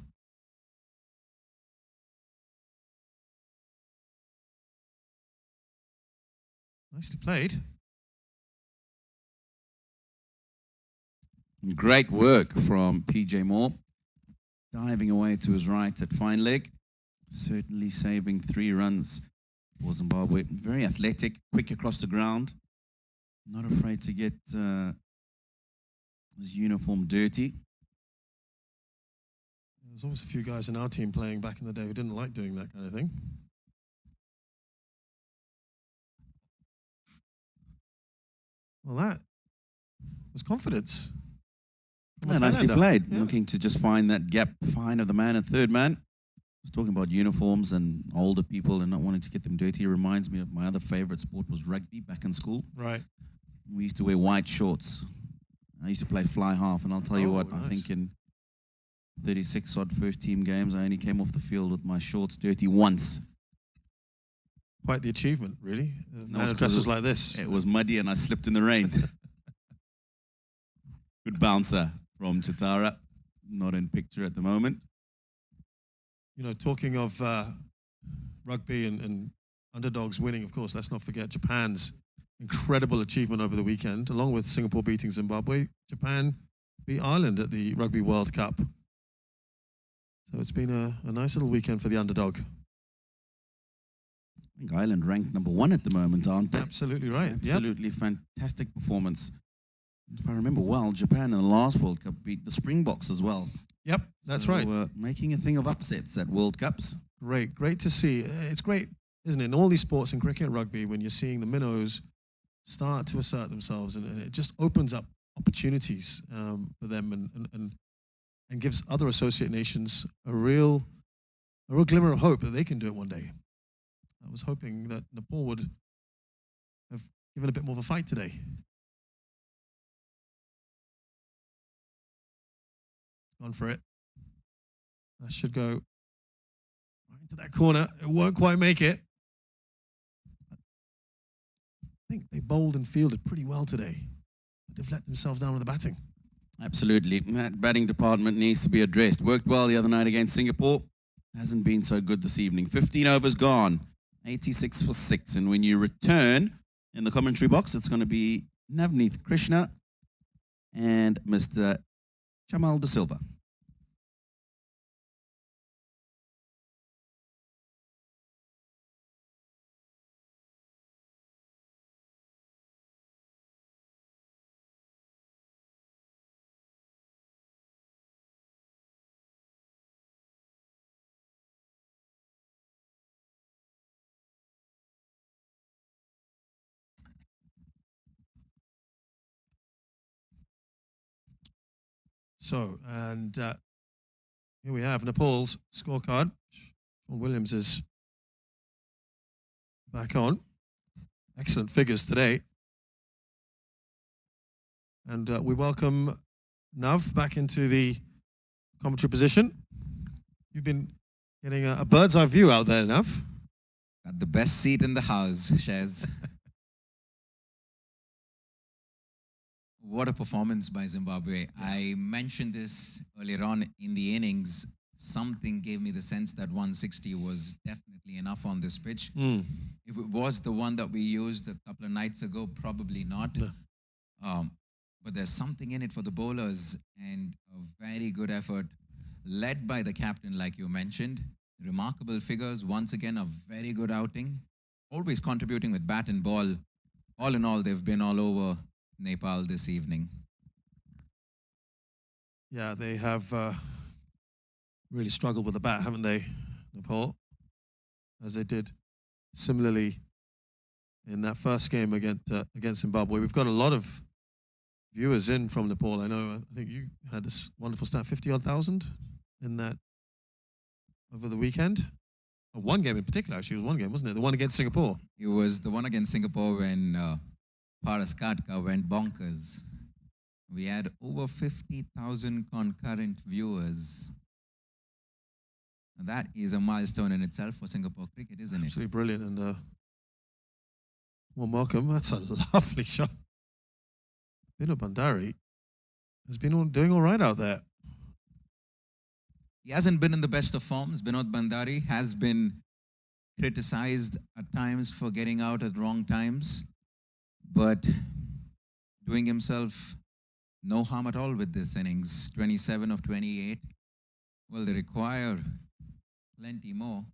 Nicely played. Great work from PJ Moore. Diving away to his right at fine leg. Certainly saving 3 runs for Zimbabwe. Very athletic, quick across the ground. Not afraid to get his uniform dirty. There's always a few guys in our team playing back in the day who didn't like doing that kind of thing. Well, that was confidence. Yeah, nicely Thailander. played. Yeah. Looking to just find that gap fine of the man at third man. I was talking about uniforms and older people and not wanting to get them dirty. It reminds me of my other favorite sport was rugby back in school. Right. We used to wear white shorts. I used to play fly half, and I'll tell you Oh, what, nice. I think in 36 odd first team games, I only came off the field with my shorts dirty once. Quite the achievement, really. That was Dresses 'cause like this. It was muddy and I slipped in the rain. Good bouncer from Chitara. Not in picture at the moment. You know, talking of rugby and underdogs winning, of course, let's not forget Japan's incredible achievement over the weekend, along with Singapore beating Zimbabwe. Japan beat Ireland at the Rugby World Cup. So it's been a nice little weekend for the underdog. I think Ireland ranked number 1 at the moment, aren't they? Absolutely right. Yep. Absolutely fantastic performance. If I remember well, Japan in the last World Cup beat the Springboks as well. Yep, that's So, right. Making a thing of upsets at World Cups. Great to see. It's great, isn't it? In all these sports, in cricket and rugby, when you're seeing the minnows start to assert themselves, and it just opens up opportunities for them and gives other associate nations a real glimmer of hope that they can do it one day. I was hoping that Nepal would have given a bit more of a fight today. Gone for it. That should go right into that corner. It won't quite make it. I think they bowled and fielded pretty well today. They've let themselves down with the batting. Absolutely. That batting department needs to be addressed. Worked well the other night against Singapore. Hasn't been so good this evening. 15 overs gone. 86 for 6. And when you return in the commentary box, it's going to be Navneet Krishna and Mr. Chamal De Silva. So, and here we have Nepal's scorecard. Shawn Williams is back on. Excellent figures today. And we welcome Nav back into the commentary position. You've been getting a bird's eye view out there, Nav. Got the best seat in the house, Shez. What a performance by Zimbabwe. I mentioned this earlier on in the innings. Something gave me the sense that 160 was definitely enough on this pitch. If it was the one that we used a couple of nights ago, probably not. No. But there's something in it for the bowlers, and a very good effort led by the captain, like you mentioned. Remarkable figures. Once again, a very good outing. Always contributing with bat and ball all in all, they've been all over Nepal this evening. Yeah, they have really struggled with the bat, haven't they, Nepal? As they did similarly in that first game against Zimbabwe. We've got a lot of viewers in from Nepal. I think you had this wonderful stat, 50-odd thousand in that over the weekend. One game in particular, actually, it was one game, wasn't it? The one against Singapore. It was the one against Singapore when Paras Katka went bonkers. We had over 50,000 concurrent viewers. That is a milestone in itself for Singapore cricket, isn't it? Absolutely brilliant. And well, Markham, that's a lovely shot. Vinod Bandari has been doing all right out there. He hasn't been in the best of forms. Vinod Bandari has been criticized at times for getting out at wrong times, but doing himself no harm at all with this innings. 27 of 28. Well, they require plenty more.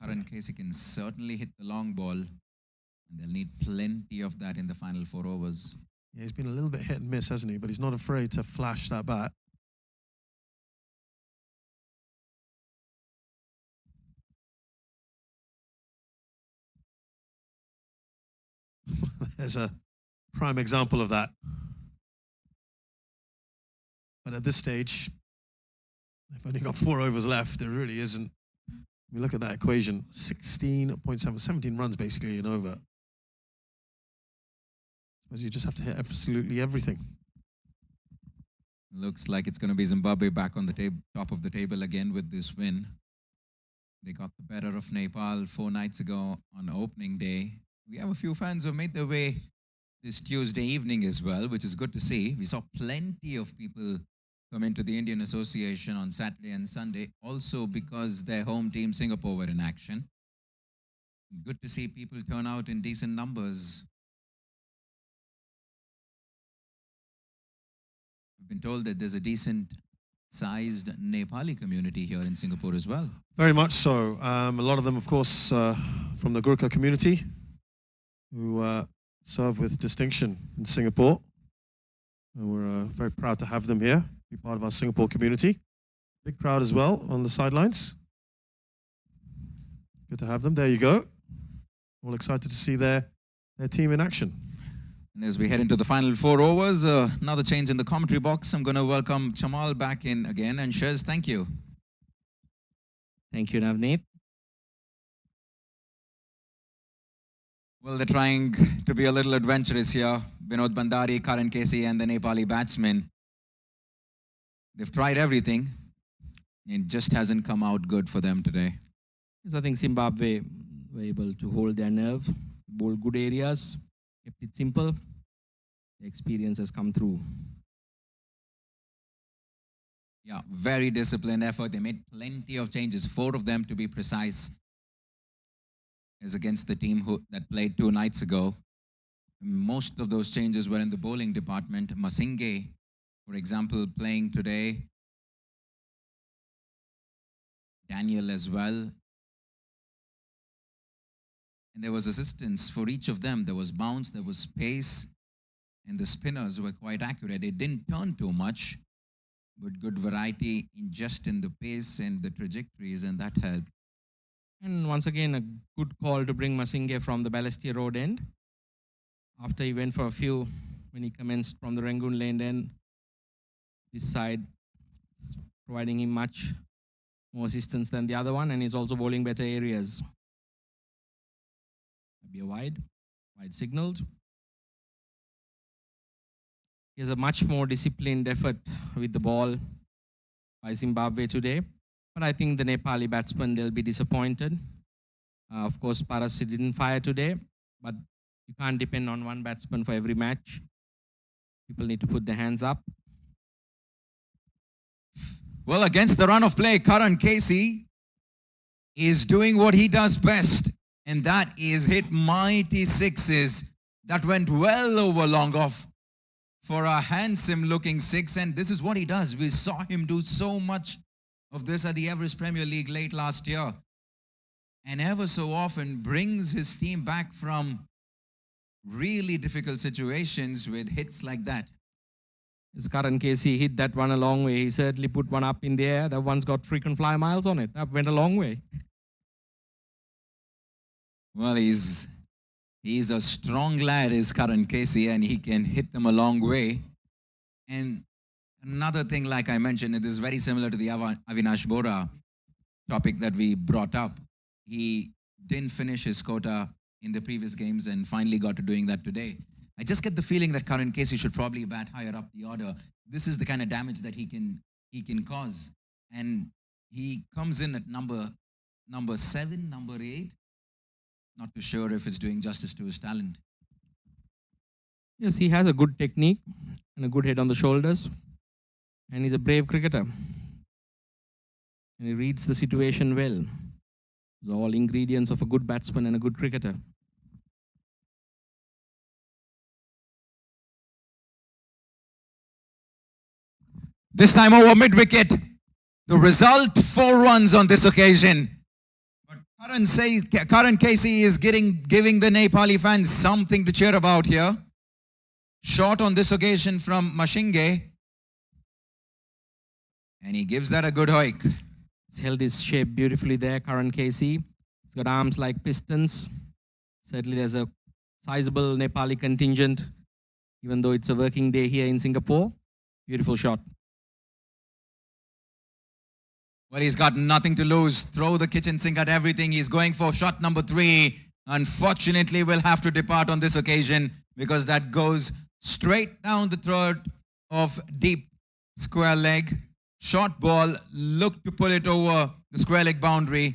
Karan Casey can certainly hit the long ball, and they'll need plenty of that in the final 4 overs. Yeah, he's been a little bit hit and miss, hasn't he? But he's not afraid to flash that bat. There's a prime example of that. But at this stage, they've only got 4 overs left. There really isn't. We look at that equation, 16.7, 17 runs basically in over. I suppose you just have to hit absolutely everything. Looks like it's going to be Zimbabwe back on the top of the table again with this win. They got the better of Nepal 4 nights ago on opening day. We have a few fans who have made their way this Tuesday evening as well, which is good to see. We saw plenty of people come into the Indian Association on Saturday and Sunday, also because their home team Singapore were in action. Good to see people turn out in decent numbers. I've been told that there's a decent sized Nepali community here in Singapore as well. Very much so. A lot of them, of course, from the Gurkha community who serve with distinction in Singapore. And we're very proud to have them here, be part of our Singapore community. Big crowd as well on the sidelines. Good to have them. There you go. All excited to see their team in action. And as we head into the final 4 overs, another change in the commentary box. I'm going to welcome Chamal back in again. And Shez, thank you. Thank you, Navneet. Well, they're trying to be a little adventurous here. Vinod Bandari, Karan Casey, and the Nepali batsmen. They've tried everything. It just hasn't come out good for them today. Yes, I think Zimbabwe were able to hold their nerve, bowl good areas, kept it simple. The experience has come through. Yeah, very disciplined effort. They made plenty of changes, 4 of them to be precise, as against the team that played 2 nights ago. Most of those changes were in the bowling department. Masinge, for example, playing today. Daniel as well. And there was assistance for each of them. There was bounce, there was pace, and the spinners were quite accurate. They didn't turn too much, but good variety in the pace and the trajectories, and that helped. And once again, a good call to bring Masinge from the Balestier Road end. After he went for a few, when he commenced from the Rangoon Lane end, this side is providing him much more assistance than the other one, and he's also bowling better areas. Be a wide signaled. Here's a much more disciplined effort with the ball by Zimbabwe today. But I think the Nepali batsmen, they'll be disappointed. Of course, Parasi didn't fire today, but you can't depend on one batsman for every match. People need to put their hands up. Well, against the run of play, Karan Casey is doing what he does best, and that is hit mighty sixes that went well over long off for a handsome looking 6. And this is what he does. We saw him do so much of this at the Everest Premier League late last year, and ever so often brings his team back from really difficult situations with hits like that. His current case, he hit that one a long way. He certainly put one up in the air. That one's got frequent fly miles on it. That went a long way. Well, he's a strong lad, his current Casey, and he can hit them a long way. And another thing, like I mentioned, it is very similar to the Avinash Bora topic that we brought up. He didn't finish his quota in the previous games and finally got to doing that today. I just get the feeling that current Casey should probably bat higher up the order. This is the kind of damage that he can cause. And he comes in at number 7, number 8. Not too sure if it's doing justice to his talent. Yes, he has a good technique and a good head on the shoulders. And he's a brave cricketer. And he reads the situation well. Those are all ingredients of a good batsman and a good cricketer. This time over mid-wicket. The result, 4 runs on this occasion. But Karan Casey is giving the Nepali fans something to cheer about here. Shot on this occasion from Mashinge. And he gives that a good hike. He's held his shape beautifully there, Karan Casey. He's got arms like pistons. Certainly there's a sizable Nepali contingent, even though it's a working day here in Singapore. Beautiful shot. Well, he's got nothing to lose. Throw the kitchen sink at everything. He's going for shot number 3. Unfortunately, we'll have to depart on this occasion because that goes straight down the throat of deep square leg. Short ball, looked to pull it over the square leg boundary.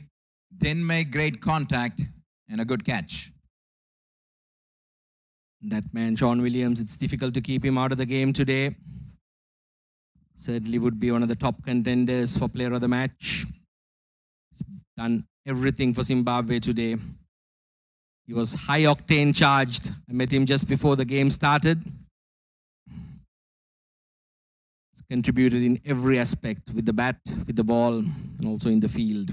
Didn't make great contact and a good catch. That man, Shawn Williams, it's difficult to keep him out of the game today. Certainly would be one of the top contenders for player of the match. He's done everything for Zimbabwe today. He was high octane charged. I met him just before the game started. He's contributed in every aspect, with the bat, with the ball, and also in the field.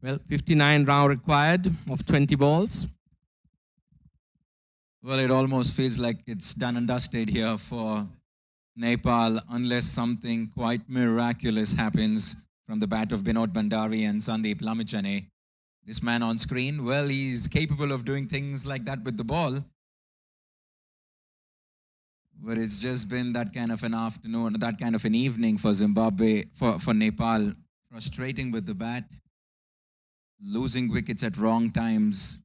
Well, 59 round required of 20 balls. Well, it almost feels like it's done and dusted here for Nepal unless something quite miraculous happens from the bat of Binod Bandari and Sandeep Lamichhane. This man on screen, well, he's capable of doing things like that with the ball. But it's just been that kind of an afternoon, that kind of an evening for Zimbabwe, for Nepal. Frustrating with the bat, losing wickets at wrong times.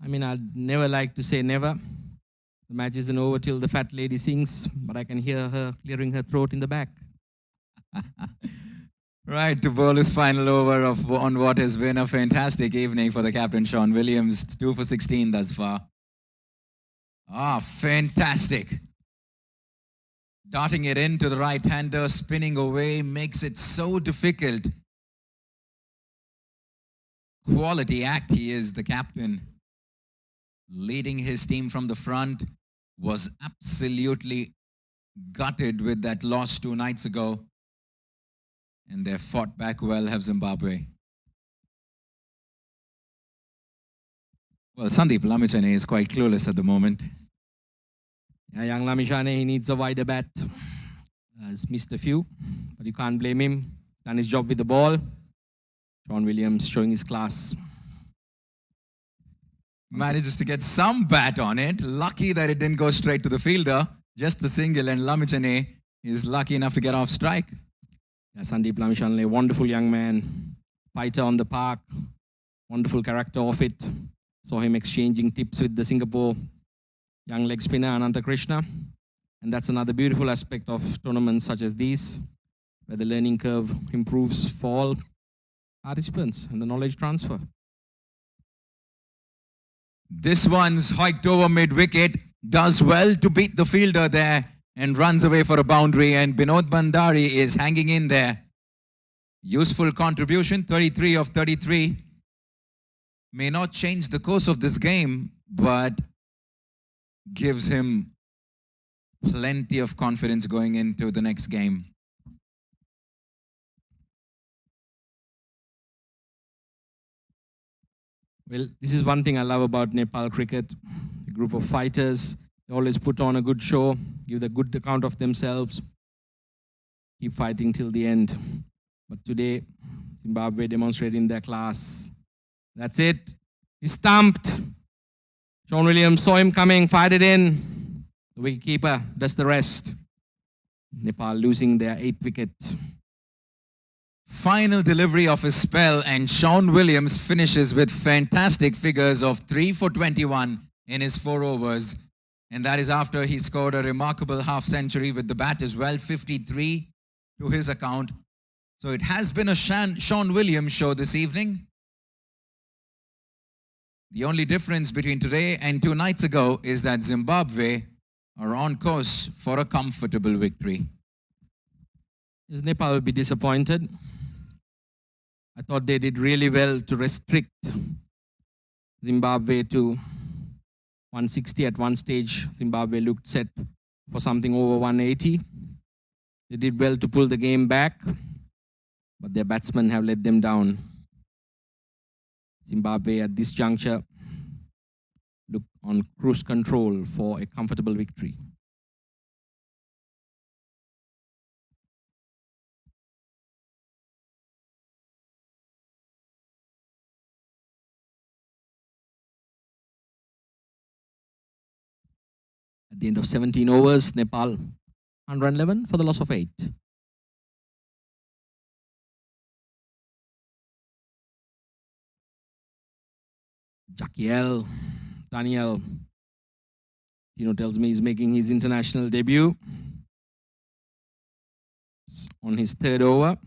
I mean, I'd never like to say never. The match isn't over till the fat lady sings, but I can hear her clearing her throat in the back. Right, to bowl his final over on what has been a fantastic evening for the captain, Shawn Williams. 2 for 16 thus far. Fantastic. Darting it into the right-hander, spinning away, makes it so difficult. Quality act, he is the captain. Leading his team from the front, was absolutely gutted with that loss 2 nights ago. And they fought back well, have Zimbabwe. Well, Sandeep Lamichhane is quite clueless at the moment. Yeah, young Lamichhane, he needs a wider bat. Has missed a few, but you can't blame him. Done his job with the ball. Shawn Williams showing his class. Manages to get some bat on it. Lucky that it didn't go straight to the fielder. Just the single, and Lamichhane is lucky enough to get off strike. Yeah, Sandeep Lamichhane, wonderful young man. Fighter on the park. Wonderful character of it. Saw him exchanging tips with the Singapore young leg spinner Ananta Krishna. And that's another beautiful aspect of tournaments such as these, where the learning curve improves for all participants and the knowledge transfer. This one's hiked over mid-wicket, does well to beat the fielder there and runs away for a boundary, and Binod Bandari is hanging in there. Useful contribution, 33 of 33. May not change the course of this game, but gives him plenty of confidence going into the next game. Well, this is one thing I love about Nepal cricket. A group of fighters, they always put on a good show, give the good account of themselves, keep fighting till the end. But today, Zimbabwe demonstrating their class. That's it. He stumped. Shawn Williams saw him coming, fired it in. The wicketkeeper does the rest. Nepal losing their 8th wicket. Final delivery of his spell, and Shawn Williams finishes with fantastic figures of 3 for 21 in his 4 overs. And that is after he scored a remarkable half century with the bat as well, 53 to his account. So it has been a Shawn Williams show this evening. The only difference between today and 2 nights ago is that Zimbabwe are on course for a comfortable victory. Is Nepal will be disappointed. I thought they did really well to restrict Zimbabwe to 160 at one stage. Zimbabwe looked set for something over 180. They did well to pull the game back, but their batsmen have let them down. Zimbabwe at this juncture look on cruise control for a comfortable victory. At the end of 17 overs, Nepal 111 for the loss of 8. Jaquiel, Daniel, Tino tells me he's making his international debut on his 3rd over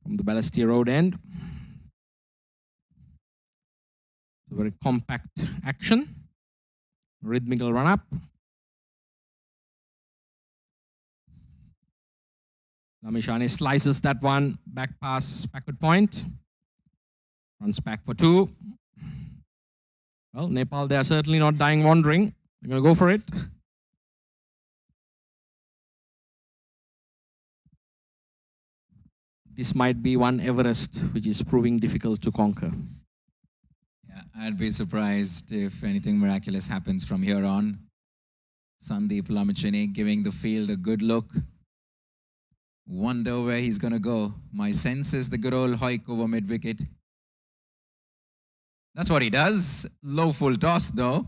from the Balestier Road end. It's a very compact action, rhythmical run-up. Lamishane slices that one, back pass, backward point. Runs back for 2. Well, Nepal, they are certainly not dying wandering. They're going to go for it. This might be one Everest which is proving difficult to conquer. Yeah, I'd be surprised if anything miraculous happens from here on. Sandeep Lamachini giving the field a good look. Wonder where he's going to go. My sense is the good old hoik over mid-wicket. That's what he does. Low full toss though.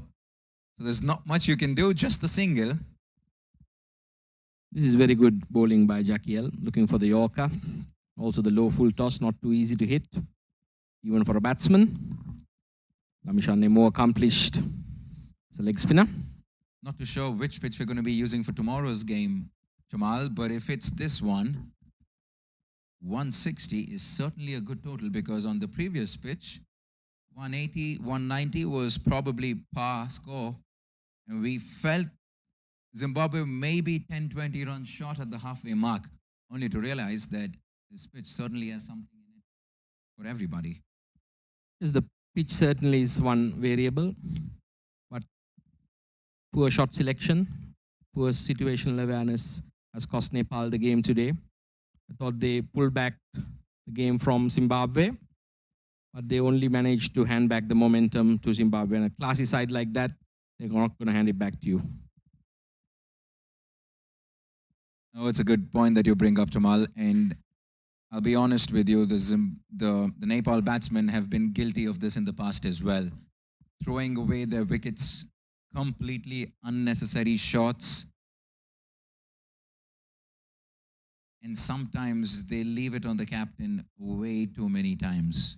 So there's not much you can do, just the single. This is very good bowling by Jaquiel, looking for the Yorker. Also the low full toss, not too easy to hit, even for a batsman. Lamishane more accomplished as a leg spinner. Not too sure which pitch we're going to be using for tomorrow's game, Jamal, but if it's this one, 160 is certainly a good total, because on the previous pitch, 180, 190 was probably par score, and we felt Zimbabwe maybe 10, 20 runs short at the halfway mark, only to realize that this pitch certainly has something in it for everybody. Yes, the pitch certainly is one variable, but poor shot selection, poor situational awareness has cost Nepal the game today. I thought they pulled back the game from Zimbabwe, but they only managed to hand back the momentum to Zimbabwe. And a classy side like that, they're not going to hand it back to you. No, it's a good point that you bring up, Jamal. And I'll be honest with you, the Nepal batsmen have been guilty of this in the past as well. Throwing away their wickets, completely unnecessary shots. And sometimes they leave it on the captain way too many times.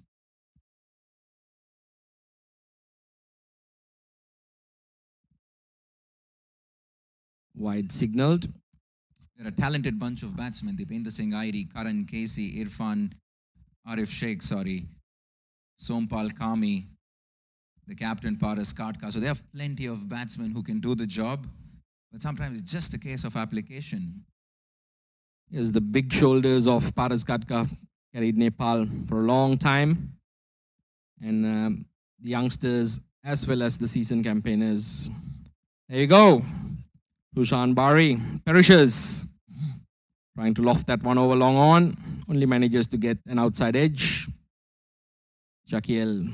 Wide signaled. They're a talented bunch of batsmen. Dipendra Singh Airi, Karan Casey, Arif Sheikh, Sompal Kami, the captain Paras Katka. So they have plenty of batsmen who can do the job, but sometimes it's just a case of application. Yes, the big shoulders of Paras Katka carried Nepal for a long time. And the youngsters, as well as the seasoned campaigners. There you go. Rushan Bari perishes. Trying to loft that one over long on. Only manages to get an outside edge. Jaquiel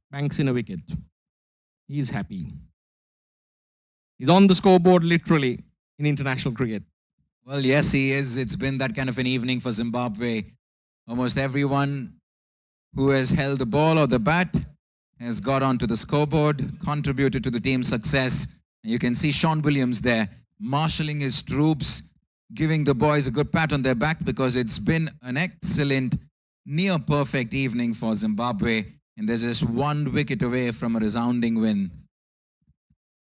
banks in a wicket. He's happy. He's on the scoreboard literally in international cricket. Well, yes, he is. It's been that kind of an evening for Zimbabwe. Almost everyone who has held the ball or the bat has got onto the scoreboard, contributed to the team's success. And you can see Shawn Williams there, marshalling his troops, giving the boys a good pat on their back because it's been an excellent, near perfect evening for Zimbabwe. And there's just one wicket away from a resounding win.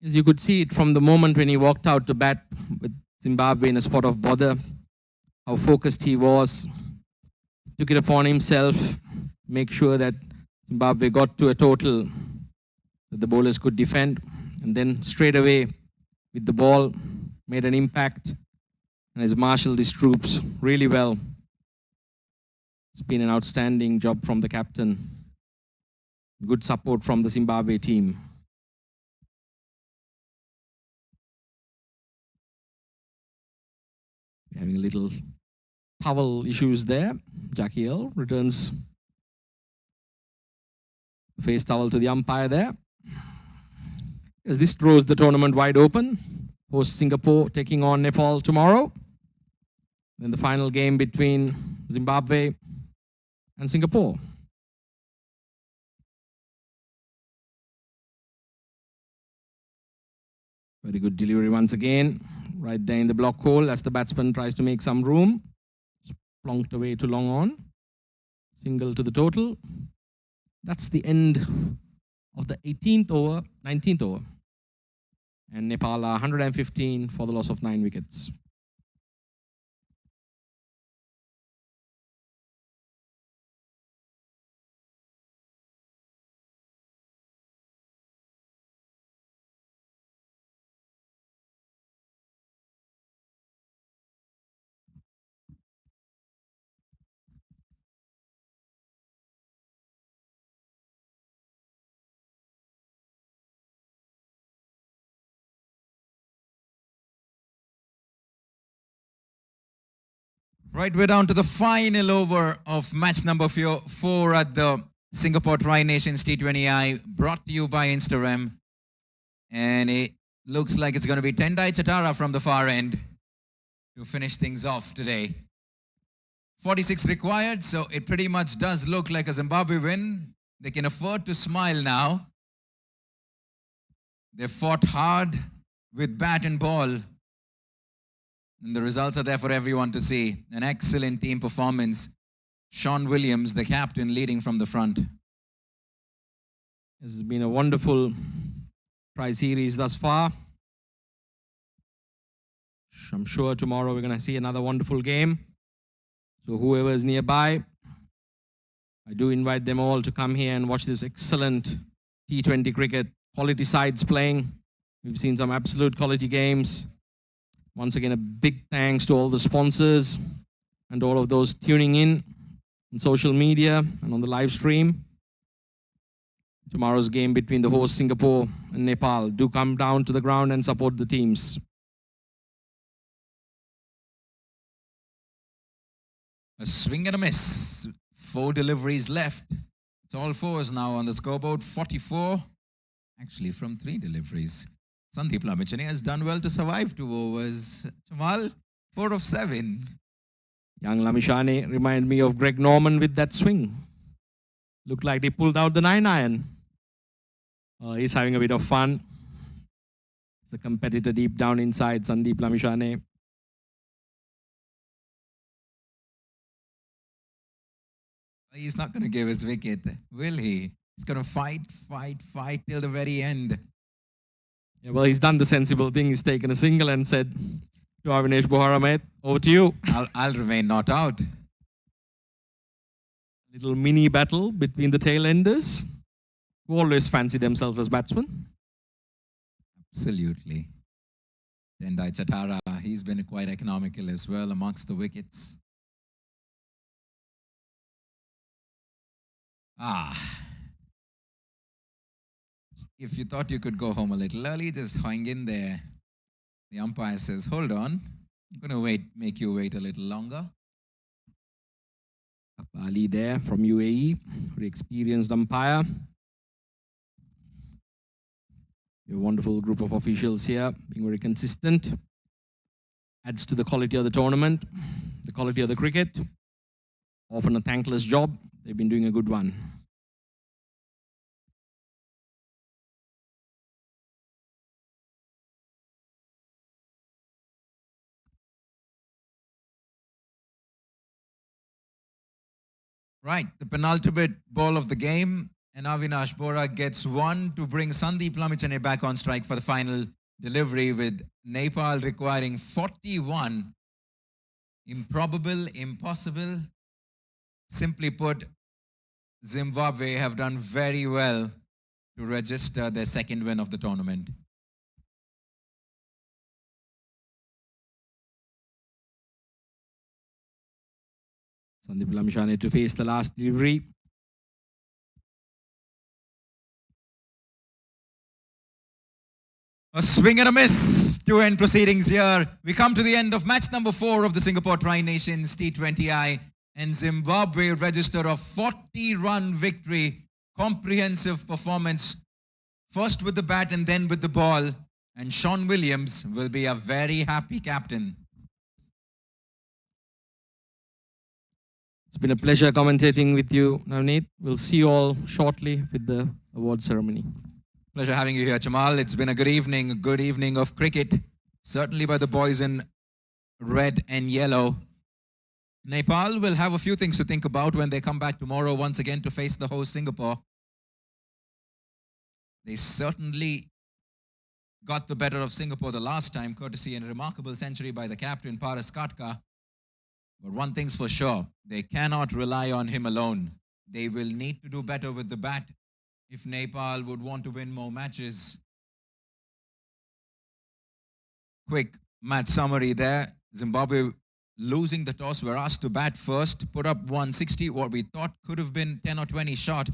As you could see it from the moment when he walked out to bat with Zimbabwe in a spot of bother, how focused he was, took it upon himself, make sure that Zimbabwe got to a total that the bowlers could defend, and then straight away with the ball, made an impact and has marshaled his troops really well. It's been an outstanding job from the captain. Good support from the Zimbabwe team. We're having a little towel issues there. Jaquiel returns the face towel to the umpire there. As this throws the tournament wide open. Host Singapore taking on Nepal tomorrow. Then the final game between Zimbabwe and Singapore. Very good delivery once again. Right there in the block hole as the batsman tries to make some room. Plonked away to long on. Single to the total. That's the end of the 18th over, 19th over. And Nepal are 115 for the loss of 9 wickets. Right, we're down to the final over of match number 4 at the Singapore Tri-Nations T20I, brought to you by Instagram. And it looks like it's going to be Tendai Chatara from the far end to finish things off today. 46 required, so it pretty much does look like a Zimbabwe win. They can afford to smile now. They fought hard with bat and ball. And the results are there for everyone to see. An excellent team performance. Shawn Williams, the captain, leading from the front. This has been a wonderful tri-series thus far. I'm sure tomorrow we're going to see another wonderful game. So whoever is nearby, I do invite them all to come here and watch this excellent T20 cricket. Quality sides playing. We've seen some absolute quality games. Once again, a big thanks to all the sponsors and all of those tuning in on social media and on the live stream. Tomorrow's game between the host Singapore and Nepal. Do come down to the ground and support the teams. A swing and a miss. 4 deliveries left. It's all 4s now on the scoreboard. 44. Actually, from 3 deliveries. Sandeep Lamichandane has done well to survive 2 overs. Jamal, 4 of 7. Young Lamichandane reminded me of Greg Norman with that swing. Looked like he pulled out the 9-iron. He's having a bit of fun. He's a competitor deep down inside, Sandeep Lamichandane. He's not going to give his wicket, will he? He's going to fight till the very end. Yeah, well, he's done the sensible thing. He's taken a single and said to Avinash Bohara, mate, over to you. I'll remain not out. Little mini battle between the tail enders, who always fancy themselves as batsmen. Absolutely. Tendai Chatara, he's been quite economical as well amongst the wickets. If you thought you could go home a little early, just hang in there. The umpire says, hold on, I'm going to make you wait a little longer. Ali there from UAE, very experienced umpire. A wonderful group of officials here, being very consistent. Adds to the quality of the tournament, the quality of the cricket. Often a thankless job. They've been doing a good one. Right, the penultimate ball of the game, and Avinash Bora gets one to bring Sandeep Lamichhane back on strike for the final delivery, with Nepal requiring 41. Improbable, impossible. Simply put, Zimbabwe have done very well to register their second win of the tournament. Sandeep Lamichhane to face the last delivery. A swing and a miss to end proceedings here. We come to the end of match number 4 of the Singapore Tri-Nations T20I, and Zimbabwe register a 40-run victory. Comprehensive performance, first with the bat and then with the ball. And Shawn Williams will be a very happy captain. It's been a pleasure commentating with you, Navneet. We'll see you all shortly with the award ceremony. Pleasure having you here, Jamal. It's been a good evening of cricket. Certainly by the boys in red and yellow. Nepal will have a few things to think about when they come back tomorrow once again to face the host Singapore. They certainly got the better of Singapore the last time, courtesy and a remarkable century by the captain, Paras Katka. But one thing's for sure, they cannot rely on him alone. They will need to do better with the bat if Nepal would want to win more matches. Quick match summary there. Zimbabwe losing the toss were asked to bat first, put up 160, what we thought could have been 10 or 20 shot,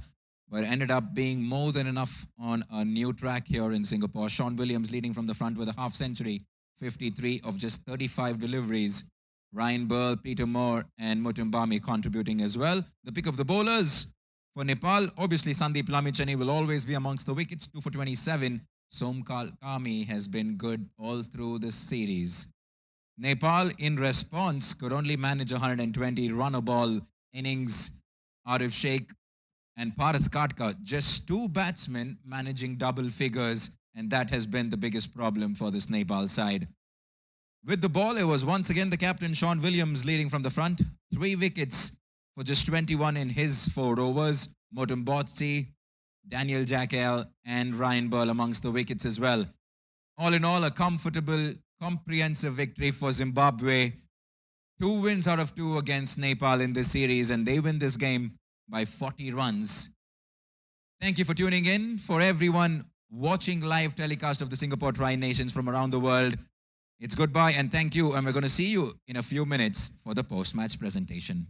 but ended up being more than enough on a new track here in Singapore. Shawn Williams leading from the front with a half century, 53 of just 35 deliveries. Ryan Burl, Peter Moore and Mutumbami contributing as well. The pick of the bowlers for Nepal, obviously Sandeep Lamichhane will always be amongst the wickets, 2 for 27. Somkal Kami has been good all through this series. Nepal, in response, could only manage 120 run-a-ball innings. Arif Sheikh and Paras Katka, just 2 batsmen managing double figures, and that has been the biggest problem for this Nepal side. With the ball, it was once again the captain, Shawn Williams, leading from the front. 3 wickets for just 21 in his 4 overs. Motumbotsi, Daniel Jackal and Ryan Burl amongst the wickets as well. All in all, a comfortable, comprehensive victory for Zimbabwe. 2 wins out of 2 against Nepal in this series, and they win this game by 40 runs. Thank you for tuning in. For everyone watching live telecast of the Singapore Tri-Nations from around the world, it's goodbye and thank you, and we're going to see you in a few minutes for the post-match presentation.